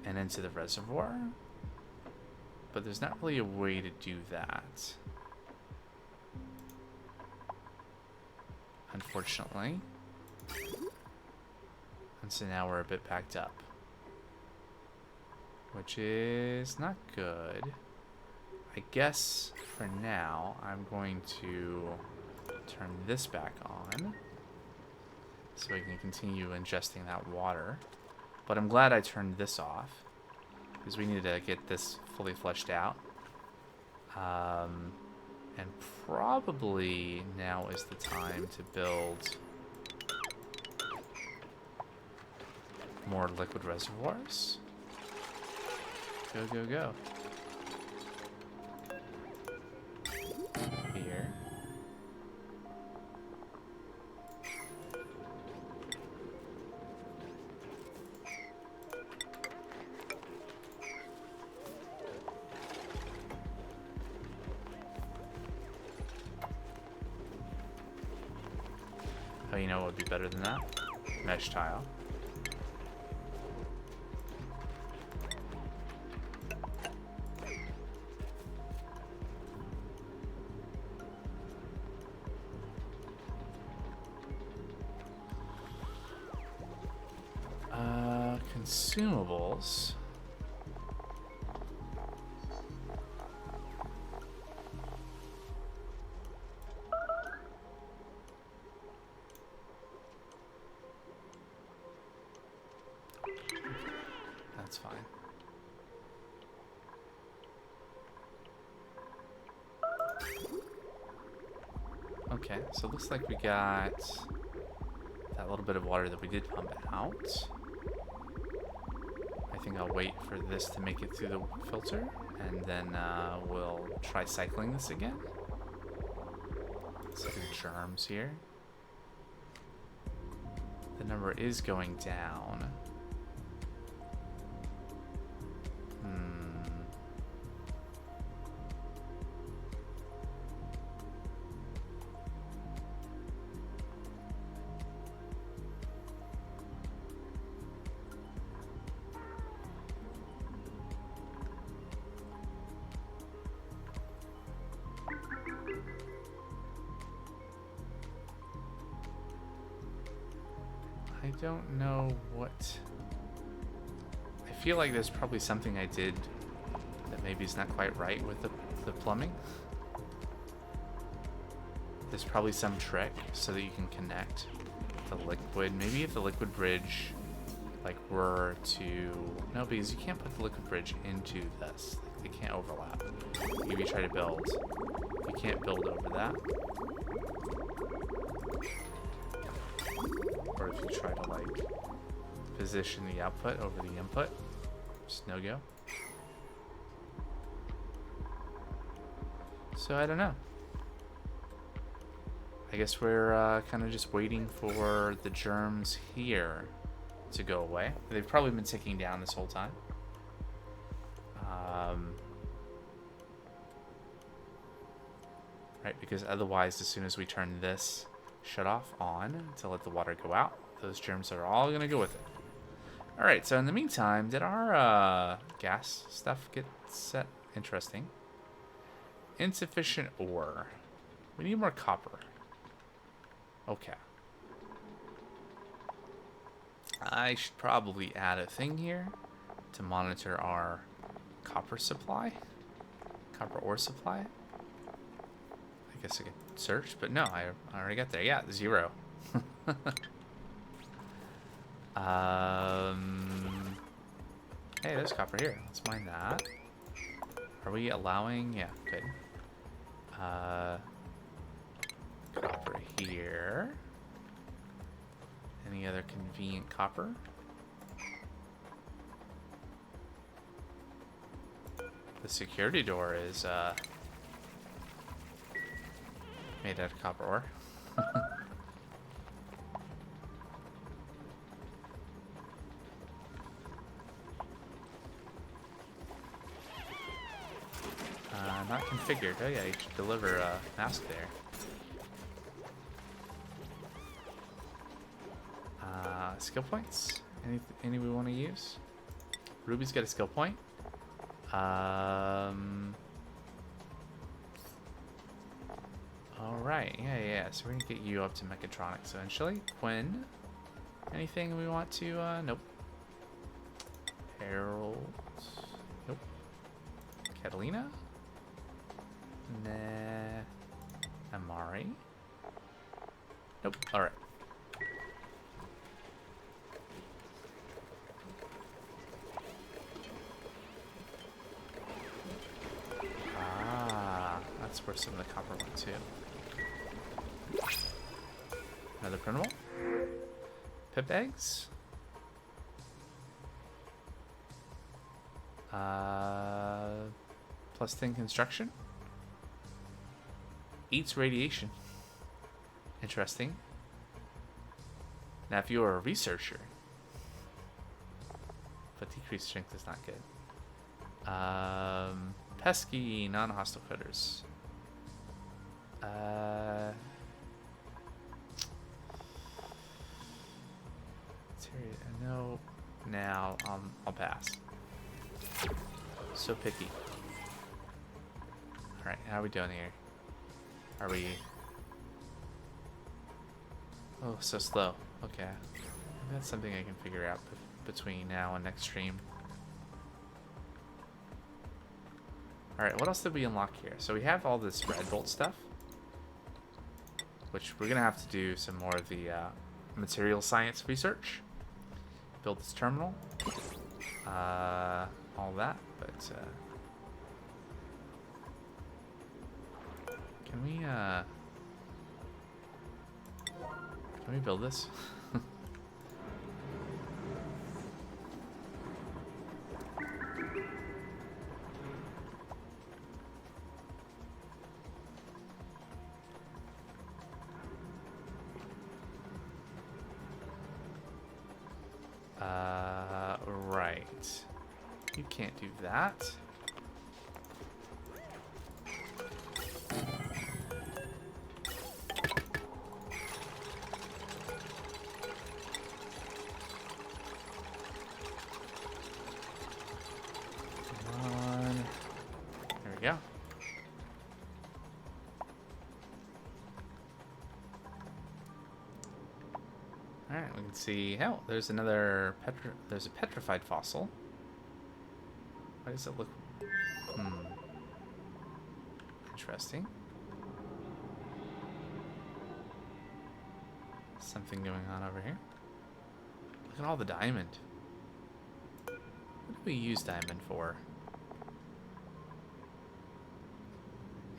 and into the reservoir. But there's not really a way to do that. Unfortunately. And so now we're a bit backed up. Which is not good. I guess for now I'm going to turn this back on so we can continue ingesting that water. But I'm glad I turned this off because we need to get this fully fleshed out. And probably now is the time to build more liquid reservoirs. Go, go, go. Here. Oh, you know what would be better than that? Mesh tile. consumables. That's fine. Okay, so it looks like we got that little bit of water that we did pump out. I think I'll wait for this to make it through the filter, and then we'll try cycling this again. Let's look at germs here. The number is going down. I don't know what... I feel like there's probably something I did that maybe is not quite right with the plumbing. There's probably some trick so that you can connect the liquid. Maybe if the liquid bridge, like, were to... No, because you can't put the liquid bridge into this. They can't overlap. If you try to build, you can't build over that. Or if you try to, like, position the output over the input, just no go. So I don't know. I guess we're kind of just waiting for the germs here to go away. They've probably been ticking down this whole time. Right, because otherwise, as soon as we turn this shut off on to let the water go out, those germs are all gonna go with it. All right, so in the meantime, did our gas stuff get set? Interesting. Insufficient ore. We need more copper. Okay. I should probably add a thing here to monitor our copper supply. Copper ore supply. I guess I could search, but no, I already got there. Yeah, 0. Hey, there's copper here. Let's mine that. Are we allowing? Yeah, good. Copper here. Any other convenient copper? The security door is made out of copper ore. Not configured. Oh yeah, you should deliver a mask there. Skill points? Any we want to use? Ruby's got a skill point. Alright, yeah. So we're gonna get you up to mechatronics eventually. Quinn, anything we want to, nope. Harold, nope. Catalina? Nah. Amari? Nope, alright. That's where some of the copper went too. Another printable. Pip eggs. Plus thin construction. Eats radiation. Interesting. Now if you're a researcher, but decreased strength is not good. Pesky non-hostile critters. No. Now I'll pass. So picky. All right, how are we doing here? Are we? Oh, so slow. Okay, maybe that's something I can figure out. between now and next stream. Alright, what else did we unlock here? So we have all this red bolt stuff, which we're going to have to do some more of the material science research. Build this terminal. All that, but can we build this? Right. You can't do that. Come on. There we go. Alright, we can see, oh, there's another there's a petrified fossil. Why does it look, interesting. Something going on over here. Look at all the diamond. What do we use diamond for?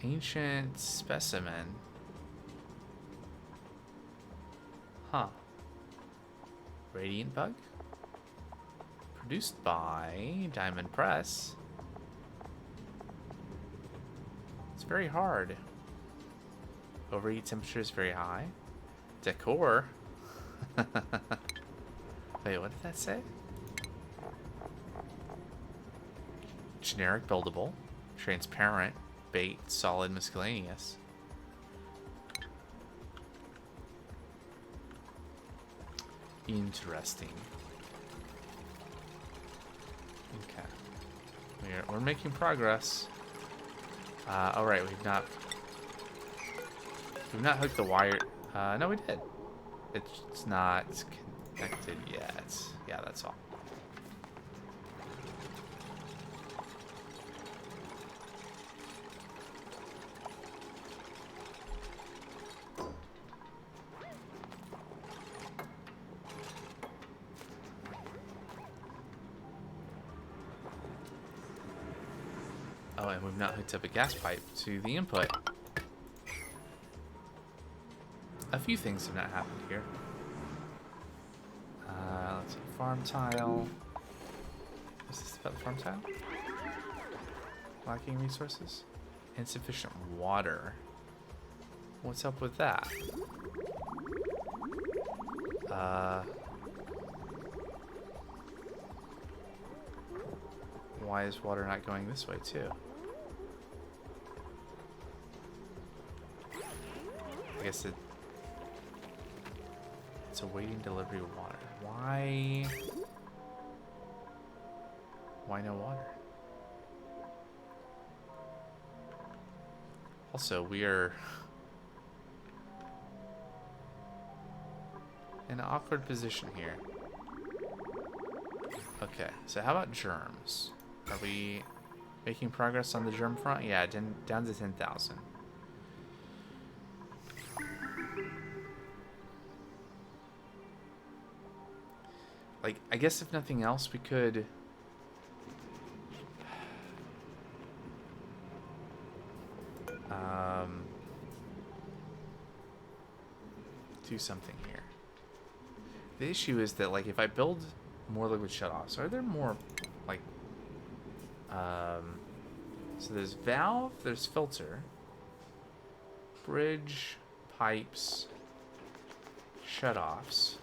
Ancient specimen. Huh. Radiant bug? Produced by Diamond Press. It's very hard. Overheat temperature is very high. Decor. Wait, what did that say? Generic buildable. Transparent. Bait. Solid miscellaneous. Interesting. Okay. We're making progress. All right, we've not hooked the wire. No, we did. It's not connected yet. Yeah, that's all. Oh, and we've not hooked up a gas pipe to the input. A few things have not happened here. Let's see. Farm tile. Is this about the farm tile? Lacking resources? Insufficient water. What's up with that? Why is water not going this way too? I guess it's awaiting delivery of water. Why no water? Also, we are in an awkward position here. Okay, so how about germs? Are we making progress on the germ front? Yeah, down to 10,000. Like, I guess if nothing else, we could do something here. The issue is that, like, if I build more liquid shutoffs, are there more, like, so there's valve, there's filter, bridge, pipes, shutoffs.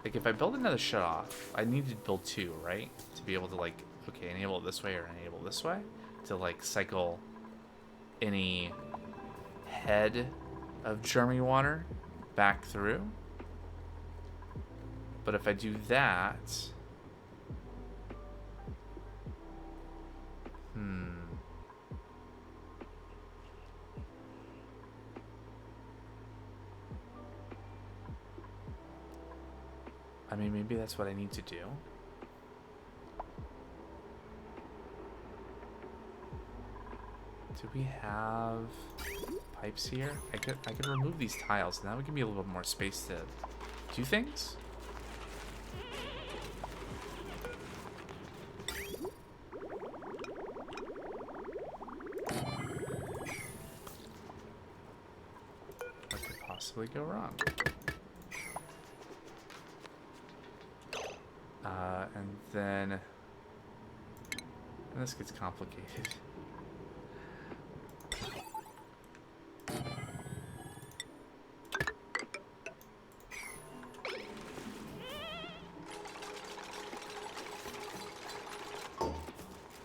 Like, if I build another shutoff, I need to build two, right? To be able to, like, okay, enable it this way or enable this way. To, like, cycle any head of germy water back through. But if I do that... mean, maybe that's what I need to do. Do we have pipes here? I could remove these tiles, and that would give me a little bit more space to do things. What could possibly go wrong? And then this gets complicated.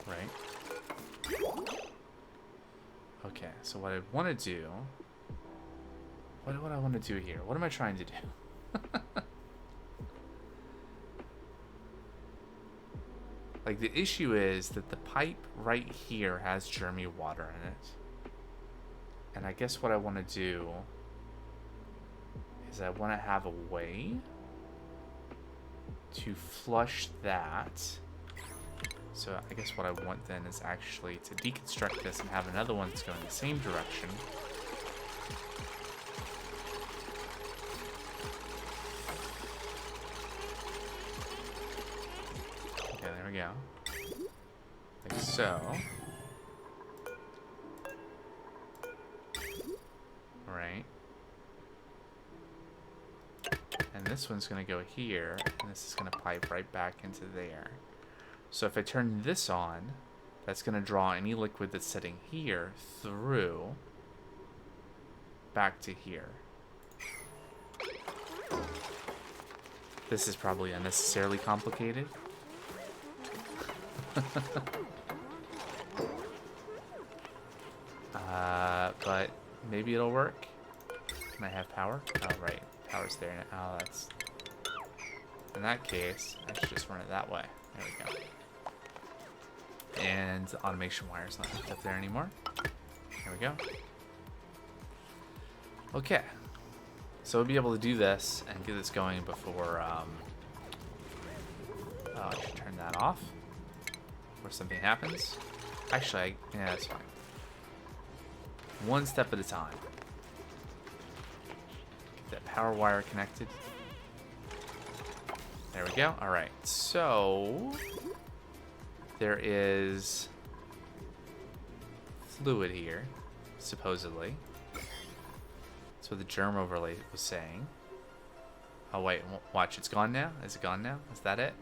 Right. Okay, so what I want to do... What do I want to do here? What am I trying to do? Like, the issue is that the pipe right here has germy water in it. And I guess what I want to do is I want to have a way to flush that. So I guess what I want then is actually to deconstruct this and have another one that's going the same direction. Okay, there we go. Like so. Right. And this one's going to go here, and this is going to pipe right back into there. So if I turn this on, that's going to draw any liquid that's sitting here through back to here. This is probably unnecessarily complicated. But maybe it'll work. Can I have power? Oh, right. Power's there now. Oh, that's... In that case, I should just run it that way. There we go. And the automation wire's not hooked up there anymore. There we go. Okay. So we'll be able to do this and get this going before... Oh, I should turn that off before something happens. Actually, yeah, that's fine. One step at a time. Get that power wire connected. There we go. Alright, so there is fluid here, supposedly. That's what the germ overlay was saying. Oh wait, watch, it's gone now? Is it gone now? Is that it?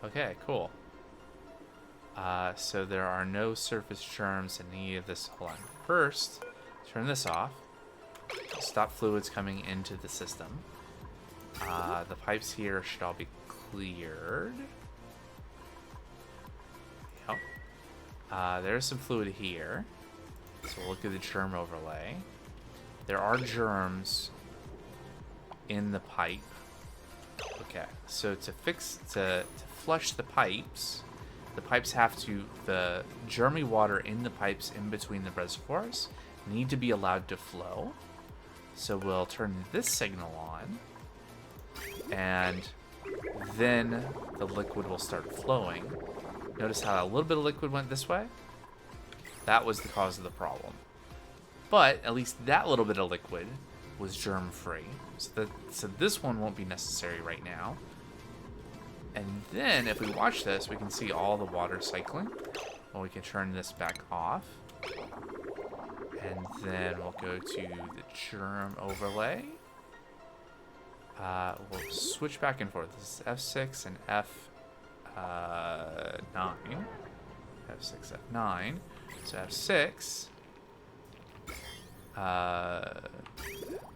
Okay, cool. So there are no surface germs in any of this. Hold on. First, turn this off. Stop fluids coming into the system. The pipes here should all be cleared. Yep. There's some fluid here. So we'll look at the germ overlay. There are germs in the pipe. Okay, so to flush the pipes have to, the germy water in the pipes in between the reservoirs need to be allowed to flow. So we'll turn this signal on, and then the liquid will start flowing. Notice how a little bit of liquid went this way? That was the cause of the problem. But at least that little bit of liquid was germ-free. So this one won't be necessary right now. And then if we watch this, we can see all the water cycling. Well, we can turn this back off. And then we'll go to the germ overlay. We'll switch back and forth. This is F6 and F9. F6, F9. So F6.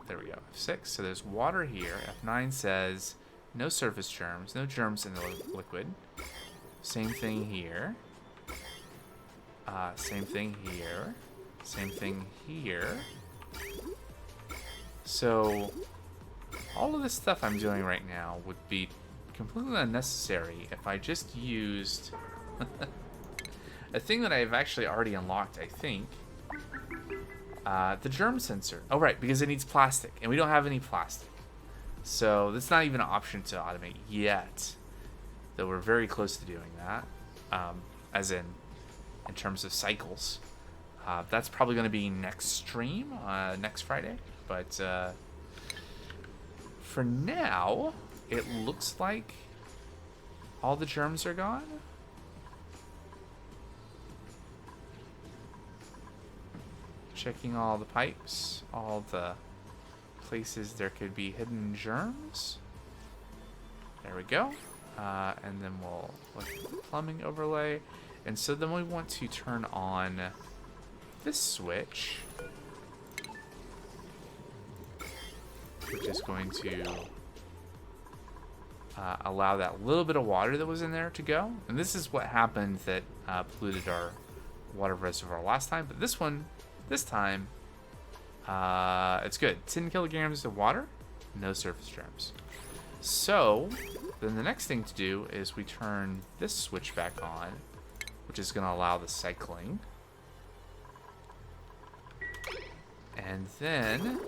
There we go. F6. So there's water here. F9 says no surface germs. No germs in the liquid. Same thing here. Same thing here. Same thing here. So all of this stuff I'm doing right now would be completely unnecessary if I just used a thing that I've actually already unlocked, I think. The germ sensor. Oh, right, because it needs plastic, and we don't have any plastic. So that's not even an option to automate yet. Though we're very close to doing that, as in terms of cycles. That's probably going to be next stream, next Friday. But for now, it looks like all the germs are gone. Checking all the pipes, all the places there could be hidden germs. There we go. And then we'll look at the plumbing overlay. And so then we want to turn on this switch, which is going to allow that little bit of water that was in there to go. And this is what happened that polluted our water reservoir last time. But this time, it's good. 10 kilograms of water, no surface germs. So then the next thing to do is we turn this switch back on, which is going to allow the cycling. And then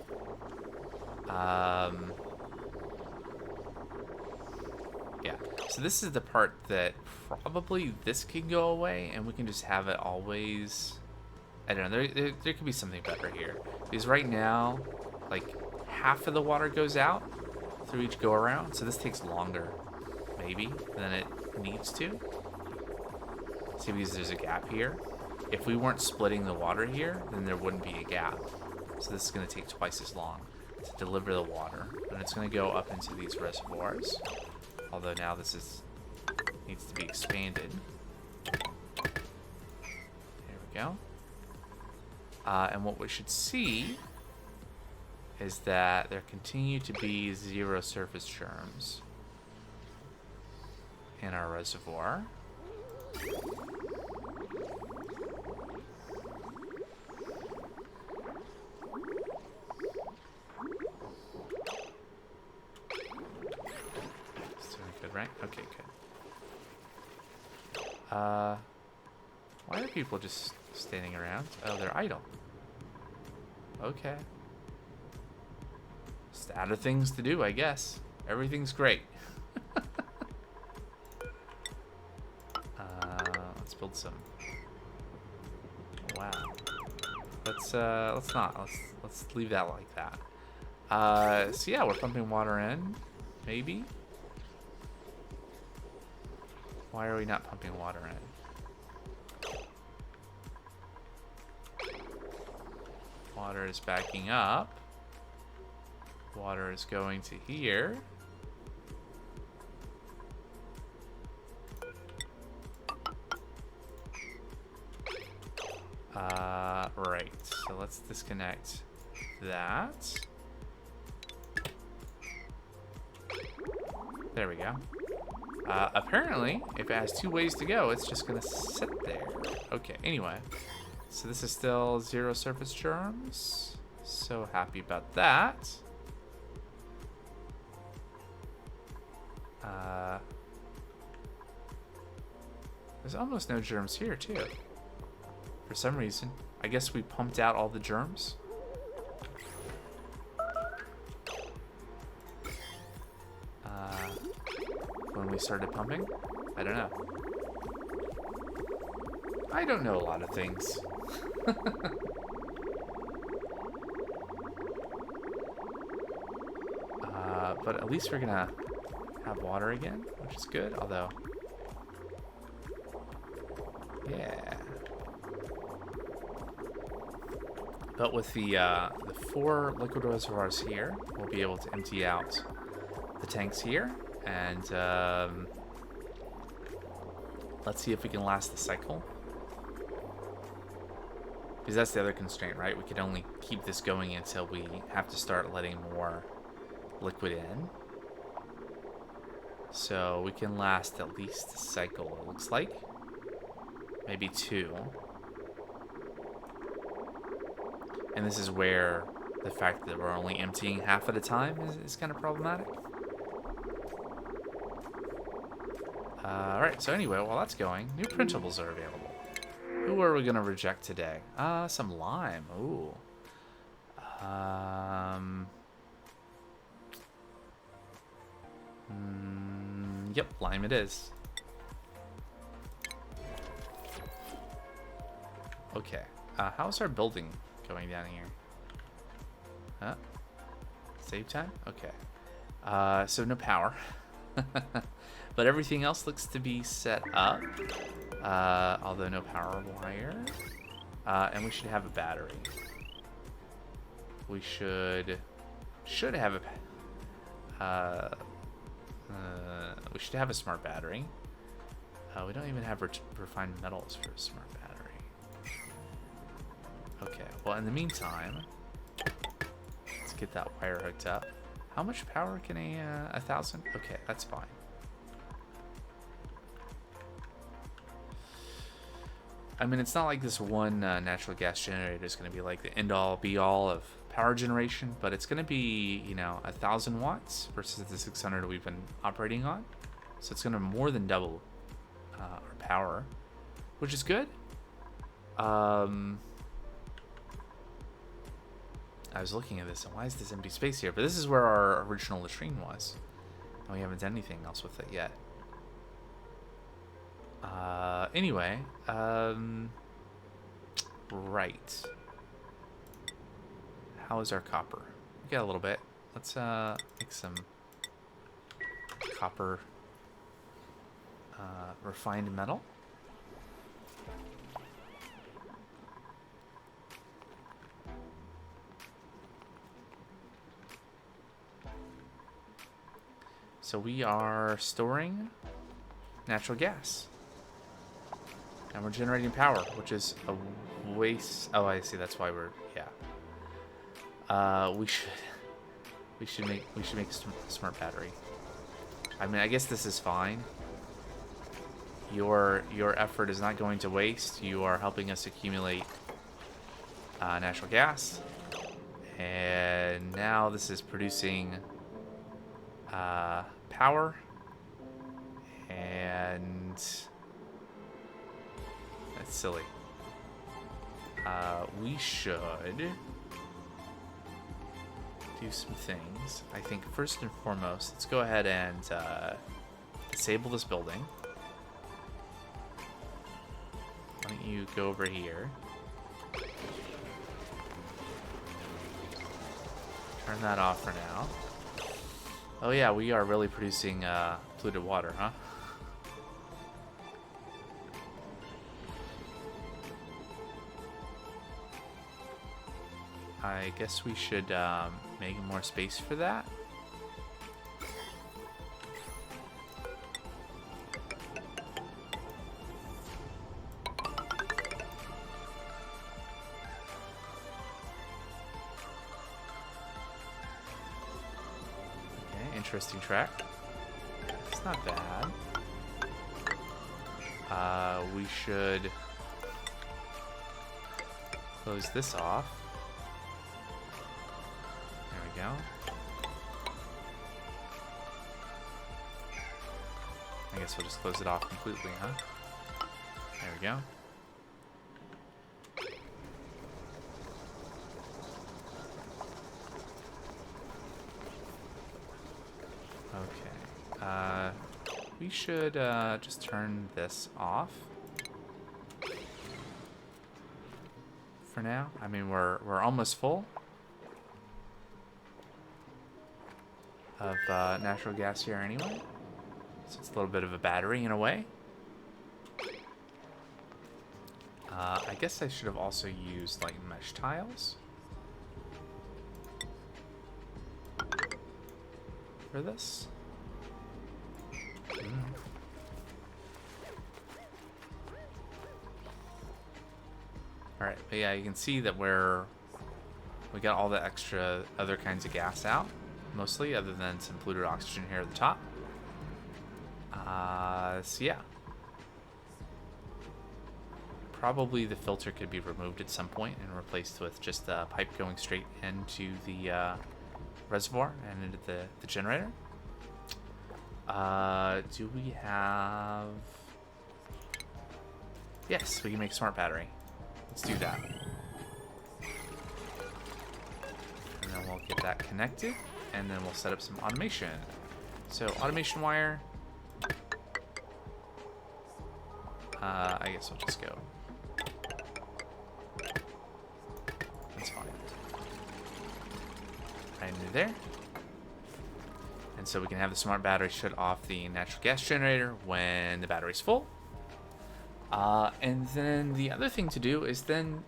yeah, so this is the part that probably this can go away and we can just have it always. I don't know, there could be something better here. Because right now, like, half of the water goes out through each go around, so this takes longer, maybe, than it needs to. See, because there's a gap here. If we weren't splitting the water here, then there wouldn't be a gap. So this is going to take twice as long to deliver the water. And it's going to go up into these reservoirs. Although now this needs to be expanded. There we go. And what we should see is that there continue to be 0 surface germs in our reservoir. It's doing good, right? Okay, good. Why are people just standing around? Oh, they're idle. Okay. Just out of things to do, I guess. Everything's great. Let's build some. Wow. Let's not. Let's leave that like that. So yeah, we're pumping water in. Maybe. Why are we not pumping water in? Water is backing up. Water is going to here. Right. So let's disconnect that. There we go. Apparently, if it has 2 ways to go, it's just gonna sit there. Okay, anyway. So this is still 0 surface germs. So happy about that. There's almost no germs here, too. For some reason. I guess we pumped out all the germs. When we started pumping? I don't know. I don't know a lot of things. But at least we're gonna have water again, which is good, although... Yeah. But with the 4 liquid reservoirs here, we'll be able to empty out the tanks here, and let's see if we can last the cycle. Because that's the other constraint, right? We can only keep this going until we have to start letting more liquid in. So we can last at least a cycle, it looks like. Maybe 2. And this is where the fact that we're only emptying half at a time is kind of problematic. Alright, so anyway, while that's going, new printables are available. Who are we going to reject today? Some lime. Ooh. Yep, lime it is. Okay. How's our building going down here? Huh? Save time? Okay. So no power. But everything else looks to be set up. Although no power wire. And we should have a battery. We should have a we should have a smart battery. We don't even have refined metals for a smart battery. Okay, well in the meantime, let's get that wire hooked up. How much power can a 1,000? Okay, that's fine. I mean, it's not like this one natural gas generator is going to be like the end-all, be-all of power generation, but it's going to be, you know, 1,000 watts versus the 600 we've been operating on. So it's going to more than double our power, which is good. I was looking at this, and why is this empty space here? But this is where our original latrine was, and we haven't done anything else with it yet. Anyway, right. How is our copper? We got a little bit. Let's make some copper refined metal. So we are storing natural gas. And we're generating power, which is a waste. Oh, I see. That's why we're, yeah. We should make a smart battery. I mean, I guess this is fine. Your effort is not going to waste. You are helping us accumulate natural gas, and now this is producing power, and that's silly. We should do some things. I think first and foremost, let's go ahead and disable this building. Why don't you go over here? Turn that off for now. Oh yeah, we are really producing polluted water, huh? I guess we should make more space for that. Okay, interesting track. It's not bad. We should close this off. Go. I guess we'll just close it off completely, huh? There we go. Okay. We should just turn this off for now. I mean, we're almost full of natural gas here anyway, so it's a little bit of a battery in a way. I guess I should have also used like mesh tiles for this. Alright, but yeah, you can see that we got all the extra other kinds of gas out. Mostly, other than some polluted oxygen here at the top. So yeah. Probably the filter could be removed at some point and replaced with just a pipe going straight into the reservoir and into the generator. Do we have... Yes, we can make a smart battery. Let's do that. we'll get that connected, and then we'll set up some automation. So automation wire. I guess I'll just go. That's fine. Right into there. And so we can have the smart battery shut off the natural gas generator when the battery's full. And then the other thing to do is then,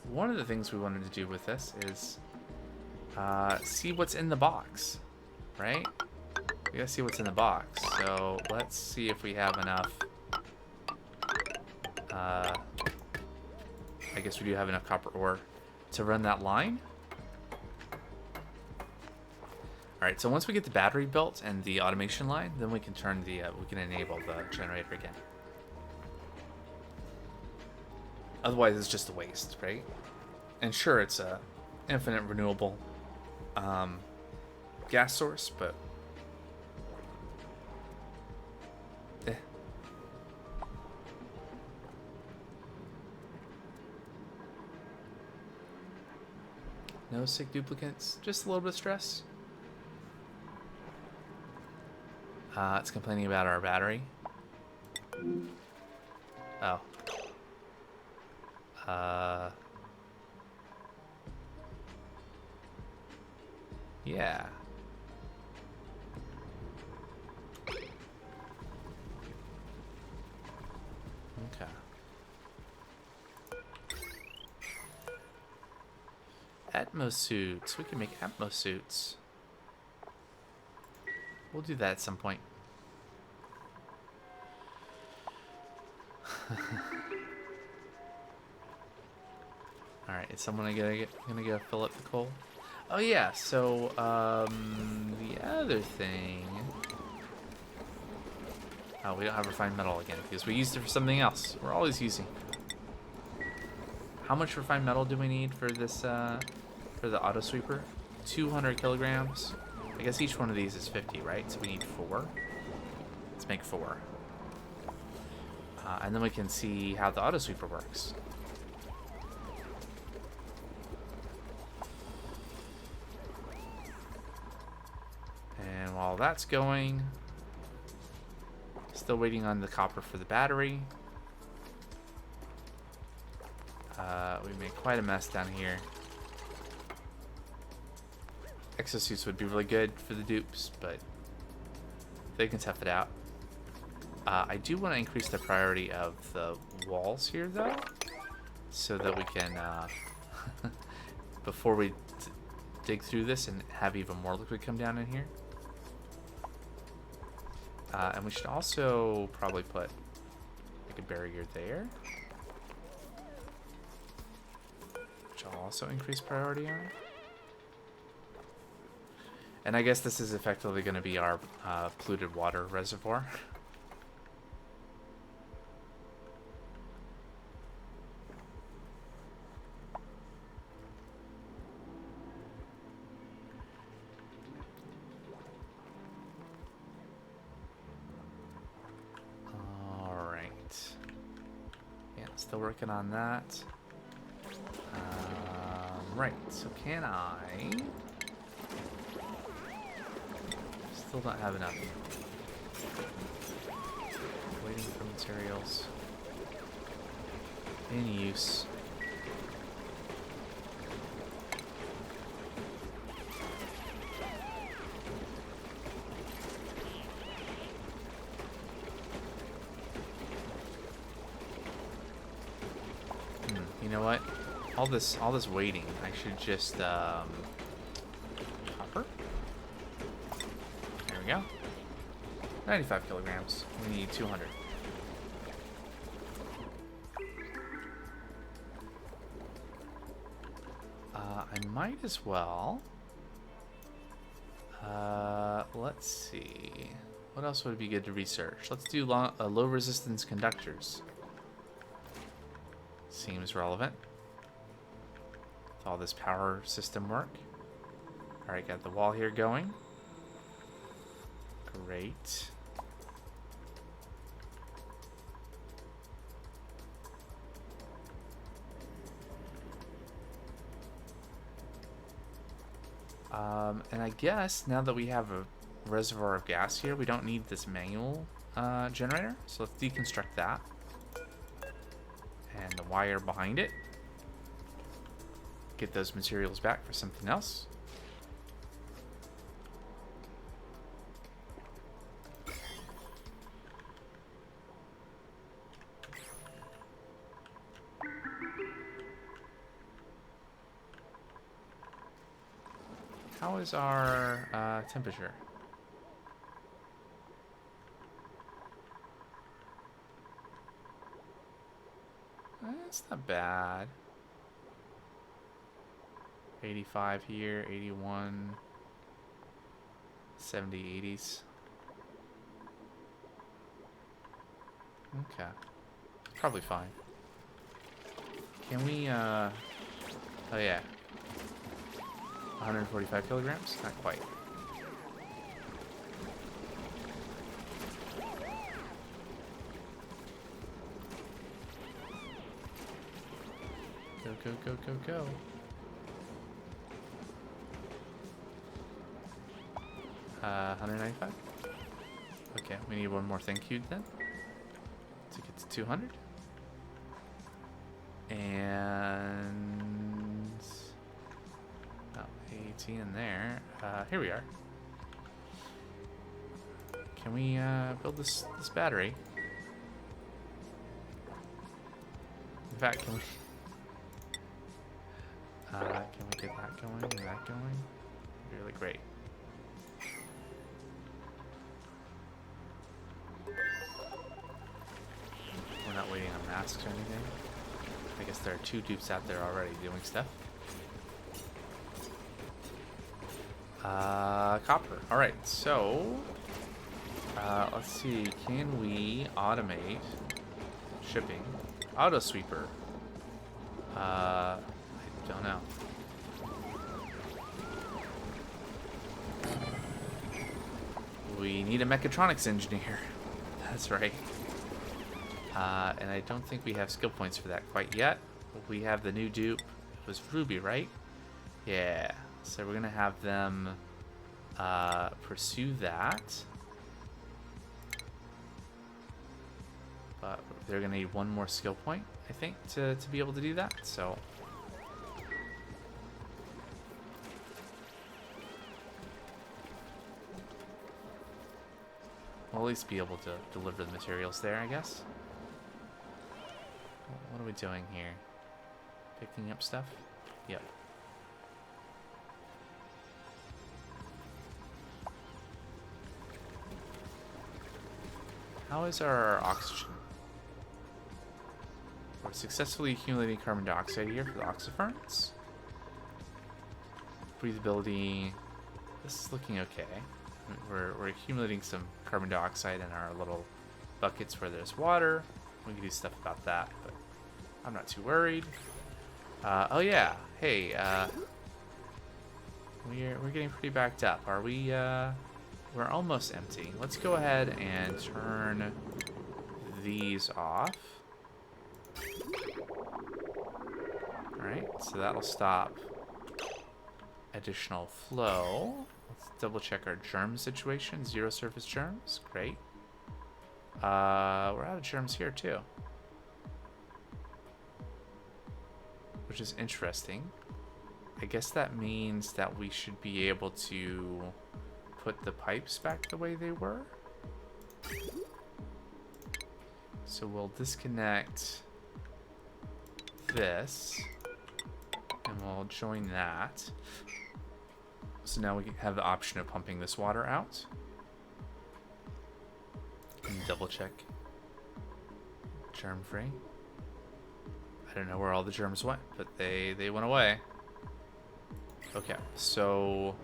one of the things we wanted to do with this is see what's in the box, right? We gotta see what's in the box. So let's see if we have enough. I guess we do have enough copper ore to run that line. Alright, so once we get the battery built and the automation line, then we can turn the, we can enable the generator again. Otherwise, it's just a waste, right? And sure, it's a infinite renewable gas source, but no sick duplicates, just a little bit of stress. It's complaining about our battery. Oh. Yeah. Okay. Atmos suits. We can make Atmos suits. We'll do that at some point. Alright, is someone gonna go fill up the coal? Oh yeah, so the other thing. Oh, we don't have refined metal again because we used it for something else. We're always using. How much refined metal do we need for this for the auto sweeper? 200 kilograms. I guess each one of these is 50, right? So we need 4. Let's make 4. And then we can see how the auto sweeper works. And while that's going, still waiting on the copper for the battery. We made quite a mess down here. Exosuits would be really good for the dupes, but they can tough it out. I do want to increase the priority of the walls here, though, so that we can, before we dig through this and have even more liquid come down in here. And we should also probably put like a barrier there, which I'll also increase priority on. And I guess this is effectively going to be our polluted water reservoir. Still working on that. Right, so can I... Still don't have enough. Waiting for materials. In use. You know what? All this waiting, I should just copper. There we go. 95 kilograms. We need 200. I might as well. Let's see. What else would be good to research? Let's do low resistance conductors. Seems relevant. With all this power system work. Alright, got the wall here going. Great. And I guess now that we have a reservoir of gas here, we don't need this manual generator. So let's deconstruct that. And the wire behind it. Get those materials back for something else. How is our temperature? It's not bad. 85 here, 81, 70, 80s. Okay. Probably fine. Can we, oh yeah. 145 kilograms? Not quite. Go, go, go, go, go. Uh, 195? Okay, we need one more thing queued then to get to 200. And oh, 18 in there. Here we are. Can we build this battery? In fact, can we get that going and that going? Really great. We're not waiting on masks or anything. I guess there are 2 dupes out there already doing stuff. Copper. Alright, so let's see, can we automate shipping? Auto sweeper. I don't know. We need a mechatronics engineer. That's right. And I don't think we have skill points for that quite yet. We have the new dupe. It was Ruby, right? Yeah. So we're gonna have them pursue that. But they're gonna need 1 more skill point, I think, to be able to do that. So we'll at least be able to deliver the materials there, I guess. What are we doing here? Picking up stuff? Yep. How is our oxygen? We're successfully accumulating carbon dioxide here for the oxyferns. Breathability. This is looking okay. We're accumulating some carbon dioxide in our little buckets where there's water. We can do stuff about that, but I'm not too worried. Oh yeah, hey, we're getting pretty backed up. Are we? We're almost empty. Let's go ahead and turn these off. All right, so that'll stop additional flow. Let's double check our germ situation. 0 surface germs, great. We're out of germs here too, which is interesting. I guess that means that we should be able to put the pipes back the way they were. So we'll disconnect this and we'll join that. So now we have the option of pumping this water out. And double check. Germ free. I don't know where all the germs went, but they went away. Okay, so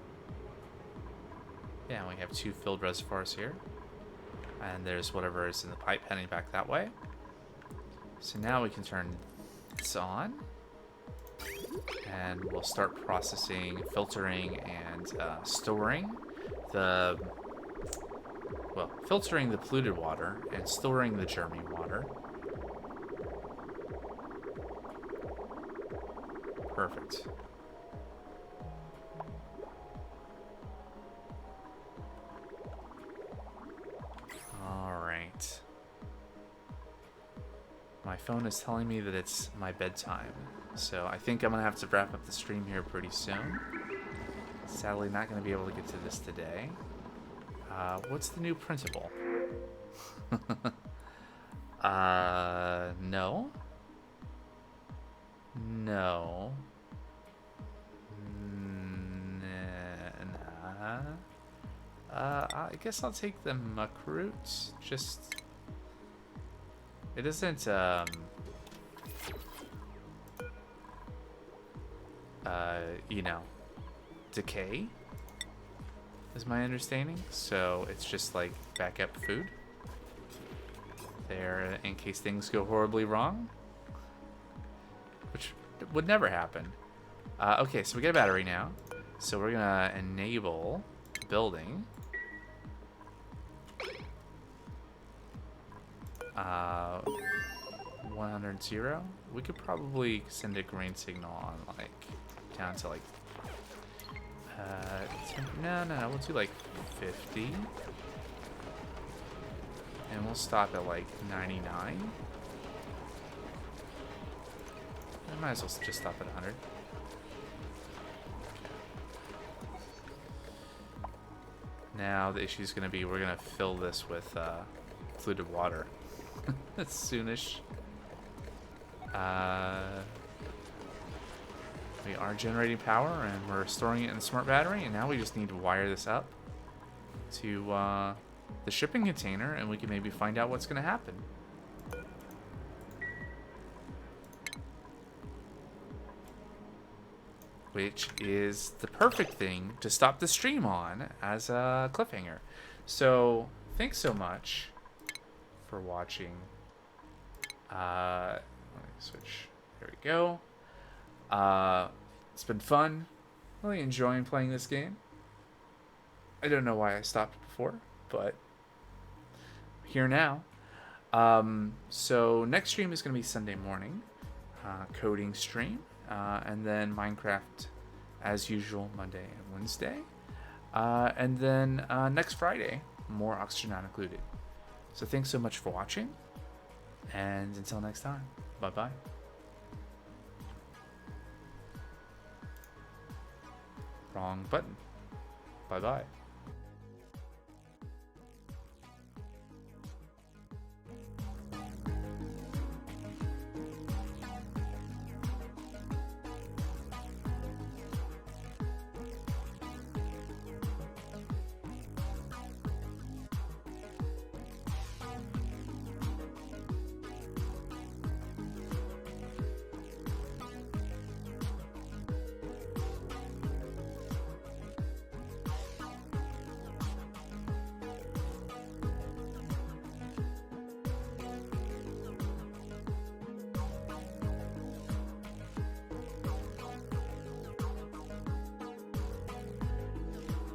yeah, we have 2 filled reservoirs here. And there's whatever is in the pipe heading back that way. So now we can turn this on. And we'll start processing, filtering, and storing the... Well, filtering the polluted water and storing the germy water. Perfect. But my phone is telling me that it's my bedtime. So I think I'm going to have to wrap up the stream here pretty soon. Sadly, not going to be able to get to this today. What's the new printable? No. No. Nah. I guess I'll take the muck root. Just... It doesn't, you know, decay, is my understanding. So it's just like backup food there in case things go horribly wrong, which would never happen. Okay, so we get a battery now. So we're gonna enable building. 100 0. We could probably send a green signal on like down to like no, we'll do like 50, and we'll stop at like 99. I might as well just stop at 100. Now the issue is going to be we're going to fill this with fluted water soonish. We are generating power and we're storing it in the smart battery, and now we just need to wire this up to the shipping container, and we can maybe find out what's going to happen. Which is the perfect thing to stop the stream on as a cliffhanger. So thanks so much for watching. Let me switch. There we go. It's been fun. Really enjoying playing this game. I don't know why I stopped before, but I'm here now. So next stream is going to be Sunday morning, coding stream, and then Minecraft as usual Monday and Wednesday, and then next Friday more Oxygen Not Included. So thanks so much for watching, and until next time, bye bye. Wrong button. Bye bye.